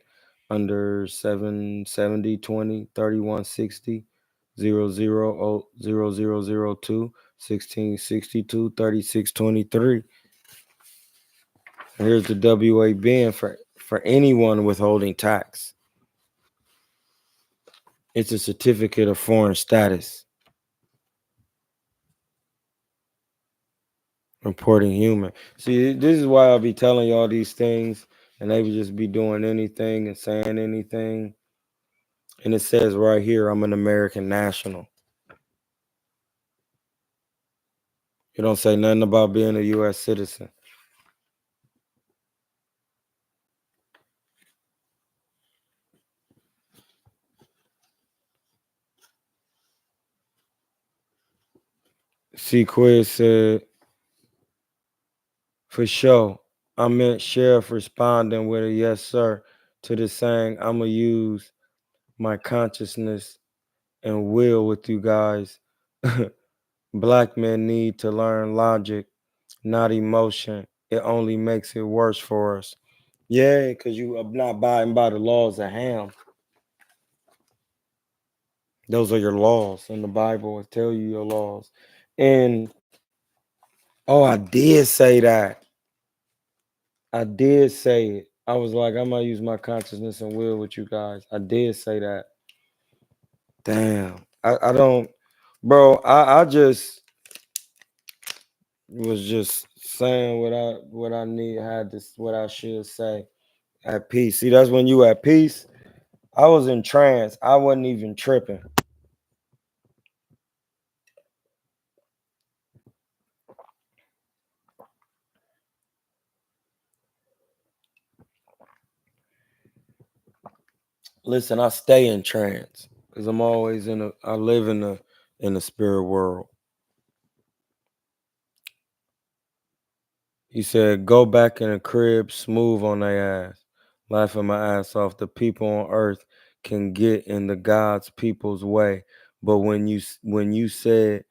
under 770-20-3160-00002 1662-3623. Here's the WABN for anyone withholding tax. It's a certificate of foreign status. Reporting human. See, this is why I'll be telling y'all these things, and they would just be doing anything and saying anything. And it says right here, I'm an American national. It don't say nothing about being a U.S. citizen. See, Quiz said, for sure. I meant Sheriff responding with a yes, sir, to the saying, I'm going to use my consciousness and will with you guys. Black men need to learn logic, not emotion. It only makes it worse for us. Yeah, because you are not abiding by the laws of Ham. Those are your laws in the Bible. It tell you your laws. And oh, I did say that. I did say it. I was like, I'm gonna use my consciousness and will with you guys. I did say that. Damn. I don't, bro. I just was just saying what I need had this what I should say at peace. See, that's when you at peace. I was in trance. I wasn't even tripping. Listen, I stay in trance because I'm always I live in the spirit world. He said, go back in the crib, smooth on their ass, laughing my ass off. The people on earth can get in the God's people's way, but when you said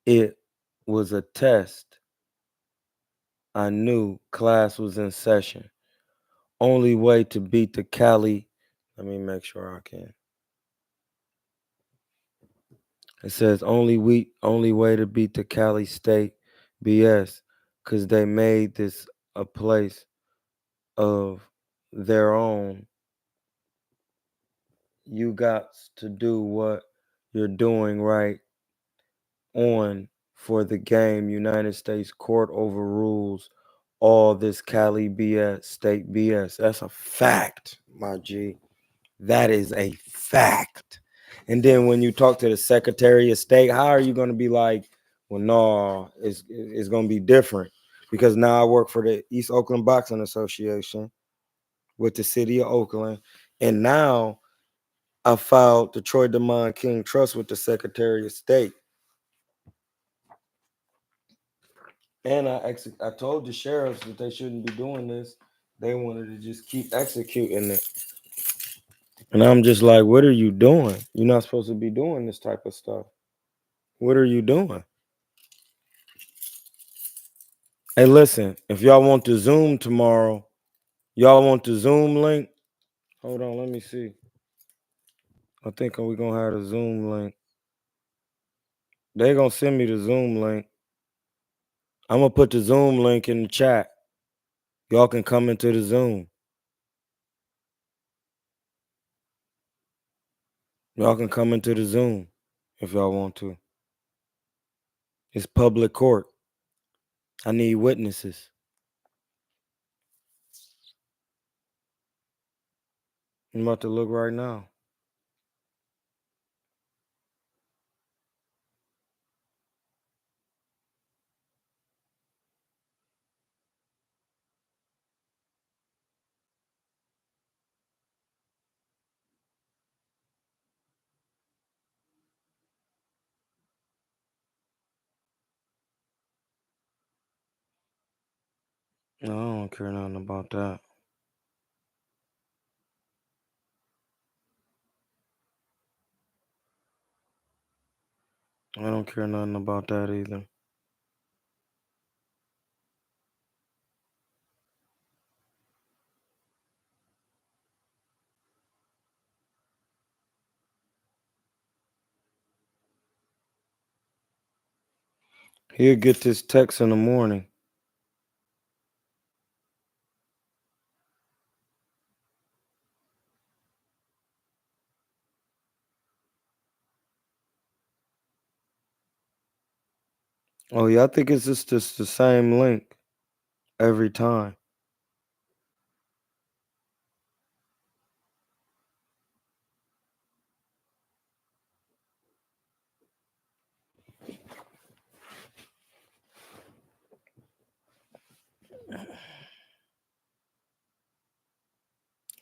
it was a test, I knew class was in session. Only way to beat the Cali. Let me make sure I can. It says only way to beat the Cali State BS, because they made this a place of their own. You got to do what you're doing right on for the game. United States court overrules all this Cali BS, state BS. That's a fact, my G. That is a fact. And then when you talk to the Secretary of State, how are you going to be like, well, no, it's going to be different because now I work for the East Oakland Boxing Association with the city of Oakland, and now I filed the Troy DeMond King Trust with the Secretary of State. And I told the sheriffs that they shouldn't be doing this. They wanted to just keep executing it. And I'm just like, what are you doing? You're not supposed to be doing this type of stuff. What are you doing? Hey, listen, if y'all want to Zoom tomorrow, y'all want the Zoom link? Hold on, let me see. I think we're gonna have the Zoom link. They gonna send me the Zoom link. I'm gonna put the Zoom link in the chat. Y'all can come into the Zoom. Y'all can come into the Zoom if y'all want to. It's public court. I need witnesses. I'm about to look right now. No, I don't care nothing about that. I don't care nothing about that either. He'll get this text in the morning. Oh yeah, I think it's just the same link every time.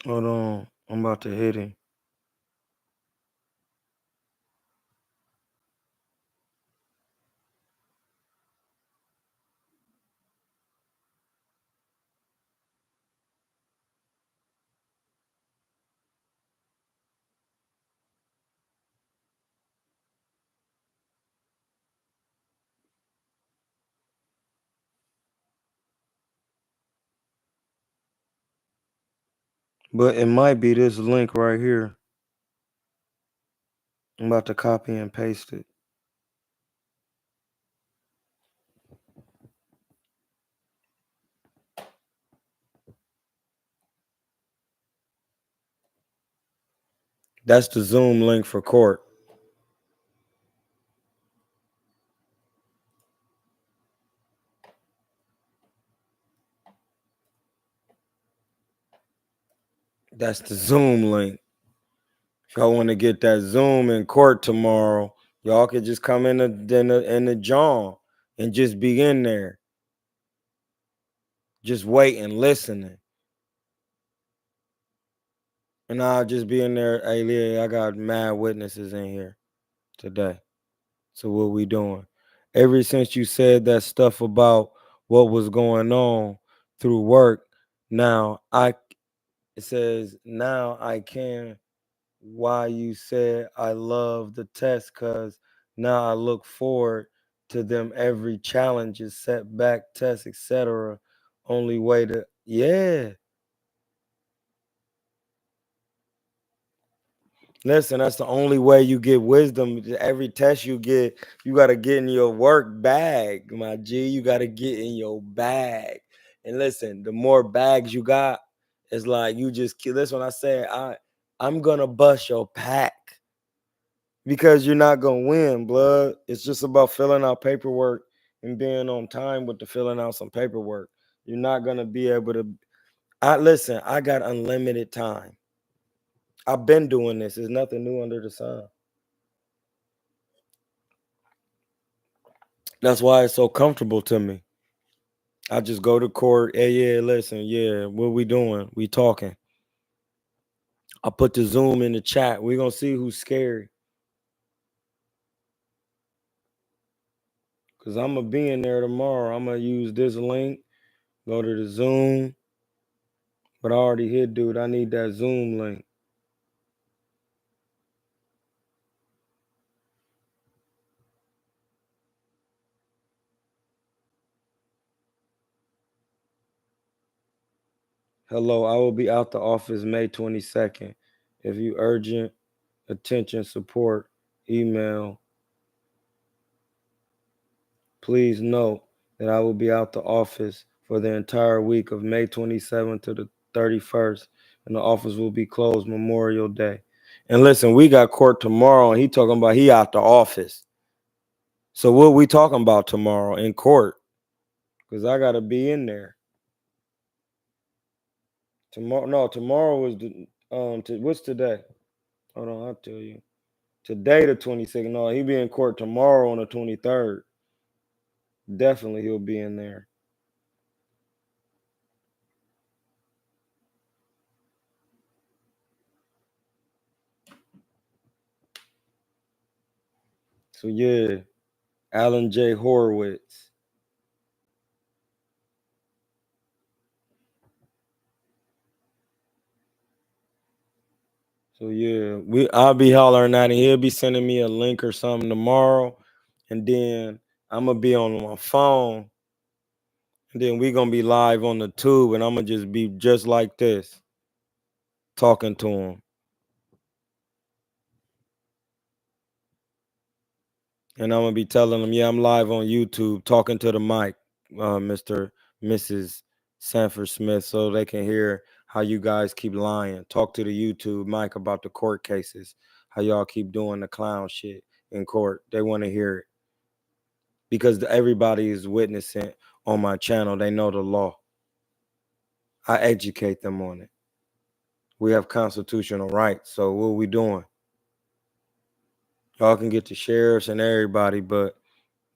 Hold on, I'm about to hit him. But it might be this link right here. I'm about to copy and paste it. That's the Zoom link for court. That's the Zoom link. If y'all want to get that Zoom in court tomorrow, y'all could just come in the John and just be in there, just waiting, listening, and I'll just be in there. Hey, yeah, I got mad witnesses in here today. So what we doing? Ever since you said that stuff about what was going on through work, now it says now I can why you said I love the test because now I look forward to them every challenges, setback, test, etc. Only way to yeah. Listen, that's the only way you get wisdom. Every test you get, you gotta get in your work bag, my G. You gotta get in your bag. And listen, the more bags you got, it's like you just listen when I say I'm gonna bust your pack. Because you're not gonna win, blood. It's just about filling out paperwork and being on time with the filling out some paperwork. You're not gonna be able to. I listen. I got unlimited time. I've been doing this. There's nothing new under the sun. That's why it's so comfortable to me. I just go to court. Hey, yeah, listen, yeah, what we doing? We talking. I put the Zoom in the chat. We gonna see who's scary. Cause I'm gonna be in there tomorrow. I'm gonna use this link. Go to the Zoom. But I already hit, dude. I need that Zoom link. Hello, I will be out the office May 22nd. If you urgent attention support, email. Please note that I will be out the office for the entire week of May 27th to the 31st, and the office will be closed Memorial Day. And listen, we got court tomorrow, and he talking about he out the office. So what we talking about tomorrow in court? Because I gotta be in there tomorrow. No, tomorrow is the what's today? Hold on, I'll tell you. Today the 22nd. No, he be in court tomorrow on the 23rd. Definitely he'll be in there. So yeah, Alan J. Horowitz. So yeah, I'll be hollering at him. He'll be sending me a link or something tomorrow, and then I'm gonna be on my phone, and then we gonna be live on the tube, and I'm gonna just be just like this, talking to him, and I'm gonna be telling him, yeah, I'm live on YouTube, talking to the mic, Mister, Mrs. Sanford Smith, so they can hear how you guys keep lying. Talk to the YouTube mic about the court cases, how y'all keep doing the clown shit in court. They want to hear it. Because everybody is witnessing on my channel. They know the law. I educate them on it. We have constitutional rights. So what are we doing? Y'all can get the sheriffs and everybody, but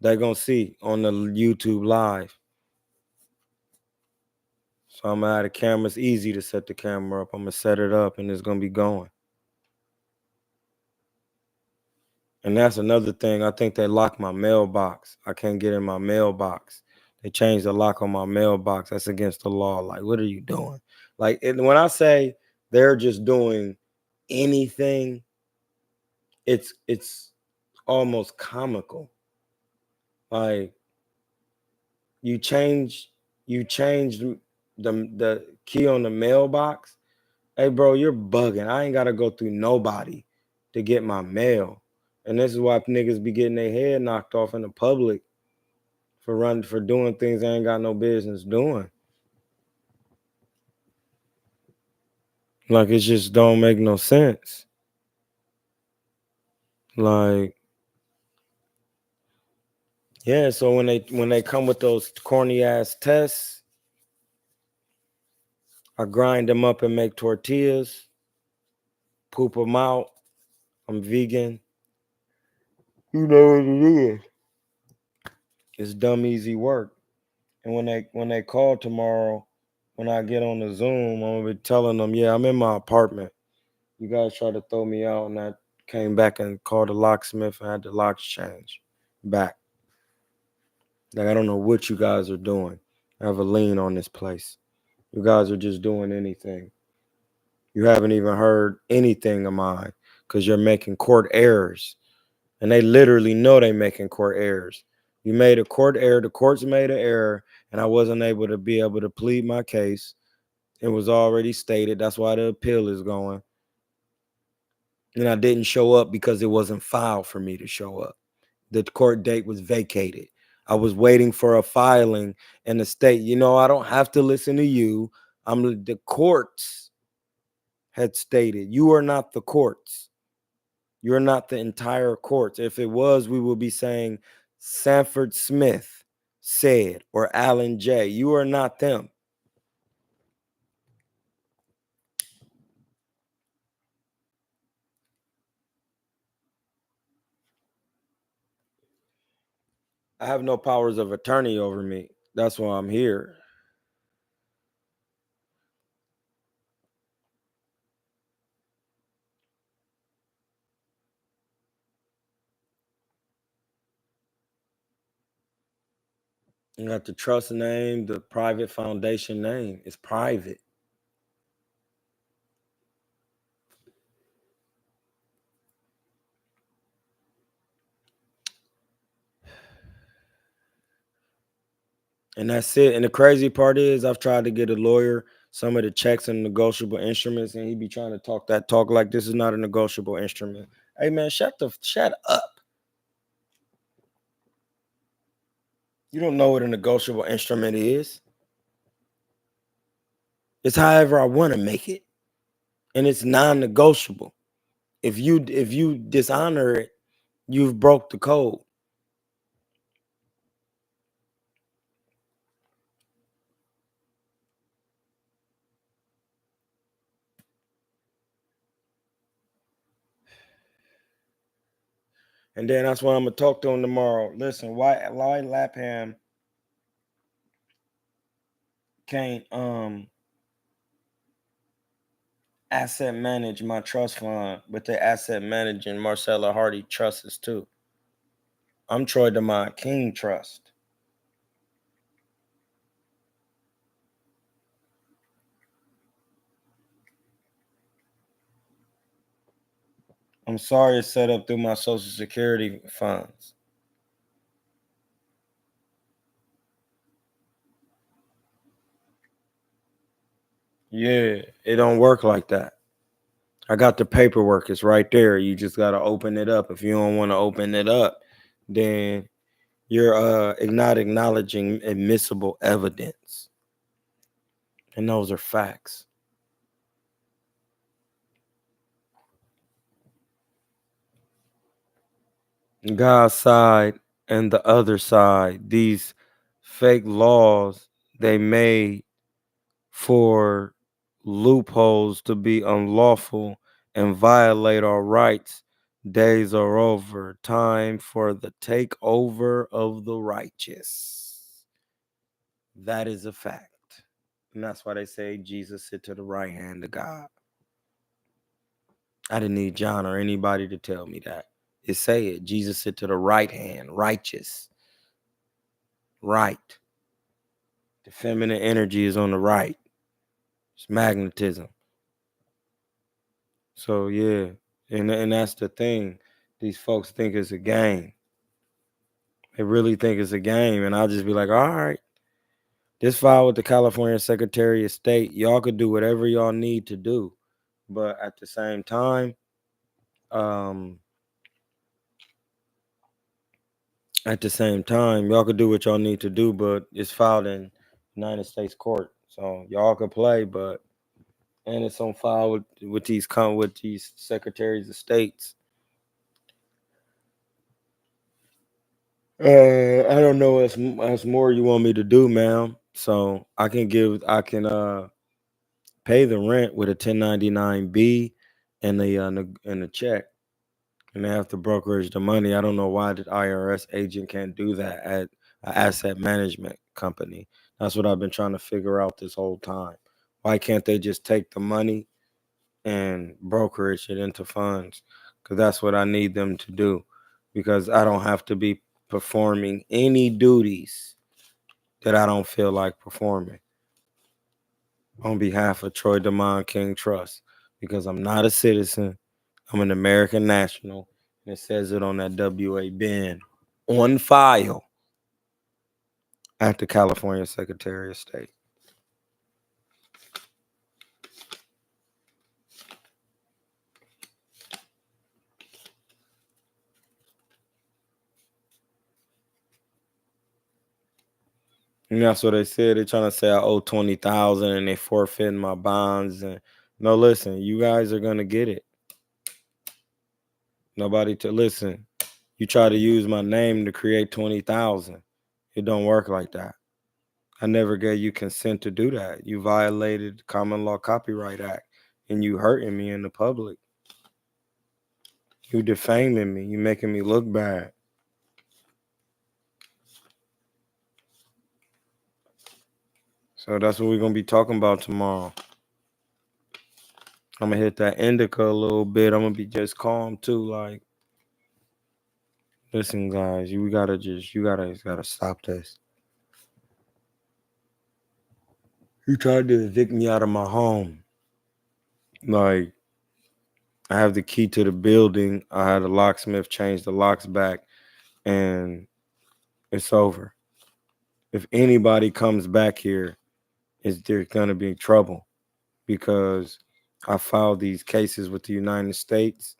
they're going to see on the YouTube live. So I'm going to have the camera. It's easy to set the camera up. I'm going to set it up and it's going to be going. And that's another thing. I think they locked my mailbox. I can't get in my mailbox. They changed the lock on my mailbox. That's against the law. Like, what are you doing? Like, when I say they're just doing anything, it's almost comical. Like, you change you changed the key on the mailbox. Hey, bro, you're bugging. I ain't gotta go through nobody to get my mail. And this is why niggas be getting their head knocked off in the public for doing things they ain't got no business doing. Like, it just don't make no sense. Like, yeah, so when they come with those corny ass tests, I grind them up and make tortillas, poop them out. I'm vegan. You know what it is. It's dumb easy work. And when they call tomorrow, when I get on the Zoom, I'm gonna be telling them, yeah, I'm in my apartment. You guys tried to throw me out, and I came back and called the locksmith and had the locks changed back. Like, I don't know what you guys are doing. I have a lien on this place. You guys are just doing anything. You haven't even heard anything of mine because you're making court errors. And they literally know they making court errors. You made a court error. The courts made an error, and I wasn't able to plead my case. It was already stated. That's why the appeal is going. And I didn't show up because it wasn't filed for me to show up. The court date was vacated. I was waiting for a filing in the state. I don't have to listen to you. The courts had stated, you are not the courts. You're not the entire courts. If it was, we would be saying Sanford Smith said or Alan J. You are not them. I have no powers of attorney over me. That's why I'm here. You got the trust name, the private foundation name. It's private. And that's it. And the crazy part is I've tried to get a lawyer some of the checks and negotiable instruments, and he be trying to talk that talk like this is not a negotiable instrument. Hey man, shut up. You don't know what a negotiable instrument is. It's however I want to make it, and it's non-negotiable. If you dishonor it, you've broke the code. And then that's why I'm gonna talk to him tomorrow. Listen, why Lapham can't asset manage my trust fund, but they asset managing Marcella Hardy trusts too. I'm Troy DeMont King Trust. I'm sorry it's set up through my Social Security funds. Yeah, it don't work like that. I got the paperwork. It's right there. You just gotta open it up. If you don't want to open it up, then you're not acknowledging admissible evidence. And those are facts. God's side and the other side, these fake laws they made for loopholes to be unlawful and violate our rights. Days are over. Time for the takeover of the righteous. That is a fact. And that's why they say Jesus sit to the right hand of God. I didn't need John or anybody to tell me that. It say it. Jesus sit to the right hand, righteous. Right. The feminine energy is on the right. It's magnetism. So yeah, and that's the thing. These folks think it's a game. They really think it's a game, and I'll just be like, all right, this file with the California Secretary of State, y'all could do whatever y'all need to do, but at the same time, um, y'all could do what y'all need to do, but it's filed in United States court, so y'all could play, but and it's on file with these secretaries of states. I don't know what's more you want me to do, ma'am. So I can pay the rent with a 1099-B and a check, and they have to brokerage the money. I don't know why the IRS agent can't do that at an asset management company. That's what I've been trying to figure out this whole time. Why can't they just take the money and brokerage it into funds? Because that's what I need them to do. Because I don't have to be performing any duties that I don't feel like performing on behalf of Troy DeMond King Trust, because I'm not a citizen. I'm an American national, and it says it on that WA bin on file at the California Secretary of State. And that's what they said. They're trying to say I owe 20,000 and they forfeiting my bonds. And no, listen, you guys are gonna get it. Nobody to listen. You try to use my name to create 20,000. It don't work like that. I never gave you consent to do that. You violated Common Law Copyright Act and you hurting me in the public. You defaming me. You making me look bad. So that's what we're gonna be talking about tomorrow. I'm gonna hit that indica a little bit. I'm gonna be just calm too. Like, listen, guys, you gotta stop this. You tried to evict me out of my home. Like, I have the key to the building. I had a locksmith change the locks back, and it's over. If anybody comes back here is there's gonna be trouble because I filed these cases with the United States,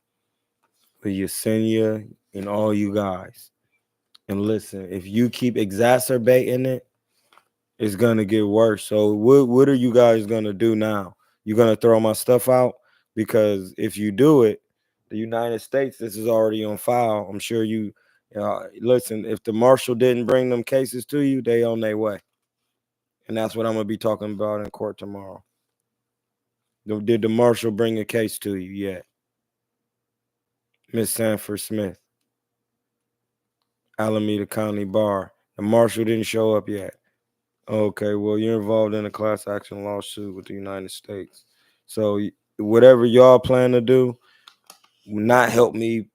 with Yesenia, and all you guys. And listen, if you keep exacerbating it, it's gonna get worse. So what are you guys gonna do now? You gonna throw my stuff out? Because if you do it, the United States, this is already on file. I'm sure you listen, if the marshal didn't bring them cases to you, they on their way. And that's what I'm gonna be talking about in court tomorrow. Did the marshal bring a case to you yet? Miss Sanford Smith, Alameda County Bar. The marshal didn't show up yet. Okay, well, you're involved in a class action lawsuit with the United States. So whatever y'all plan to do will not help me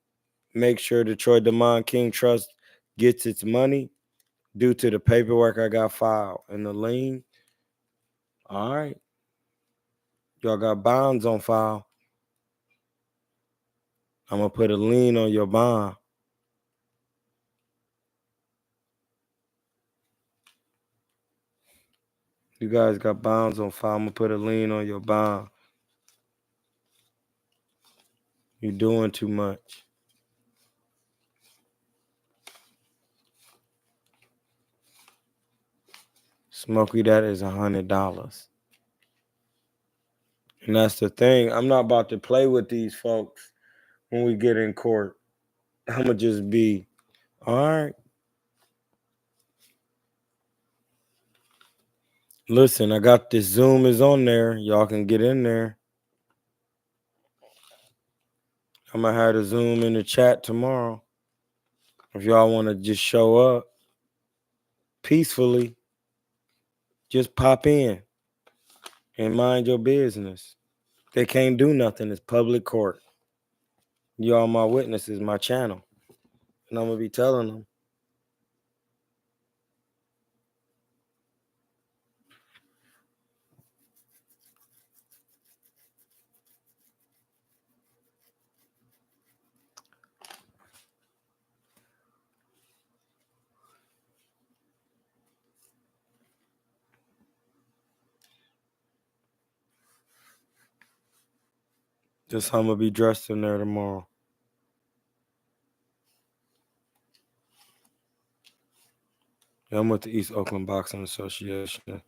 make sure Detroit Demond King Trust gets its money due to the paperwork I got filed and the lien. All right, y'all got bonds on file. I'm gonna put a lien on your bond. You guys got bonds on file. I'm gonna put a lien on your bond. You're doing too much. Smokey, that is $100. And that's the thing. I'm not about to play with these folks when we get in court. I'm going to just be, all right. Listen, I got this Zoom is on there. Y'all can get in there. I'm going to have the Zoom in the chat tomorrow. If y'all want to just show up peacefully, just pop in and mind your business. They can't do nothing. It's public court. Y'all my witnesses, my channel. And I'm going to be telling them. Just I'm going to be dressed in there tomorrow. Yeah, I'm with the East Oakland Boxing Association.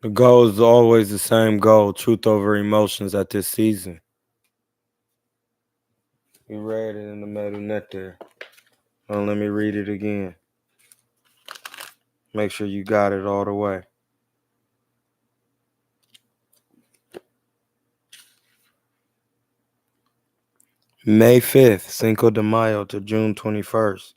The goal is always the same goal, truth over emotions at this season. You read it in the middle net there. Well, let me read it again. Make sure you got it all the way. May 5th, Cinco de Mayo to June 21st.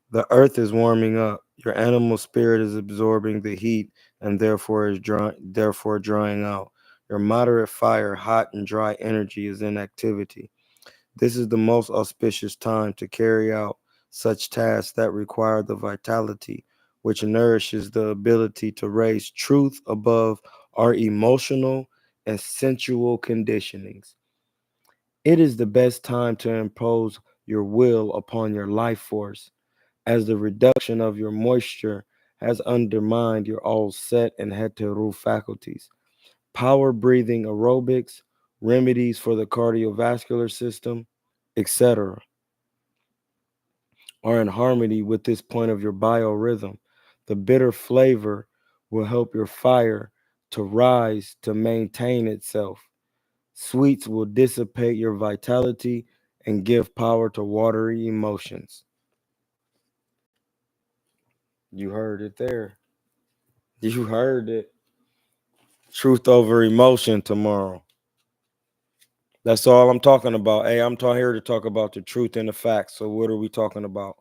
The earth is warming up. Your animal spirit is absorbing the heat and therefore drying out. Your moderate fire, hot and dry energy is in activity. This is the most auspicious time to carry out such tasks that require the vitality, which nourishes the ability to raise truth above our emotional and sensual conditionings. It is the best time to impose your will upon your life force, as the reduction of your moisture has undermined your all set and heteru faculties. Power breathing aerobics, remedies for the cardiovascular system, etc., are in harmony with this point of your biorhythm. The bitter flavor will help your fire to rise to maintain itself. Sweets will dissipate your vitality and give power to watery emotions. You heard it there. You heard it. Truth over emotion tomorrow. That's all I'm talking about. Hey, I'm here to talk about the truth and the facts. So what are we talking about?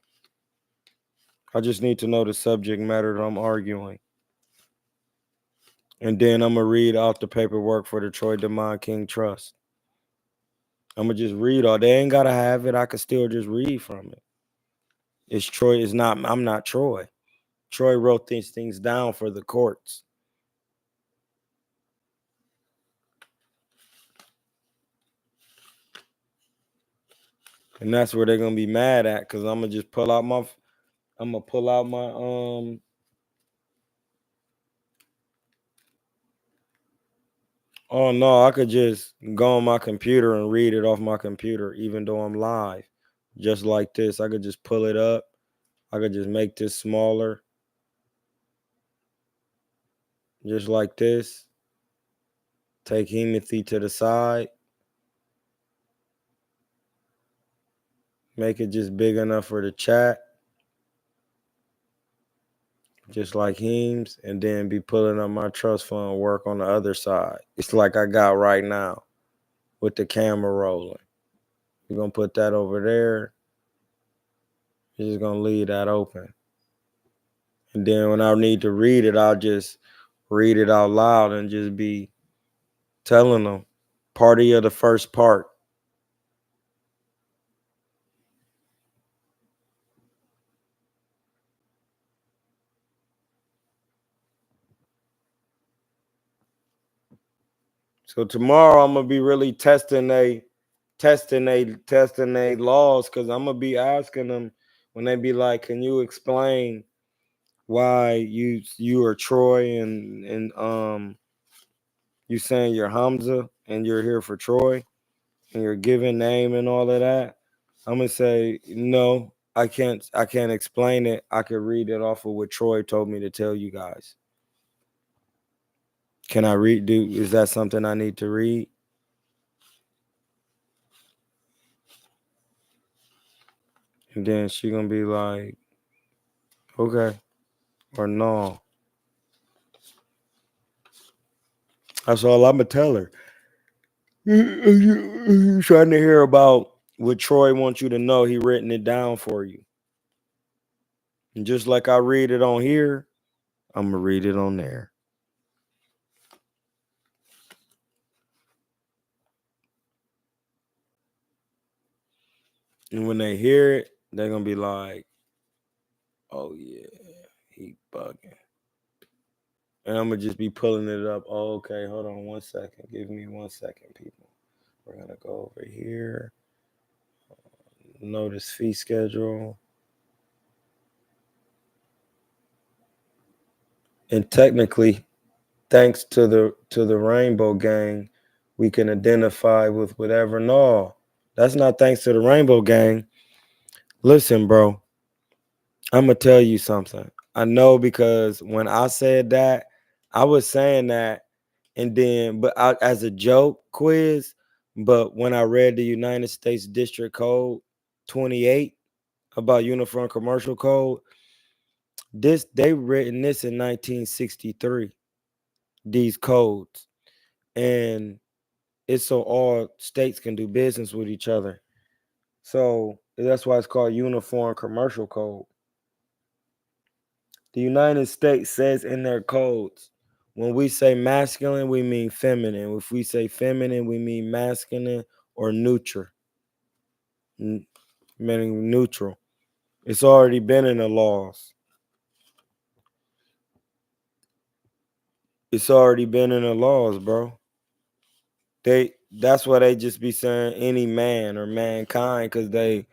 I just need to know the subject matter that I'm arguing. And then I'm going to read out the paperwork for the Troy DeMond King Trust. I'm going to just read all. They ain't got to have it. I can still just read from it. I'm not Troy. Troy wrote these things down for the courts. And that's where they're gonna be mad at, because I'm gonna pull out my. Oh no, I could just go on my computer and read it off my computer, even though I'm live. Just like this. I could just pull it up. I could just make this smaller. Just like this. Take Hemothy to the side. Make it just big enough for the chat. Just like Heems. And then be pulling up my trust fund work on the other side. It's like I got right now with the camera rolling. We're going to put that over there. You're just going to leave that open. And then when I need to read it, I'll just read it out loud and just be telling them party of the first part. So tomorrow I'm gonna be really testing they laws, because I'm gonna be asking them when they be like, can you explain why you are Troy and you saying you're Hamza and you're here for Troy and you're giving name and all of that. I'm gonna say no, I can't explain it. I could read it off of what Troy told me to tell you guys. Can I read? Is that something I need to read? And then she gonna be like, okay, or no. That's all I'm gonna tell her. You trying to hear about what Troy wants you to know? He written it down for you, and just like I read it on here, I'm gonna read it on there. And when they hear it, they're gonna be like, "Oh yeah, he bugging." And I'm gonna just be pulling it up. Oh, okay, hold on 1 second. Give me 1 second, people. We're gonna go over here. Notice fee schedule. And technically, thanks to the Rainbow Gang, we can identify with whatever. No, that's not thanks to the Rainbow Gang. Listen, bro, I'm gonna tell you something. I know, because when I said that, I was saying that, and then as a joke quiz. But when I read the United States District Code 28 about Uniform Commercial Code, they written this in 1963. These codes, and it's so all states can do business with each other. So that's why it's called Uniform Commercial Code. The United States says in their codes, when we say masculine, we mean feminine. If we say feminine, we mean masculine or neutral, meaning neutral. It's already been in the laws. It's already been in the laws, bro. That's why they just be saying any man or mankind, because they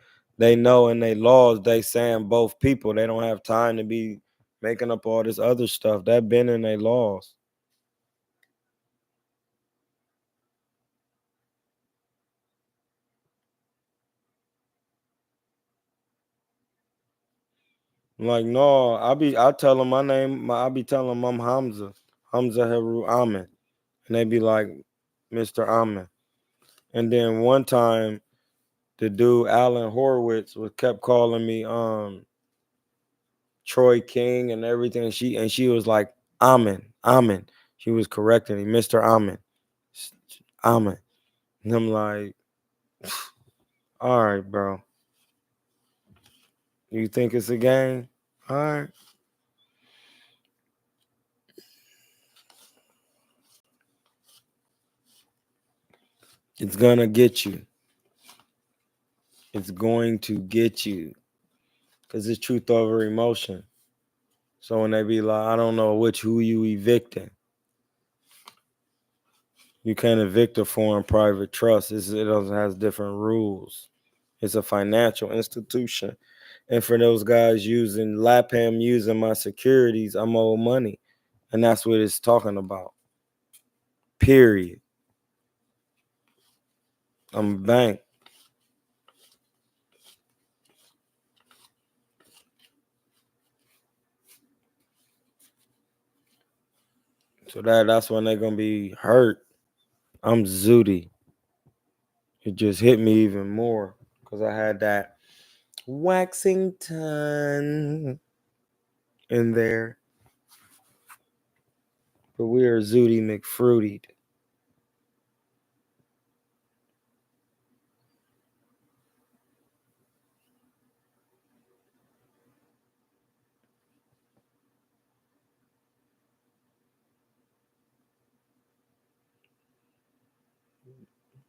know in their laws they saying both people. They don't have time to be making up all this other stuff that been in their laws. Like, no, I tell them my name. I be telling them I'm Hamza Heru Amen, and they be like, Mr. Amen. And then one time, the dude Alan Horowitz was kept calling me Troy King and everything. She was like, Amen, Amen. She was correcting me, Mr. Amen, Amen. And I'm like, all right, bro. You think it's a game? All right. It's gonna get you. It's going to get you. Because it's truth over emotion. So when they be like, I don't know who you evicting. You can't evict a foreign private trust. It has different rules. It's a financial institution. And for those guys using LAPAM, using my securities, I'm owed money. And that's what it's talking about. Period. I'm a bank. So that's when they're gonna be hurt. I'm Zooty. It just hit me even more because I had that Waxington in there. But we are Zooty McFruitied.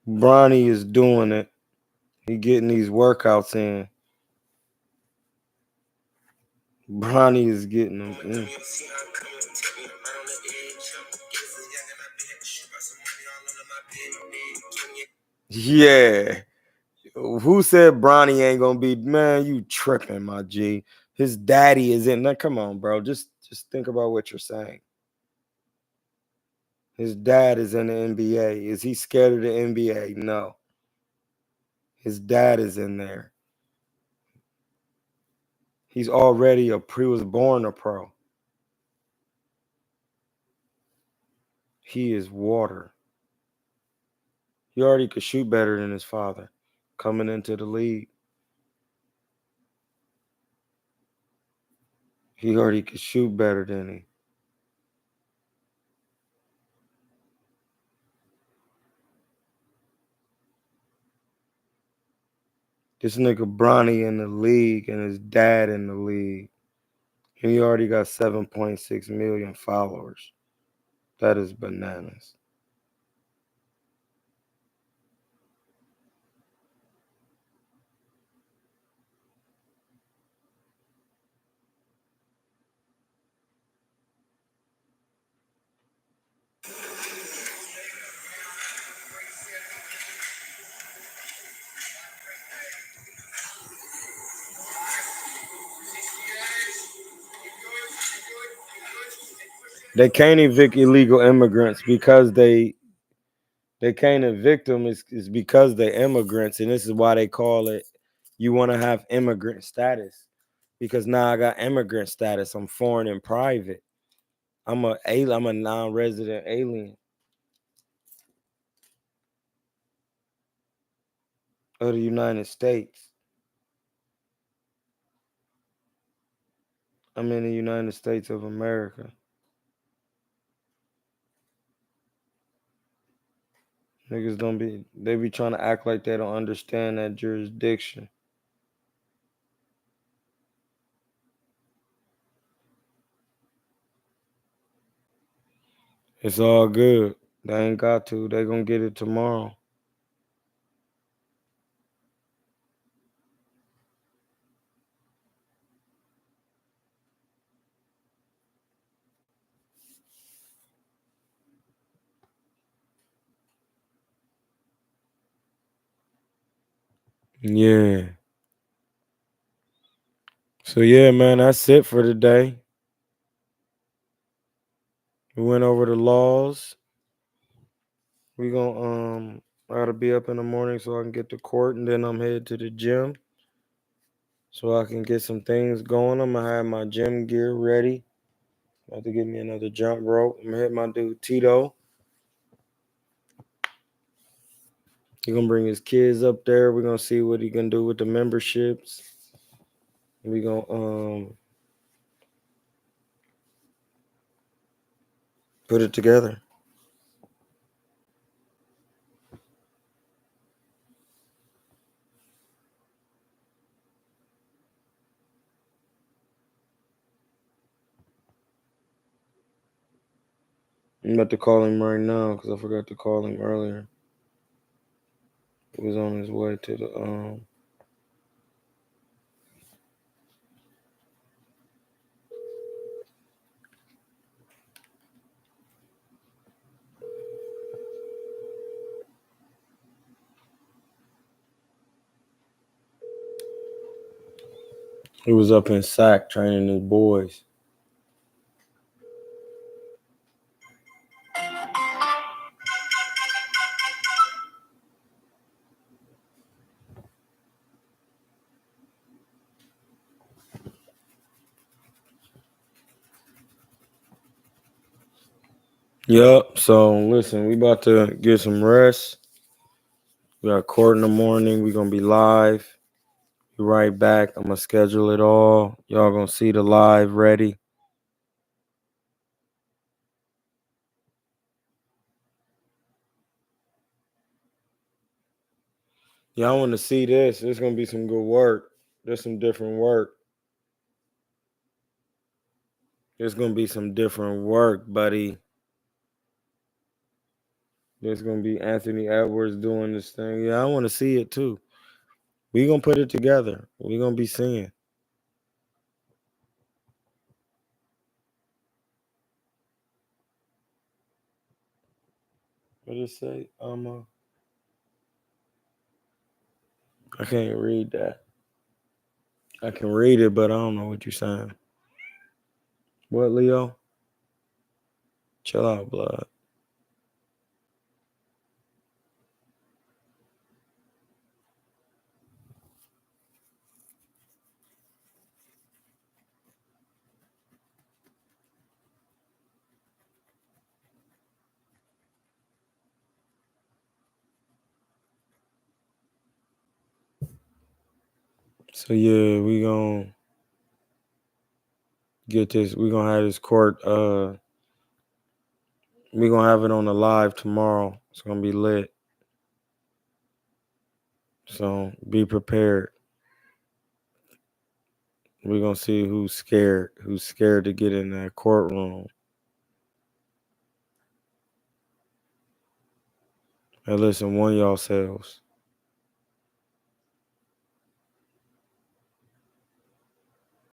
Bronny is doing it. He getting these workouts in. Bronny is getting them in. Yeah. Who said Bronny ain't gonna be? Man, you tripping, my G. His daddy is in there. Come on, bro. Just think about what you're saying. His dad is in the NBA. Is he scared of the NBA? No. His dad is in there. He's already he was born a pro. He is water. He already could shoot better than his father coming into the league. He already could shoot better than him. This nigga Bronny in the league and his dad in the league. And he already got 7.6 million followers. That is bananas. They can't evict illegal immigrants because they can't evict them is because they're immigrants, and this is why they call it you want to have immigrant status. Because now I got immigrant status. I'm foreign and private. I'm a non-resident alien of the United States. I'm in the United States of America. Niggas don't be they be trying to act like they don't understand that jurisdiction. It's all good. They ain't got to. They gonna get it tomorrow. Yeah. So yeah, man, that's it for today. We went over the laws. We gonna I gotta be up in the morning so I can get to court, and then I'm headed to the gym so I can get some things going. I'm gonna have my gym gear ready. About to get me another jump rope. I'm gonna hit my dude Tito. He gonna bring his kids up there. We're gonna see what he can do with the memberships. We gonna put it together. I'm about to call him right now because I forgot to call him earlier. He was on his way to the He was up in SAC training his boys. Yup. So listen, we about to get some rest. We got court in the morning. We gonna be live. Be right back. I'm gonna schedule it all. Y'all gonna see the live ready. Y'all want to see this? There's gonna be some good work. There's some different work. There's gonna be some different work, buddy. There's gonna be Anthony Edwards doing this thing. Yeah, I want to see it too. We gonna put it together. We gonna be seeing. What did it say? I can't read that. I can read it, but I don't know what you're saying. What, Leo? Chill out, blood. So yeah, we gonna get this. We gonna have this court. We gonna have it on the live tomorrow. It's gonna be lit. So be prepared. We're gonna see who's scared. Who's scared to get in that courtroom. Hey, listen, one y'all selves.